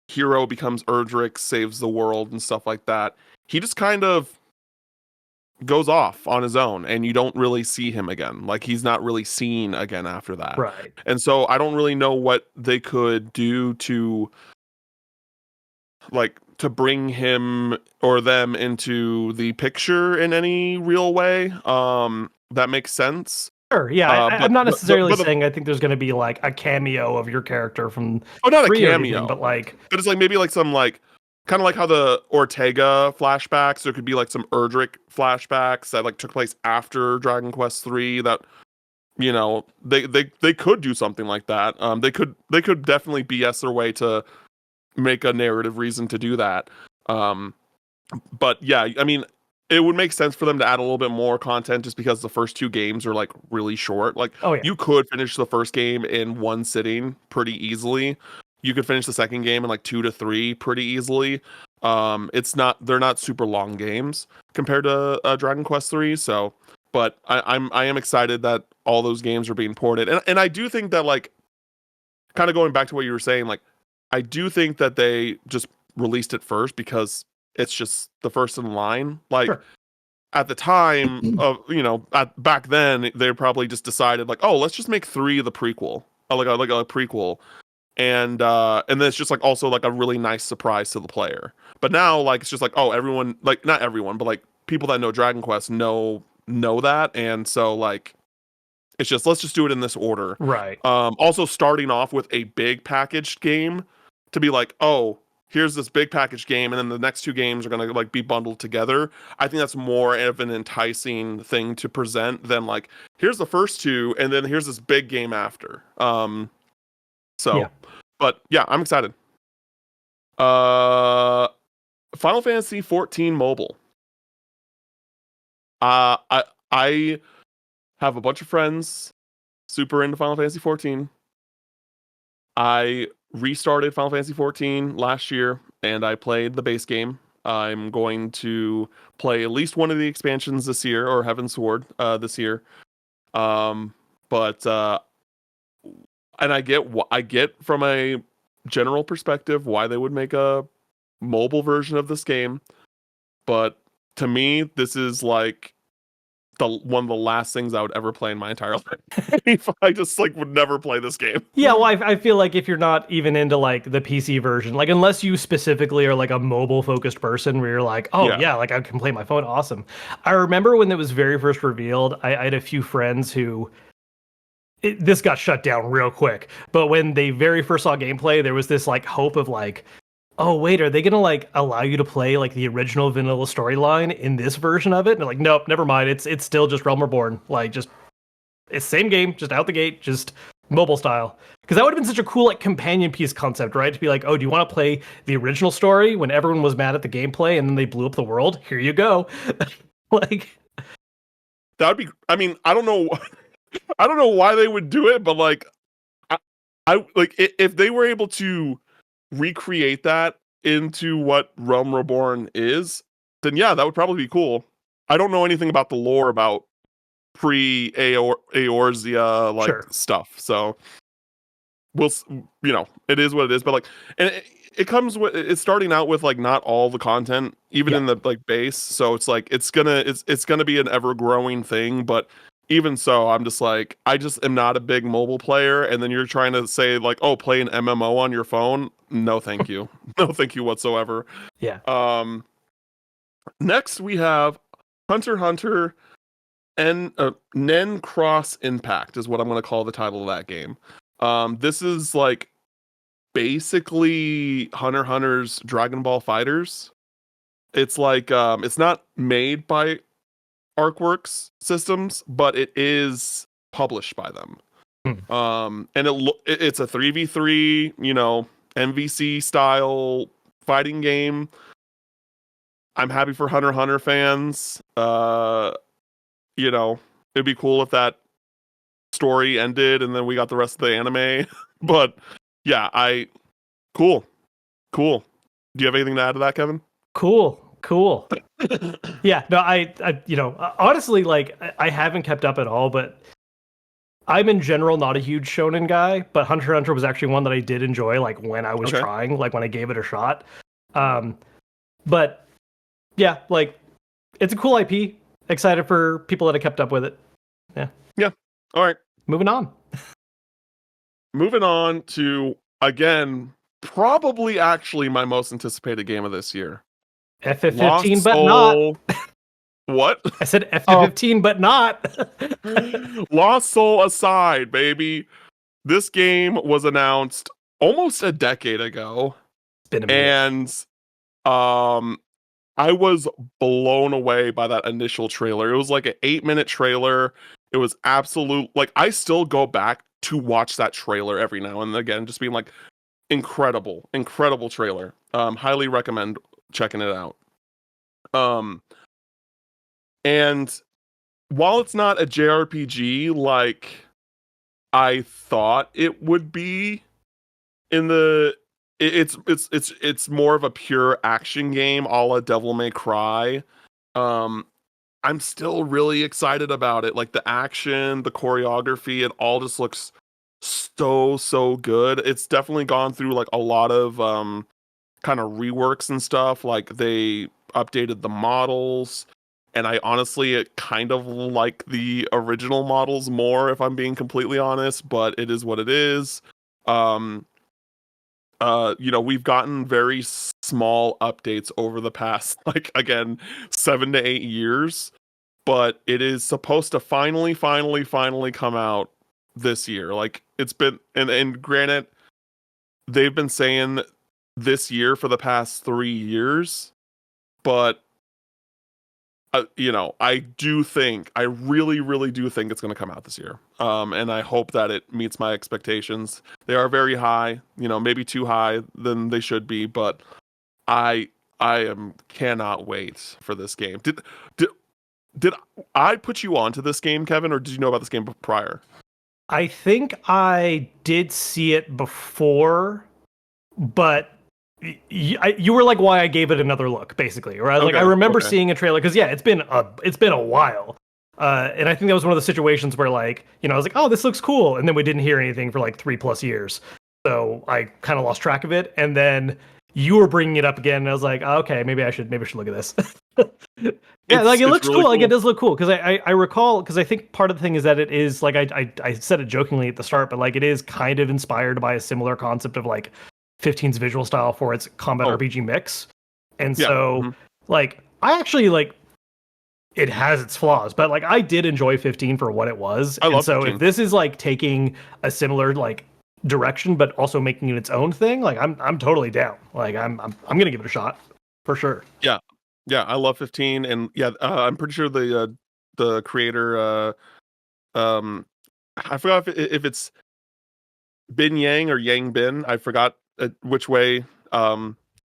Hero becomes Erdrick, saves the world and stuff like that, he just kind of goes off on his own and you don't really see him again. Like he's not really seen again after that. Right. And so I don't really know what they could do to like to bring him or them into the picture in any real way. That makes sense. Sure, yeah. I'm not necessarily saying I think there's going to be like a cameo of your character from not a 3 cameo, or anything, but it's like maybe like some like kind of like how the Ortega flashbacks, there could be like some Erdrick flashbacks that like took place after Dragon Quest 3 that, you know, they could do something like that. They could definitely BS their way to make a narrative reason to do that. But yeah, I mean, it would make sense for them to add a little bit more content just because the first 2 games are like really short. Like you could finish the first game in 1 sitting pretty easily. You could finish the second game in like 2 to 3 pretty easily. They're not super long games compared to Dragon Quest 3. So, but I am excited that all those games are being ported. And I do think that, like, kind of going back to what you were saying, like, I do think that they just released it first because it's just the first in line. Like at the time of, you know, back then they probably just decided like, oh, let's just make 3 the prequel, like a prequel. And then it's just like also like a really nice surprise to the player. But now like it's just like, oh, everyone, like not everyone, but like people that know Dragon Quest know that, and so like it's just, let's just do it in this order. Right. Also starting off with a big packaged game to be like, oh, here's this big packaged game, and then the next 2 games are gonna like be bundled together. I think that's more of an enticing thing to present than like, here's the first 2, and then here's this big game after. But yeah, I'm excited. Final Fantasy 14 Mobile. I have a bunch of friends super into Final Fantasy 14. I restarted Final Fantasy 14 last year and I played the base game. I'm going to play at least one of the expansions this year, or Heaven's Sword this year. And I get from a general perspective why they would make a mobile version of this game, but to me, this is like one of the last things I would ever play in my entire life. I just like would never play this game. Yeah, well, I feel like if you're not even into like the PC version, like unless you specifically are like a mobile focused person where you're like, oh yeah, like I can play my phone, awesome. I remember when it was very first revealed, I had a few friends who this got shut down real quick. But when they very first saw gameplay, there was this like hope of like, oh wait, are they gonna like allow you to play like the original vanilla storyline in this version of it? And they're like, nope, never mind. It's still just Realm Reborn. Like just it's same game, just out the gate, just mobile style. Because that would have been such a cool like companion piece concept, right? To be like, oh, do you want to play the original story when everyone was mad at the gameplay and then they blew up the world? Here you go. Like that would be. I mean, I don't know. I don't know why they would do it, but like, I like if they were able to recreate that into what Realm Reborn is, then yeah, that would probably be cool. I don't know anything about the lore about pre Eorzea like stuff, so we'll it is what it is. But like, and it comes with it's starting out with like not all the content, even in the like base. So it's like it's gonna be an ever growing thing, but. Even so, I'm just like, I just am not a big mobile player. And then you're trying to say like, oh, play an MMO on your phone. No, thank you. No, thank you whatsoever. Yeah. Next we have Hunter x Hunter and Nen Cross Impact is what I'm going to call the title of that game. This is like basically Hunter x Hunter's Dragon Ball Fighters. It's like, it's not made by Arcworks Systems, but it is published by them. And it's a 3v3, MVC style fighting game. I'm happy for Hunter x Hunter fans. It'd be cool if that story ended and then we got the rest of the anime. But yeah, cool. Do you have anything to add to that, Kevin? Cool. Yeah, no, I honestly, like, I haven't kept up at all, but I'm in general not a huge shonen guy, but Hunter x Hunter was actually one that I did enjoy, like, when I was trying, like, when I gave it a shot. But, yeah, like, it's a cool IP. Excited for people that have kept up with it. Yeah. All right. Moving on to, again, probably actually my most anticipated game of this year. FF15, but not. What? I said FF15, but not. Lost Soul aside, baby. This game was announced almost a decade ago. It's been a minute. And I was blown away by that initial trailer. It was like an 8-minute trailer. It was absolute, like, I still go back to watch that trailer every now and again, just being like, incredible trailer. Highly recommend checking it out. And while it's not a JRPG like I thought it would be, it's more of a pure action game, a la Devil May Cry. I'm still really excited about it. Like the action, the choreography, it all just looks so good. It's definitely gone through like a lot of kind of reworks and stuff. Like they updated the models, and I honestly kind of like the original models more, if I'm being completely honest, but it is what it is. We've gotten very small updates over the past, like, again, 7 to 8 years, but it is supposed to finally come out this year. Like, it's been, and granted, they've been saying this year for the past 3 years, but I really do think it's going to come out this year. And I hope that it meets my expectations. They are very high, maybe too high than they should be, but I cannot wait for this game. Did I put you onto this game, Kevin, or did you know about this game prior? I think I did see it before, but you were like why I gave it another look, basically. Or I remember seeing a trailer because it's been a while, and I think that was one of the situations where I was like, oh, this looks cool, and then we didn't hear anything for like 3+ years, so I kind of lost track of it, and then you were bringing it up again, and I was like, oh, okay, maybe I should look at this. Yeah, like it looks really cool. Like it does look cool because I recall, because I think part of the thing is that it is like I said it jokingly at the start, but like it is kind of inspired by a similar concept of like 15's visual style for its combat RPG mix, and so like I actually like it has its flaws, but like I did enjoy 15 for what it was. I And love so 15. if this is like taking a similar like direction, but also making it its own thing, like I'm totally down. Like I'm gonna give it a shot for sure. Yeah, yeah, I love 15, and yeah, I'm pretty sure the creator, I forgot if it's Bin Yang or Yang Bin. I forgot which way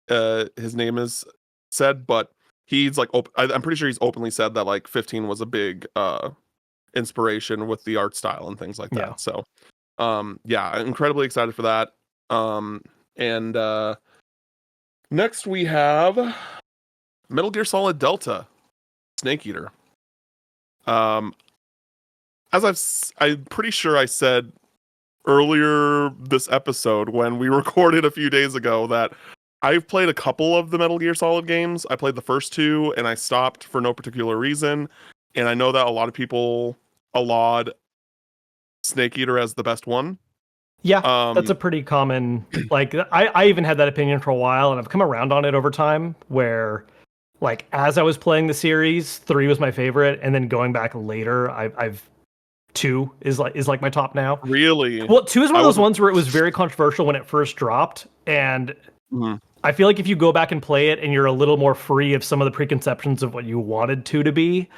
his name is said, but he's like I'm pretty sure he's openly said that like 15 was a big inspiration with the art style and things like that. Yeah. So yeah, I'm incredibly excited for that. And next we have Metal Gear Solid Delta Snake Eater. I'm pretty sure I said earlier this episode when we recorded a few days ago that I've played a couple of the Metal Gear Solid games. I played the first two and I stopped for no particular reason. And I know that a lot of people laud Snake Eater as the best one. Yeah, that's a pretty common, like, I even had that opinion for a while, and I've come around on it over time, where, like, as I was playing the series, 3 was my favorite, and then going back later, I've 2 is like my top now. Really? Well, 2 is one of those ones where it was very controversial when it first dropped, and I feel like if you go back and play it, and you're a little more free of some of the preconceptions of what you wanted 2 to be,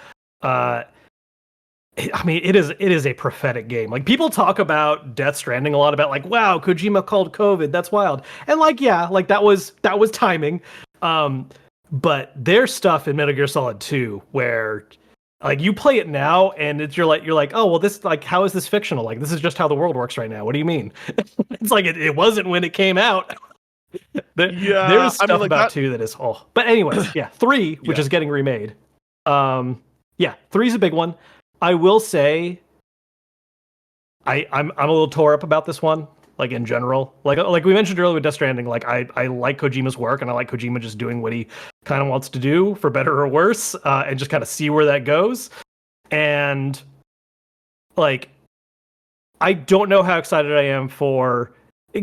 I mean, it is a prophetic game. Like, people talk about Death Stranding a lot, about like, wow, Kojima called COVID, that's wild. And like, yeah, like that was timing. But there's stuff in Metal Gear Solid 2 where like you play it now and you're like, oh well, this, like, how is this fictional? Like, this is just how the world works right now. What do you mean? It's like it wasn't when it came out. There's stuff like about that... 2 that is but anyways, yeah, 3, which is getting remade. Yeah, 3 is a big one. I will say, I'm a little tore up about this one, like in general. Like we mentioned earlier with Death Stranding, like I like Kojima's work, and I like Kojima just doing what he kind of wants to do, for better or worse, and just kind of see where that goes. And like, I don't know how excited I am for,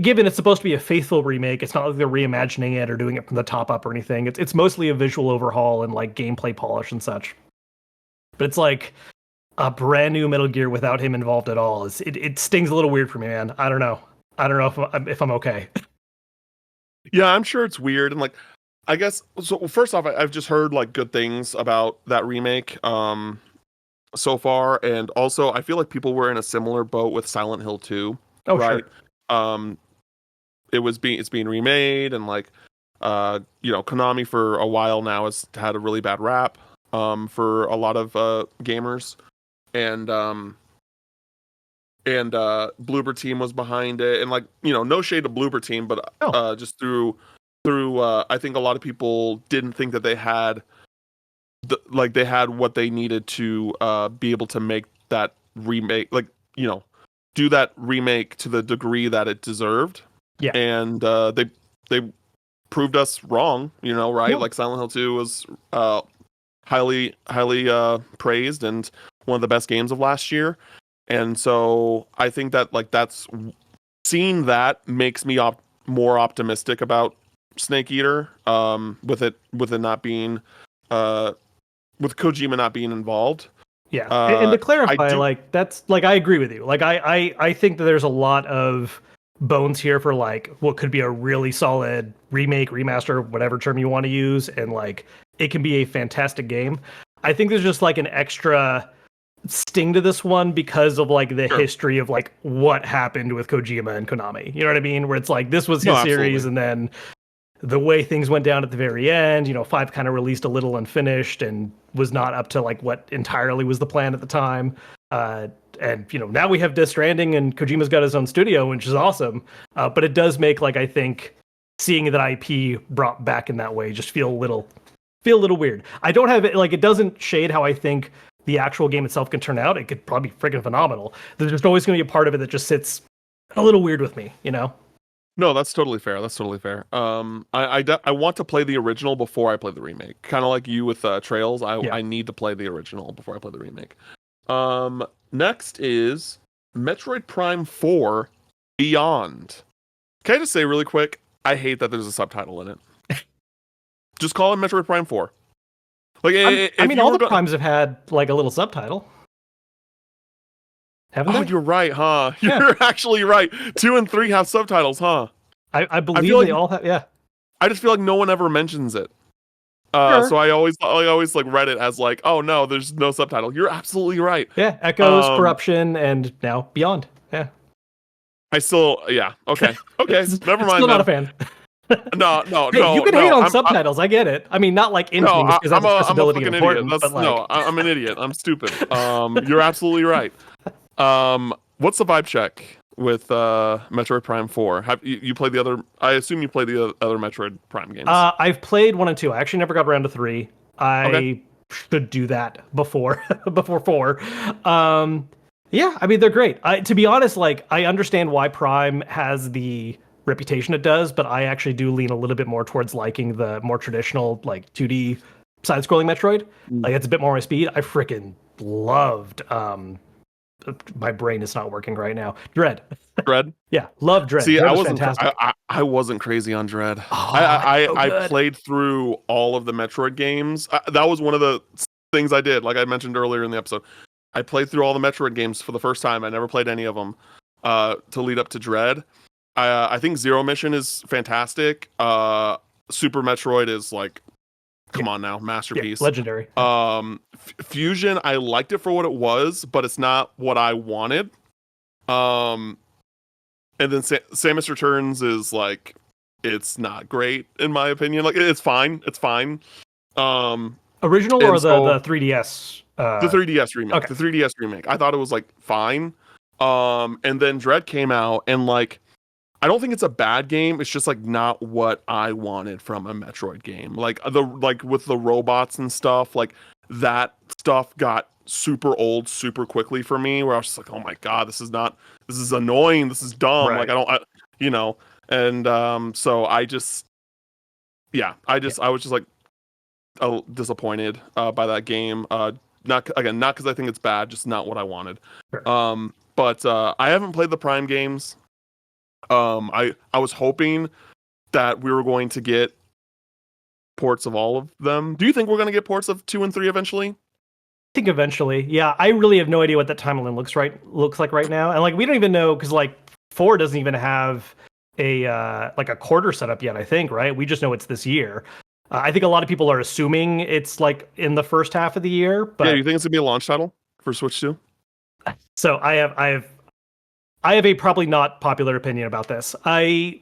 given it's supposed to be a faithful remake. It's not like they're reimagining it or doing it from the top up or anything. It's mostly a visual overhaul and like gameplay polish and such. But it's like a brand new Metal Gear without him involved at all. It stings a little weird for me, man. I don't know if I'm okay. Yeah, I'm sure it's weird, and like, I guess so. First off, I've just heard like good things about that remake so far, and also I feel like people were in a similar boat with Silent Hill 2. Oh, right? Sure. It's being remade, and like Konami for a while now has had a really bad rap for a lot of gamers. And Bloober Team was behind it, and like, no shade to Bloober Team, but just through I think a lot of people didn't think that they had they had what they needed to be able to make that remake, like, do that remake to the degree that it deserved. Yeah. And they proved us wrong, right? Yeah. Like, Silent Hill 2 was highly praised and one of the best games of last year. And so I think that like seeing that makes me more optimistic about Snake Eater, with it not being with Kojima not being involved. Yeah. And to clarify, like, that's like, I agree with you. Like, I think that there's a lot of bones here for like what could be a really solid remake, remaster, whatever term you want to use, and like it can be a fantastic game. I think there's just like an extra sting to this one because of like the history of like what happened with Kojima and Konami. You know what I mean? Where it's like this was his series, and then the way things went down at the very end, 5 kind of released a little unfinished and was not up to like what entirely was the plan at the time. And now we have Death Stranding, and Kojima's got his own studio, which is awesome. But it does make, like, I think seeing that IP brought back in that way just feel a little weird. I don't have it, like, it doesn't shade how I think the actual game itself can turn out. It could probably be freaking phenomenal. There's just always going to be a part of it that just sits a little weird with me, No, that's totally fair. I want to play the original before I play the remake. Kind of like you with Trails. I need to play the original before I play the remake. Next is Metroid Prime 4 Beyond. Can I just say really quick, I hate that there's a subtitle in it. Just call it Metroid Prime 4. Like, I mean, all the primes have had like a little subtitle, haven't Oh, they? you're right, huh? Yeah. You're actually right. 2 and 3 have subtitles, huh? I believe feel they like all have. Yeah. I just feel like no one ever mentions it. Sure. So I always like read it as like, oh no, there's no subtitle. You're absolutely right. Yeah. Echoes, Corruption, and now Beyond. Yeah. Yeah. Okay. Never mind Still not a then. fan. Hey, you No. can hate on subtitles. I get it. I mean, not like into things because that's I'm a accessibility and fucking idiot. important, but like, I'm an idiot. I'm stupid. You're absolutely right. What's the vibe check with Metroid Prime 4? Have you played the other? I assume you played the other Metroid Prime games. I've played 1 and 2. I actually never got around to 3. I Okay. should do that before before 4. Yeah, I mean they're great. To be honest, like I understand why Prime has the reputation it does, but I actually do lean a little bit more towards liking the more traditional like 2D side-scrolling Metroid. Like it's a bit more my speed. I freaking loved my brain is not working right now. Dread. Dread. Yeah, love Dread. See, Dread I was wasn't. fantastic. I wasn't crazy on Dread. Oh, it's so I good. played through all of the Metroid games. That was one of the things I did. Like I mentioned earlier in the episode, I played through all the Metroid games for the first time. I never played any of them to lead up to Dread. I think Zero Mission is fantastic. Super Metroid is like, come on now, masterpiece. Legendary. Fusion, I liked it for what it was, but it's not what I wanted. And then Samus Returns is like, it's not great in my opinion. Like it's fine. Original or the 3DS? The 3DS remake. Okay. The 3DS remake. I thought it was like fine. And then Dread came out, and like, I don't think it's a bad game. It's just like not what I wanted from a Metroid game. Like with the robots and stuff, like that stuff got super old super quickly for me, where I was just like, oh my god, this is annoying, this is dumb. Right. Like and so I was just like disappointed by that game. Not because I think it's bad, just not what I wanted. Sure. But I haven't played the Prime games. I was hoping that we were going to get ports of all of them. Do you think we're going to get ports of 2 and 3 eventually? I think eventually. Yeah, I really have no idea what that timeline looks like right now, and like we don't even know because like 4 doesn't even have a like a quarter set up yet. I think right. We just know it's this year. I think a lot of people are assuming it's like in the first half of the year. But yeah, you think it's gonna be a launch title for Switch 2? So I have a probably not popular opinion about this. I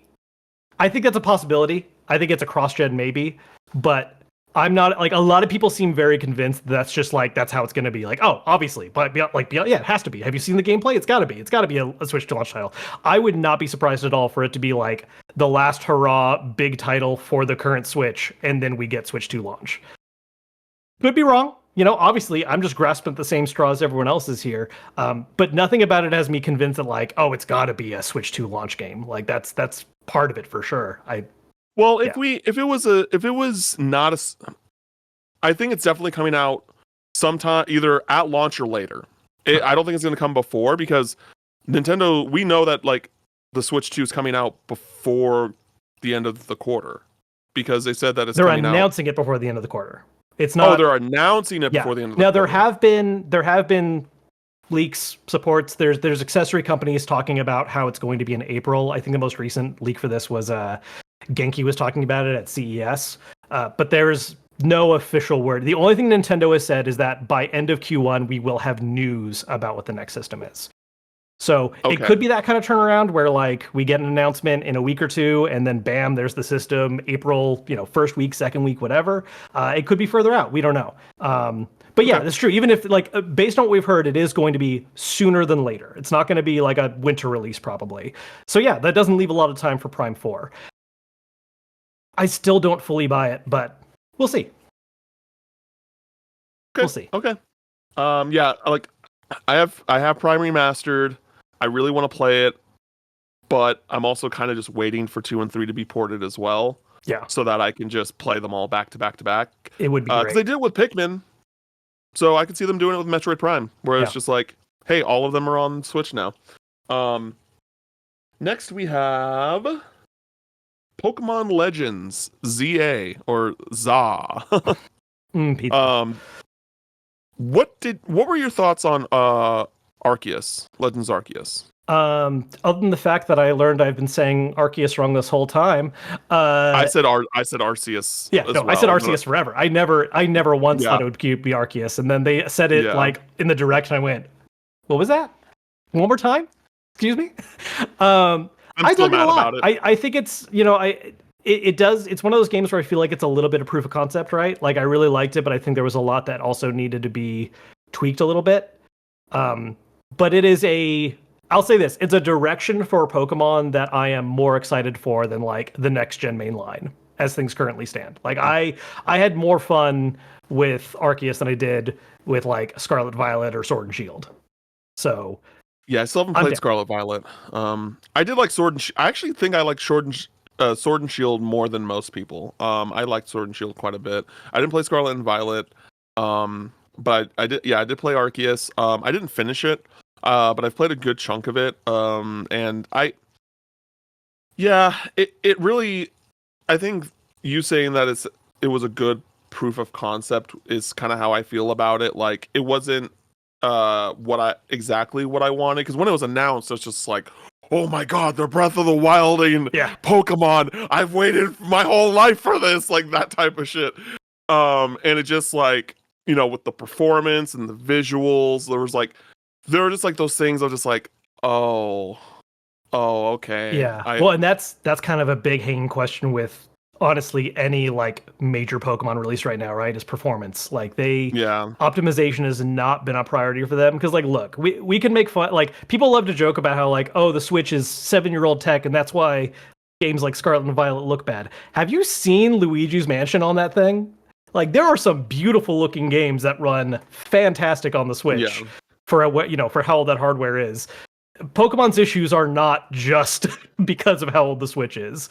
think that's a possibility. I think it's a cross-gen maybe, but I'm not like a lot of people seem very convinced that's just like that's how it's going to be. Like, oh, obviously, but yeah, it has to be. Have you seen the gameplay? It's got to be. It's got to be a Switch to launch title. I would not be surprised at all for it to be like the last hurrah big title for the current Switch, and then we get Switch 2 launch. Could be wrong. Obviously, I'm just grasping at the same straws everyone else is here. But nothing about it has me convinced that like, oh, it's got to be a Switch 2 launch game. Like that's part of it for sure. If it was not I think it's definitely coming out sometime either at launch or later. I don't think it's going to come before because Nintendo, we know that like the Switch 2 is coming out before the end of the quarter because they said that they're announcing it before the end of the quarter. It's not. Oh, they're announcing it before the end of the quarter. Now there have been leaks, supports. There's accessory companies talking about how it's going to be in April. I think the most recent leak for this was Genki was talking about it at CES. But there's no official word. The only thing Nintendo has said is that by end of Q1 we will have news about what the next system is. So It could be that kind of turnaround where like we get an announcement in a week or two and then bam, there's the system April, first week, second week, whatever. It could be further out. We don't know. But yeah, that's true. Even if like based on what we've heard, it is going to be sooner than later. It's not going to be like a winter release probably. So yeah, that doesn't leave a lot of time for Prime 4. I still don't fully buy it, but we'll see. Okay. We'll see. Okay. Yeah, like I have Prime Remastered. I really want to play it, but I'm also kind of just waiting for 2 and 3 to be ported as well. Yeah. So that I can just play them all back to back to back. It would be great. Because they did it with Pikmin. So I could see them doing it with Metroid Prime, where it's just like, hey, all of them are on Switch now. Next we have Pokémon Legends Z-A or Z-A. Pizza. What were your thoughts on Arceus, Legends Arceus? Other than the fact that I learned I've been saying Arceus wrong this whole time. I said Arceus. Yeah, as no, well. I said Arceus forever. I never once thought Yeah. it would be Arceus, and then they said it Yeah. like in the direction I went. What was that? One more time? Excuse me. I still dug it a mad lot. about it. I think it's it does. It's one of those games where I feel like it's a little bit of proof of concept, right? Like I really liked it, but I think there was a lot that also needed to be tweaked a little bit. But it is I'll say this: it's a direction for Pokemon that I am more excited for than like the next gen main line as things currently stand. Like I had more fun with Arceus than I did with like Scarlet Violet or Sword and Shield. So yeah, I still haven't played Scarlet Violet. I did like Sword and I actually think I like Sword and Shield more than most people. I liked Sword and Shield quite a bit. I didn't play Scarlet and Violet. But I did play Arceus. I didn't finish it. But I've played a good chunk of it. And it really, I think you saying that it was a good proof of concept is kind of how I feel about it. Like it wasn't exactly what I wanted, because when it was announced, it's just like, oh my god, they're Breath of the Wilding Pokemon. I've waited my whole life for this, like that type of shit. And it just like, with the performance and the visuals, there were just like those things. I was just like, oh, okay. Yeah. Well, and that's kind of a big hanging question with honestly any like major Pokemon release right now, right? Is performance. Like optimization has not been a priority for them, because like, look, we can make fun. Like people love to joke about how like, oh, the Switch is 7-year-old tech, and that's why games like Scarlet and Violet look bad. Have you seen Luigi's Mansion on that thing? Like there are some beautiful looking games that run fantastic on the Switch for for how old that hardware is. Pokemon's issues are not just because of how old the Switch is.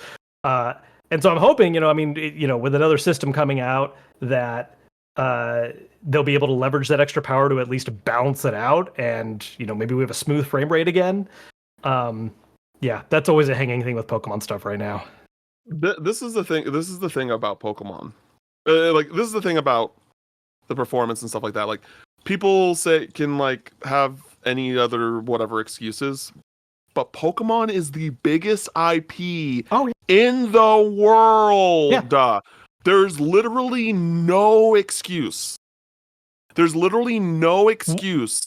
And so I'm hoping, with another system coming out, that they'll be able to leverage that extra power to at least balance it out, and maybe we have a smooth frame rate again. That's always a hanging thing with Pokemon stuff right now. This is the thing. This is the thing about Pokemon. This is the thing about the performance and stuff like that. Like people can like have any other whatever excuses, but Pokemon is the biggest IP in the world. Yeah. There's literally no excuse. There's literally no excuse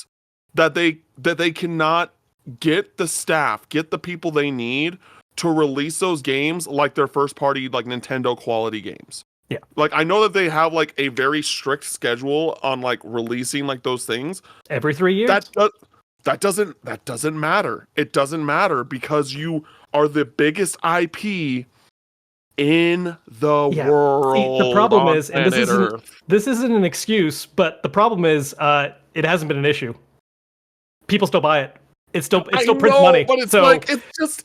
that they cannot get the staff, get the people they need to release those games like their first party, like Nintendo quality games. Yeah. Like I know that they have like a very strict schedule on like releasing like those things every 3 years. That doesn't matter. It doesn't matter, because you are the biggest IP in the world. See, the problem is, and this isn't an excuse, but the problem is it hasn't been an issue. People still buy it. It still prints money. But it's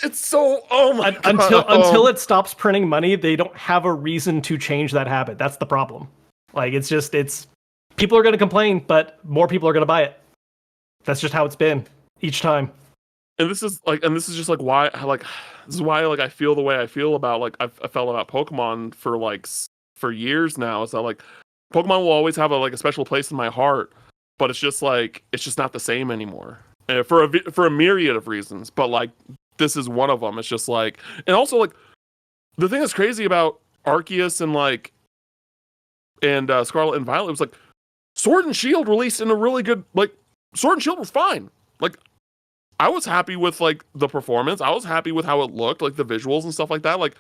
it's so God. Until it stops printing money, they don't have a reason to change that habit. That's the problem. Like it's people are going to complain, but more people are going to buy it. That's just how it's been each time. And this is why I feel the way I feel about like I felt about Pokemon for years now. Is that like Pokemon will always have a special place in my heart, but it's just not the same anymore. For a myriad of reasons, but like this is one of them. It's just like, and also like the thing that's crazy about Arceus and Scarlet and Violet was like Sword and Shield released in a really good, like Sword and Shield was fine. Like I was happy with like the performance. I was happy with how it looked, like the visuals and stuff like that. Like,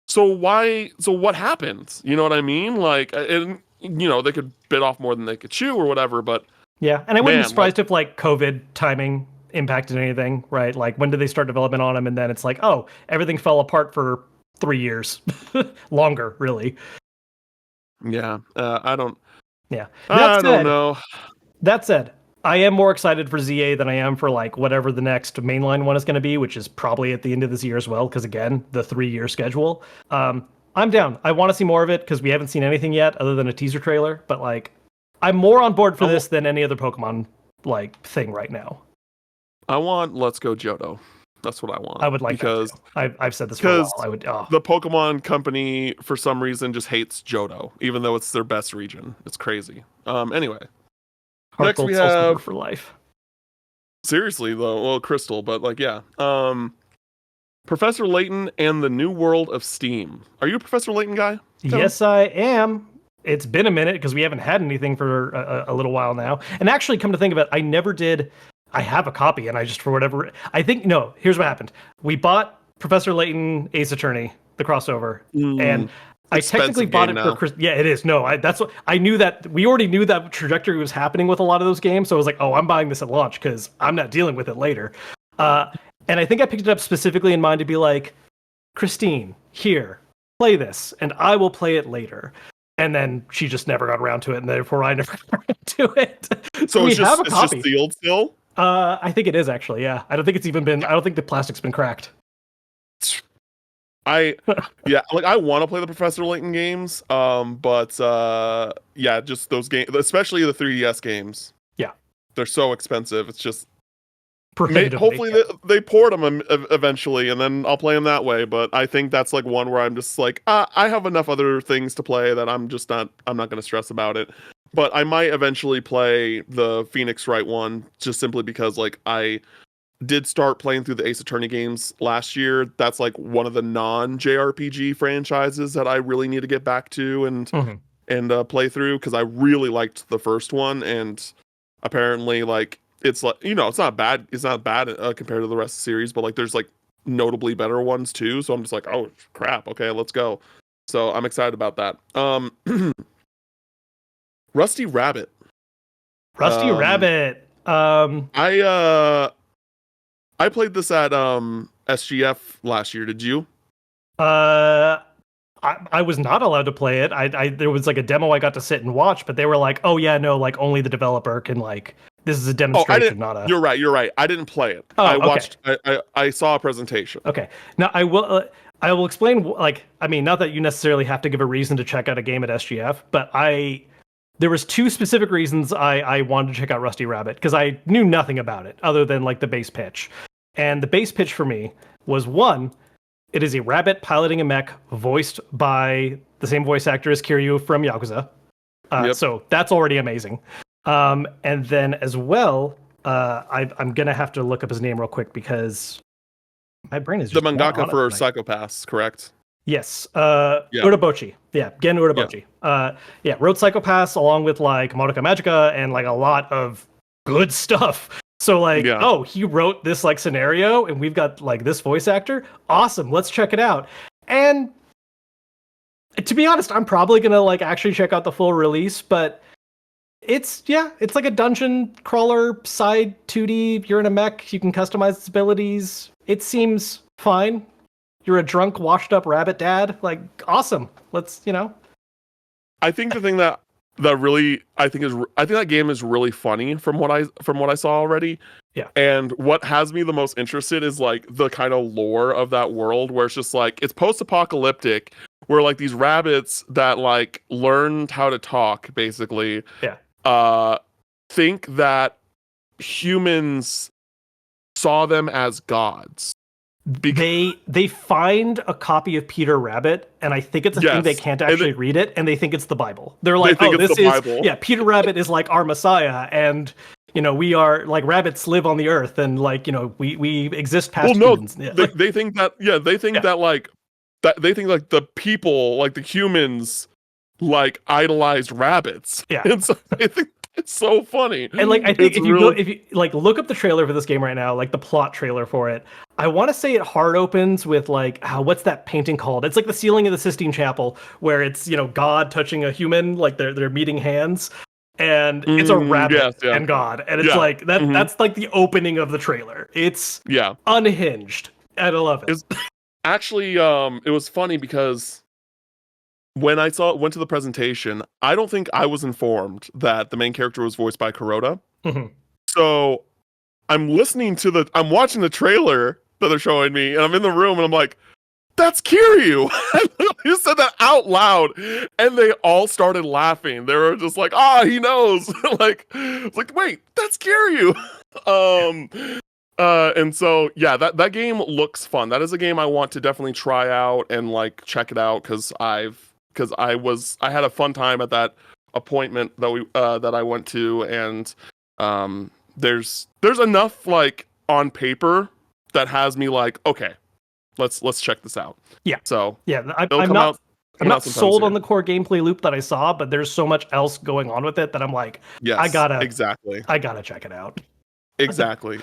so what happened? You know what I mean? Like, and they could bit off more than they could chew or whatever, but yeah. And I wouldn't be surprised if like COVID timing impacted anything, right? Like when did they start development on them? And then it's like, oh, everything fell apart for 3 years, longer, really. Yeah. I don't know. That said, I am more excited for Z-A than I am for like whatever the next mainline one is going to be, which is probably at the end of this year as well. Because again, the 3-year schedule. I'm down. I want to see more of it because we haven't seen anything yet other than a teaser trailer. But like, I'm more on board for this than any other Pokemon like thing right now. I want Let's Go Johto. That's what I want. I would like because that too. I've said this for a while. I would. Oh. The Pokemon Company for some reason just hates Johto, even though it's their best region. It's crazy. Anyway, Heart next Gold, we Soul Silver have for life. Seriously though, well, Crystal, but like yeah. Professor Layton and the New World of Steam. Are you a Professor Layton guy, Kevin? Yes, I am. It's been a minute because we haven't had anything for a little while now. And actually, come to think of it, I never did. I have a copy, and I just, for whatever, I think, no, here's what happened. We bought Professor Layton Ace Attorney, the crossover, and I technically bought it for Chris. Yeah, it is. No, that's what I knew, that we already knew that trajectory was happening with a lot of those games. So I was like, oh, I'm buying this at launch because I'm not dealing with it later. And I think I picked it up specifically in mind to be like, Christine, here, play this, and I will play it later. And then she just never got around to it, and therefore I never got around to it. So it's just sealed still? I think it is actually, yeah. I don't think it's even been, I don't think the plastic's been cracked. I want to play the Professor Layton games, but just those games, especially the 3DS games. Yeah. They're so expensive. It's just hopefully they port them eventually, and then I'll play them that way. But I think that's like one where I'm just like, I have enough other things to play that I'm not going to stress about it. But I might eventually play the Phoenix Wright one, just simply because like I did start playing through the Ace Attorney games last year. That's like one of the non-JRPG franchises that I really need to get back to and play through, because I really liked the first one, and apparently like it's like, it's not bad compared to the rest of the series, but like there's like notably better ones too. So I'm just like, oh crap, okay, let's go. So I'm excited about that. Rusty Rabbit. Rabbit. I played this at SGF last year. Did you? I was not allowed to play it. There was like a demo I got to sit and watch, but they were like, oh yeah, no, like only the developer can, like, this is a demonstration, not a... You're right. I didn't play it. Oh, I watched, I saw a presentation. Okay. Now I will explain, like, I mean, not that you necessarily have to give a reason to check out a game at SGF, but there was two specific reasons I wanted to check out Rusty Rabbit, because I knew nothing about it other than like the base pitch. And the base pitch for me was, one, it is a rabbit piloting a mech voiced by the same voice actor as Kiryu from Yakuza. So that's already amazing. And then as well, I'm going to have to look up his name real quick because my brain is just... The mangaka for Psychopaths, correct? Yes. Urabochi. Yeah, Gen Urabochi. Wrote Psychopaths along with like Madoka Magica and like a lot of good stuff. So like, oh, he wrote this like scenario and we've got like this voice actor. Awesome. Let's check it out. And to be honest, I'm probably going to like actually check out the full release, but it's like a dungeon crawler side 2D. You're in a mech. You can customize its abilities. It seems fine. You're a drunk, washed up rabbit dad. Like, awesome. Let's, I think the thing that really I think that game is really funny from what I saw already. Yeah. And what has me the most interested is like the kind of lore of that world, where it's just like it's post-apocalyptic, where like these rabbits that like learned how to talk basically. Yeah. Think that humans saw them as gods. They find a copy of Peter Rabbit, and I think it's a thing they can't actually read it, and they think it's the Bible. They're like, oh, this is Bible. Yeah, Peter Rabbit is like our Messiah, and we are like rabbits live on the earth, and like we exist past humans. Yeah. They think that that like they think like the people, like the humans, like idolized rabbits. Yeah, and so I think it's so funny. And like I think if you like look up the trailer for this game right now, like the plot trailer for it, I want to say it hard opens with like, what's that painting called? It's like the ceiling of the Sistine Chapel, where it's God touching a human, like they're meeting hands, and it's a rabbit and God, and it's like that. That's like the opening of the trailer. It's unhinged, and I love it. Actually, it was funny because when I went to the presentation, I don't think I was informed that the main character was voiced by Kuroda. So I'm watching the trailer that they're showing me, and I'm in the room, and I'm like, that's Kiryu! I literally said that out loud, and they all started laughing. They were just like, he knows! Like, wait, that's Kiryu! And so yeah, that game looks fun. That is a game I want to definitely try out and like check it out because I had a fun time at that appointment that I went to, and there's enough like on paper that has me like, okay, let's check this out. Yeah. So yeah, it'll I'm come not out. I'm not sold on the core gameplay loop that I saw, but there's so much else going on with it that I'm like, I Yes, gotta exactly. check it out. Exactly.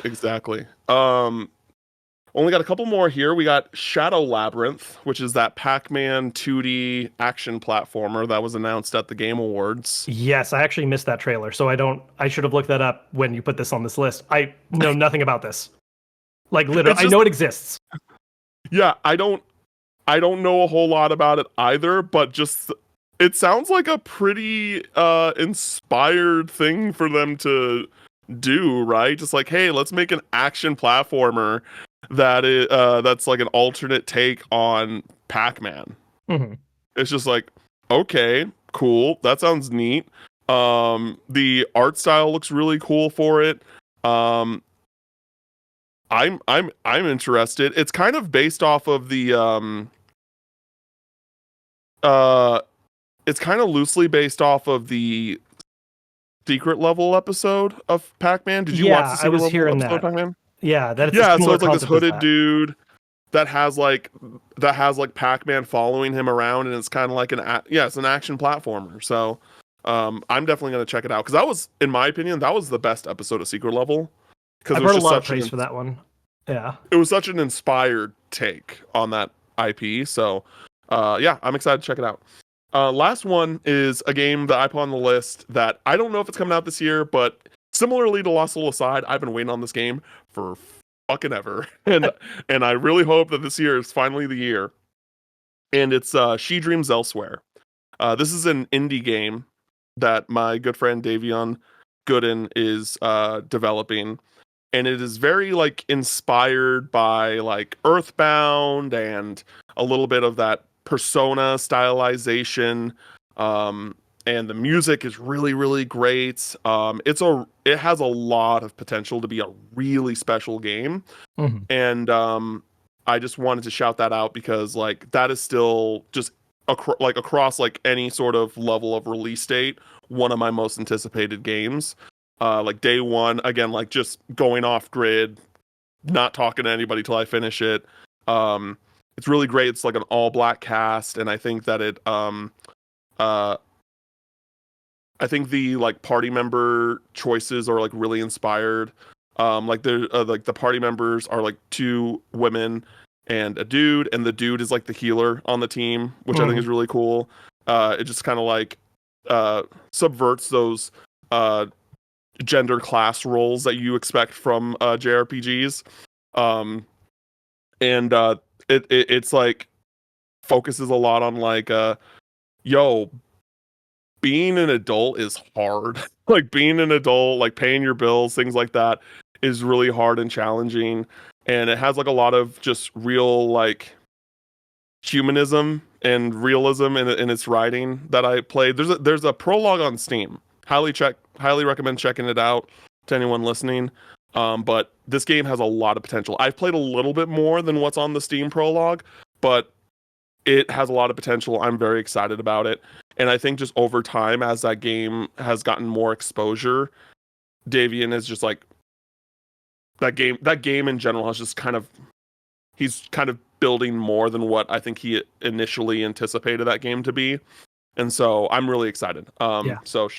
Only got a couple more here. We got Shadow Labyrinth, which is that Pac-Man 2D action platformer that was announced at the Game Awards. Yes, I actually missed that trailer, so I should have looked that up when you put this on this list. I know nothing about this. Like literally, I know it exists. Yeah, I don't know a whole lot about it either, but just it sounds like a pretty inspired thing for them to do, right? Just like, hey, let's make an action platformer that's like an alternate take on Pac-Man. Mm-hmm. It's just like, okay, cool, that sounds neat. The art style looks really cool for it. I'm interested. It's kind of based off of the it's kind of loosely based off of the secret level episode of Pac-Man. Did you watch the secret level episode of Pac-Man? Yeah, that yeah, so it's like this hooded dude that has like Pac-Man following him around, and it's kind of like it's an action platformer. So I'm definitely gonna check it out because that was, in my opinion, that was the best episode of Secret Level. Because I've heard a lot of praise for that one. Yeah, it was such an inspired take on that IP. So yeah, I'm excited to check it out. Last one is a game that I put on the list that I don't know if it's coming out this year, but similarly to Lost Soul Aside, I've been waiting on this game for fucking ever, and I really hope that this year is finally the year. And it's She Dreams Elsewhere. This is an indie game that my good friend Davion Gooden is developing, and it is very like inspired by like Earthbound and a little bit of that Persona stylization. And the music is really, really great. It has a lot of potential to be a really special game. Mm-hmm. And I just wanted to shout that out because like that is still just across like any sort of level of release date, one of my most anticipated games. Like day one, again, like just going off grid, not talking to anybody till I finish it. It's really great. It's like an all black cast, and I think that I think the like party member choices are like really inspired. Like they're like the party members are like two women and a dude, and the dude is like the healer on the team, which I think is really cool. It just kind of like subverts those gender class roles that you expect from JRPGs. And it's like focuses a lot on like yo, being an adult is hard. Like being an adult, like paying your bills, things like that is really hard and challenging. And it has like a lot of just real like humanism and realism in its writing that I played. There's a prologue on Steam. Highly recommend checking it out to anyone listening. But this game has a lot of potential. I've played a little bit more than what's on the Steam prologue, but it has a lot of potential. I'm very excited about it. And I think just over time, as that game has gotten more exposure, Davian is just like that game in general has just he's kind of building more than what I think he initially anticipated that game to be. And so I'm really excited. So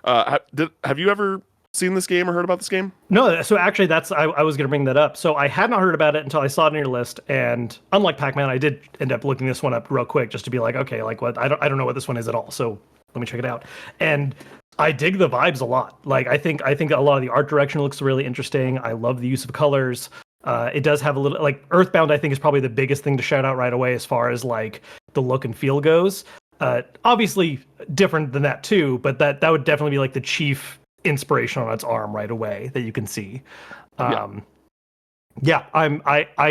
have you ever seen this game or heard about this game? No, so actually I was going to bring that up. So I had not heard about it until I saw it on your list, and unlike Pac-Man, I did end up looking this one up real quick just to be like, okay, like what I don't know what this one is at all. So let me check it out. And I dig the vibes a lot. Like I think a lot of the art direction looks really interesting. I love the use of colors. It does have a little like Earthbound, I think, is probably the biggest thing to shout out right away as far as like the look and feel goes. Obviously different than that too, but that would definitely be like the chief inspiration on its arm right away that you can see. I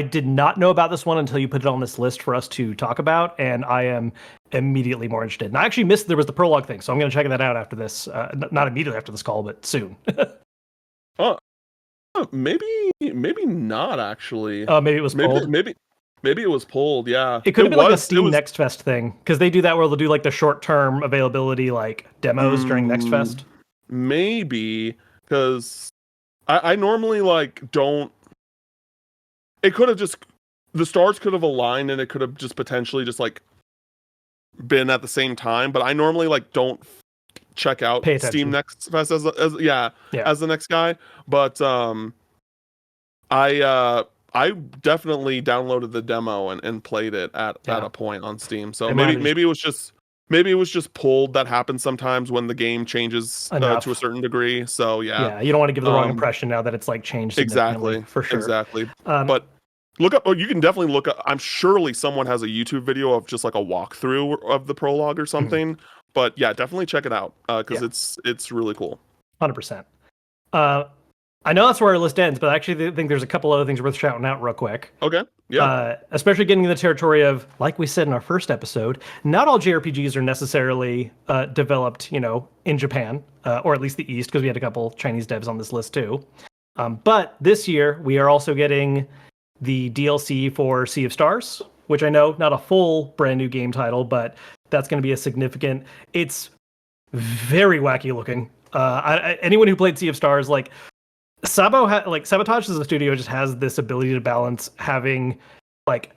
did not know about this one until you put it on this list for us to talk about, and I am immediately more interested. And I actually missed there was the prologue thing, so I'm going to check that out after this. Not immediately after this call, but soon. maybe not actually. Maybe it was pulled. Maybe it was pulled. Yeah, it could have been like a Steam Next Fest thing, because they do that where they'll do like the short-term availability like demos during Next Fest. Maybe, because I normally like don't. It could have just, the stars could have aligned and it could have just potentially just like been at the same time. But I normally like don't check out Steam Next Fest as the next guy. But I definitely downloaded the demo and played it at a point on Steam. So maybe it was just pulled. That happens sometimes when the game changes to a certain degree. So yeah, you don't want to give the wrong impression now that it's like changed exactly for sure. Exactly. But look up. You can definitely look up. I'm surely someone has a YouTube video of just like a walkthrough of the prologue or something. But yeah, definitely check it out because it's really cool. 100%. I know that's where our list ends, but I actually think there's a couple other things worth shouting out real quick. Okay. Yeah. Especially getting in the territory of, like we said in our first episode, not all JRPGs are necessarily developed, in Japan, or at least the East, because we had a couple Chinese devs on this list too. But this year, we are also getting the DLC for Sea of Stars, which I know, not a full brand new game title, but that's going to be a significant... It's very wacky looking. Anyone who played Sea of Stars, like... Sabotage as a studio just has this ability to balance having like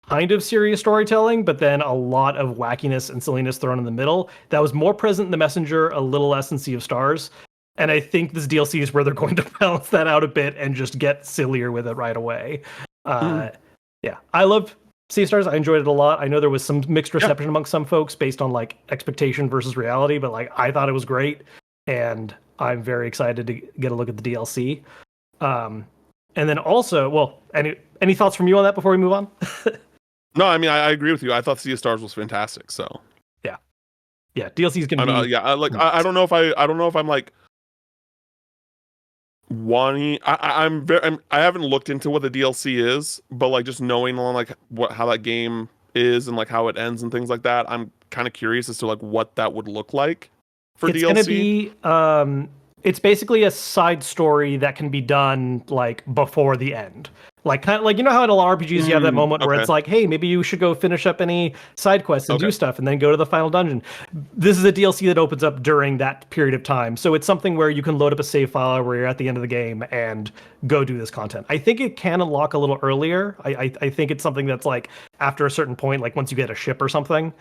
kind of serious storytelling, but then a lot of wackiness and silliness thrown in the middle. That was more present in The Messenger, a little less in Sea of Stars. And I think this DLC is where they're going to balance that out a bit and just get sillier with it right away. Yeah, I love Sea of Stars. I enjoyed it a lot. I know there was some mixed reception amongst some folks based on like expectation versus reality, but like I thought it was great. And I'm very excited to get a look at the DLC. And then also, any thoughts from you on that before we move on? No, I mean, I agree with you. I thought Sea of Stars was fantastic. So yeah, DLC is gonna be. I don't know if I'm like wanting. I haven't looked into what the DLC is, but like just knowing on like how that game is and like how it ends and things like that, I'm kind of curious as to like what that would look like. It's DLC? Gonna be it's basically a side story that can be done like before the end. Like kind of like how in a lot of RPGs you have that moment where it's like, hey, maybe you should go finish up any side quests and do stuff and then go to the final dungeon. This is a DLC that opens up during that period of time. So it's something where you can load up a save file where you're at the end of the game and go do this content. I think it can unlock a little earlier. I think it's something that's like after a certain point, like once you get a ship or something.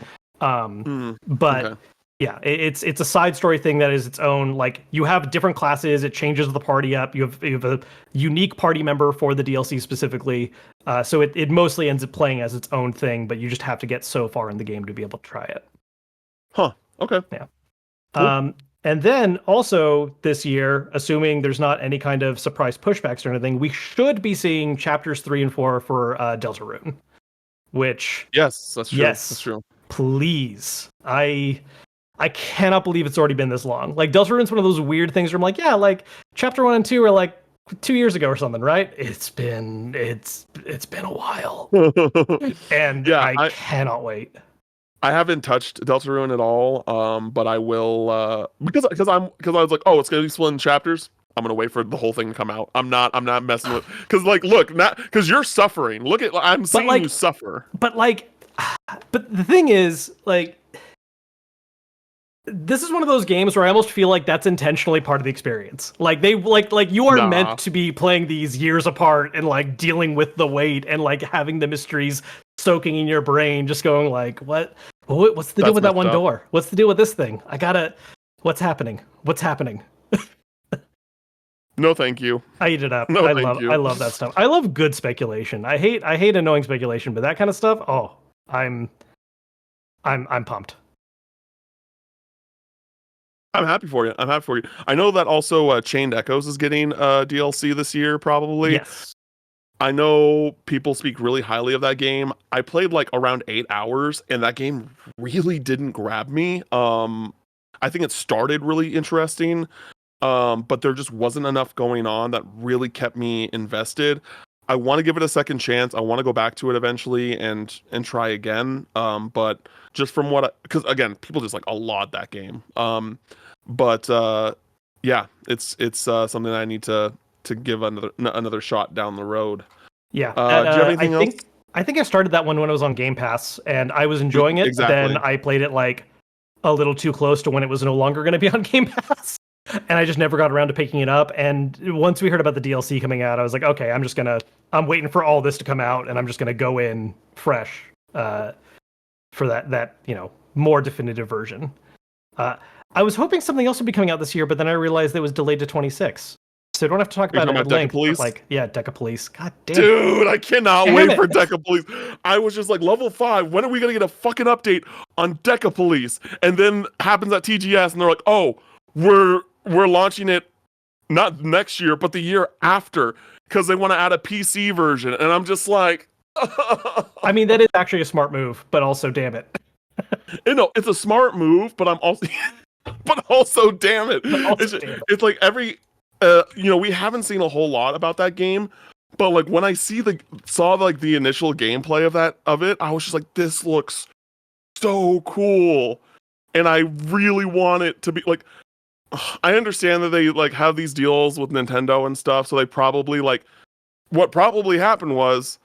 Yeah, it's a side story thing that is its own. Like you have different classes, it changes the party up. You have a unique party member for the DLC specifically. So it mostly ends up playing as its own thing, but you just have to get so far in the game to be able to try it. Huh. Okay. Yeah. Cool. And then also this year, assuming there's not any kind of surprise pushbacks or anything, we should be seeing chapters 3 and 4 for Deltarune. Which yes, that's true. Yes, that's true. Please, I cannot believe it's already been this long. Like Deltarune's one of those weird things where I'm like, yeah, like chapter 1 and 2 are like 2 years ago or something, right? It's been a while, and I cannot wait. I haven't touched Deltarune at all, but I will because I was like, oh, it's gonna be split in chapters. I'm gonna wait for the whole thing to come out. I'm not messing with because like look, not because you're suffering. Look at I'm seeing you suffer. But the thing is like. This is one of those games where I almost feel like that's intentionally part of the experience. Like they like you are meant to be playing these years apart and like dealing with the weight and like having the mysteries soaking in your brain, just going like, what's the deal with that one door? What's the deal with this thing? What's happening? What's happening? No, thank you. I eat it up. No, I love that stuff. I love good speculation. I hate annoying speculation, but that kind of stuff, I'm pumped. I'm happy for you. I know that also Chained Echoes is getting DLC this year, probably. Yes. I know people speak really highly of that game. I played like around 8 hours, and that game really didn't grab me. I think it started really interesting, but there just wasn't enough going on that really kept me invested. I want to give it a second chance. I want to go back to it eventually and try again. But just from because again, people just like a lot that game. But yeah, it's something I need to to give another shot down the road. Yeah. Do you have anything else? I think I started that one when it was on Game Pass, and I was enjoying it. Exactly. Then I played it like a little too close to when it was no longer going to be on Game Pass, and I just never got around to picking it up. And once we heard about the DLC coming out, I was like, okay, I'm waiting for all this to come out, and I'm just gonna go in fresh for that more definitive version. I was hoping something else would be coming out this year, but then I realized it was delayed to 26. So I don't have to talk about it at length. Like, yeah, Decapolice. God damn. Dude, I cannot wait for Decapolice. I was just like, level 5, when are we going to get a fucking update on Decapolice? And then happens at TGS, and they're like, oh, we're launching it not next year, but the year after, because they want to add a PC version. And I'm just like... I mean, that is actually a smart move, but also, damn it. It's a smart move, but I'm also... but also, damn it. It's like every... we haven't seen a whole lot about that game, but like when I saw the initial gameplay of it, I was just like, this looks so cool, and I really want it to be like. I understand that they like have these deals with Nintendo and stuff, so they probably what probably happened was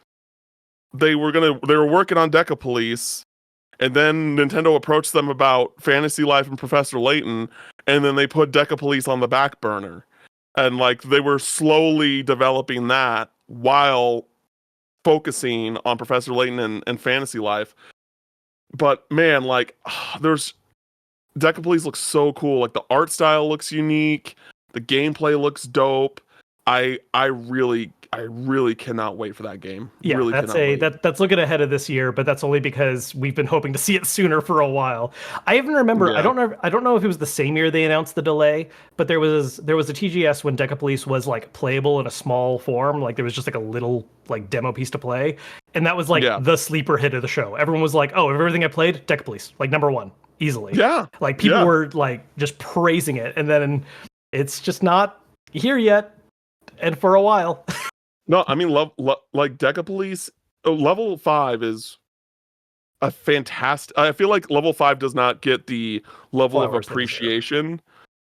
they were working on Decapolice, and then Nintendo approached them about Fantasy Life and Professor Layton, and then they put Decapolice on the back burner. And like they were slowly developing that while focusing on Professor Layton and Fantasy Life. But man, there's Decapolice looks so cool. Like the art style looks unique, the gameplay looks dope. I really cannot wait for that game. Yeah, really that's looking ahead of this year, but that's only because we've been hoping to see it sooner for a while. I even remember, yeah. I don't know if it was the same year they announced the delay, but there was a TGS when Decapolice was like playable in a small form, like there was just like a little like demo piece to play, and that was like the sleeper hit of the show. Everyone was like, "Oh, of everything I played, Decapolice, like number 1, easily." Yeah, like people were like just praising it, and then it's just not here yet, and for a while. No, I mean, like Decapolice, level 5 is a fantastic. I feel like level 5 does not get the level of appreciation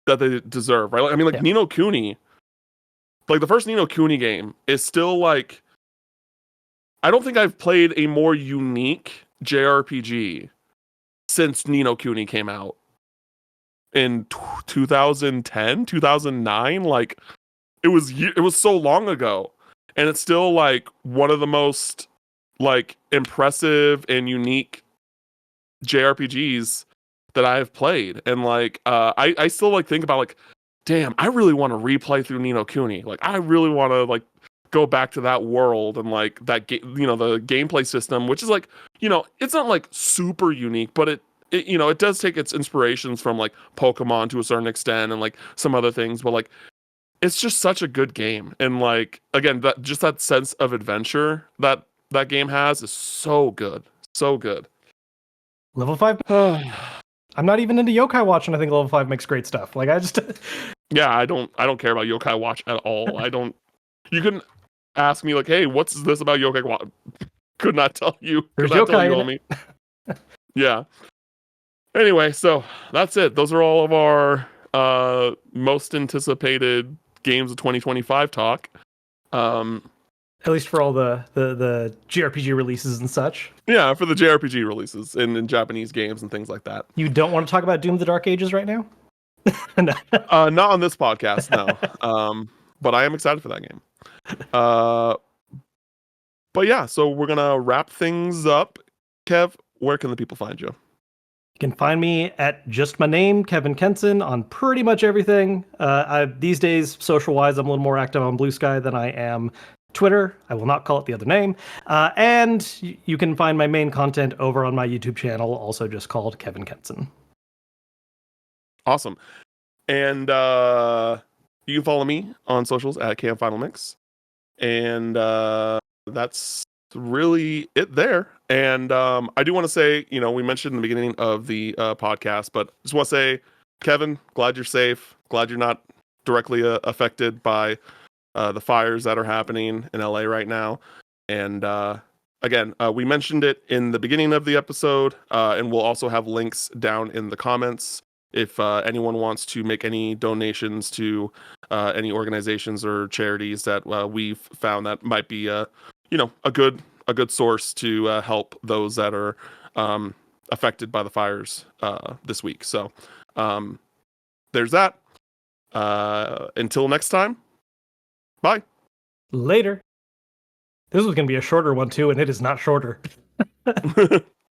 that they deserve, right? I mean, Ni no Kuni, like the first Ni no Kuni game is still like, I don't think I've played a more unique JRPG since Ni no Kuni came out in 2010, 2009. Like it was so long ago. And it's still like one of the most like impressive and unique JRPGs that I have played. And like I still like think about like, damn, I really want to replay through Ni no Kuni. Like I really want to like go back to that world and like that the gameplay system, which is like, it's not like super unique, but it does take its inspirations from like Pokemon to a certain extent and like some other things, but like it's just such a good game. And like, again, that sense of adventure that game has is so good. So good. Level 5. I'm not even into Yokai Watch, and I think level 5 makes great stuff. Like I just yeah, I don't care about Yokai Watch at all. You couldn't ask me like, hey, what's this about Yokai Watch? Could not tell you. There's Yokai in it. Yeah. Anyway, so that's it. Those are all of our most anticipated games of 2025 talk. At least for all the JRPG releases and such. Yeah, for the JRPG releases in Japanese games and things like that. You don't want to talk about Doom of the Dark Ages right now? No. Not on this podcast, no. But I am excited for that game. But yeah, so we're gonna wrap things up. Kev, where can the people find you? You can find me at just my name, Kevin Kenson, on pretty much everything. These days, social-wise, I'm a little more active on Blue Sky than I am Twitter. I will not call it the other name. And you can find my main content over on my YouTube channel, also just called Kevin Kenson. Awesome. And you can follow me on socials at CamFinalMix. And that's really it there. And I do want to say, we mentioned in the beginning of the podcast, but just want to say, Kevin, glad you're safe. Glad you're not directly affected by the fires that are happening in LA right now. And again, we mentioned it in the beginning of the episode, and we'll also have links down in the comments if anyone wants to make any donations to any organizations or charities that we've found that might be a good source to help those that are affected by the fires this week. So there's that. Until next time, bye. Later. This was going to be a shorter one too, and it is not shorter.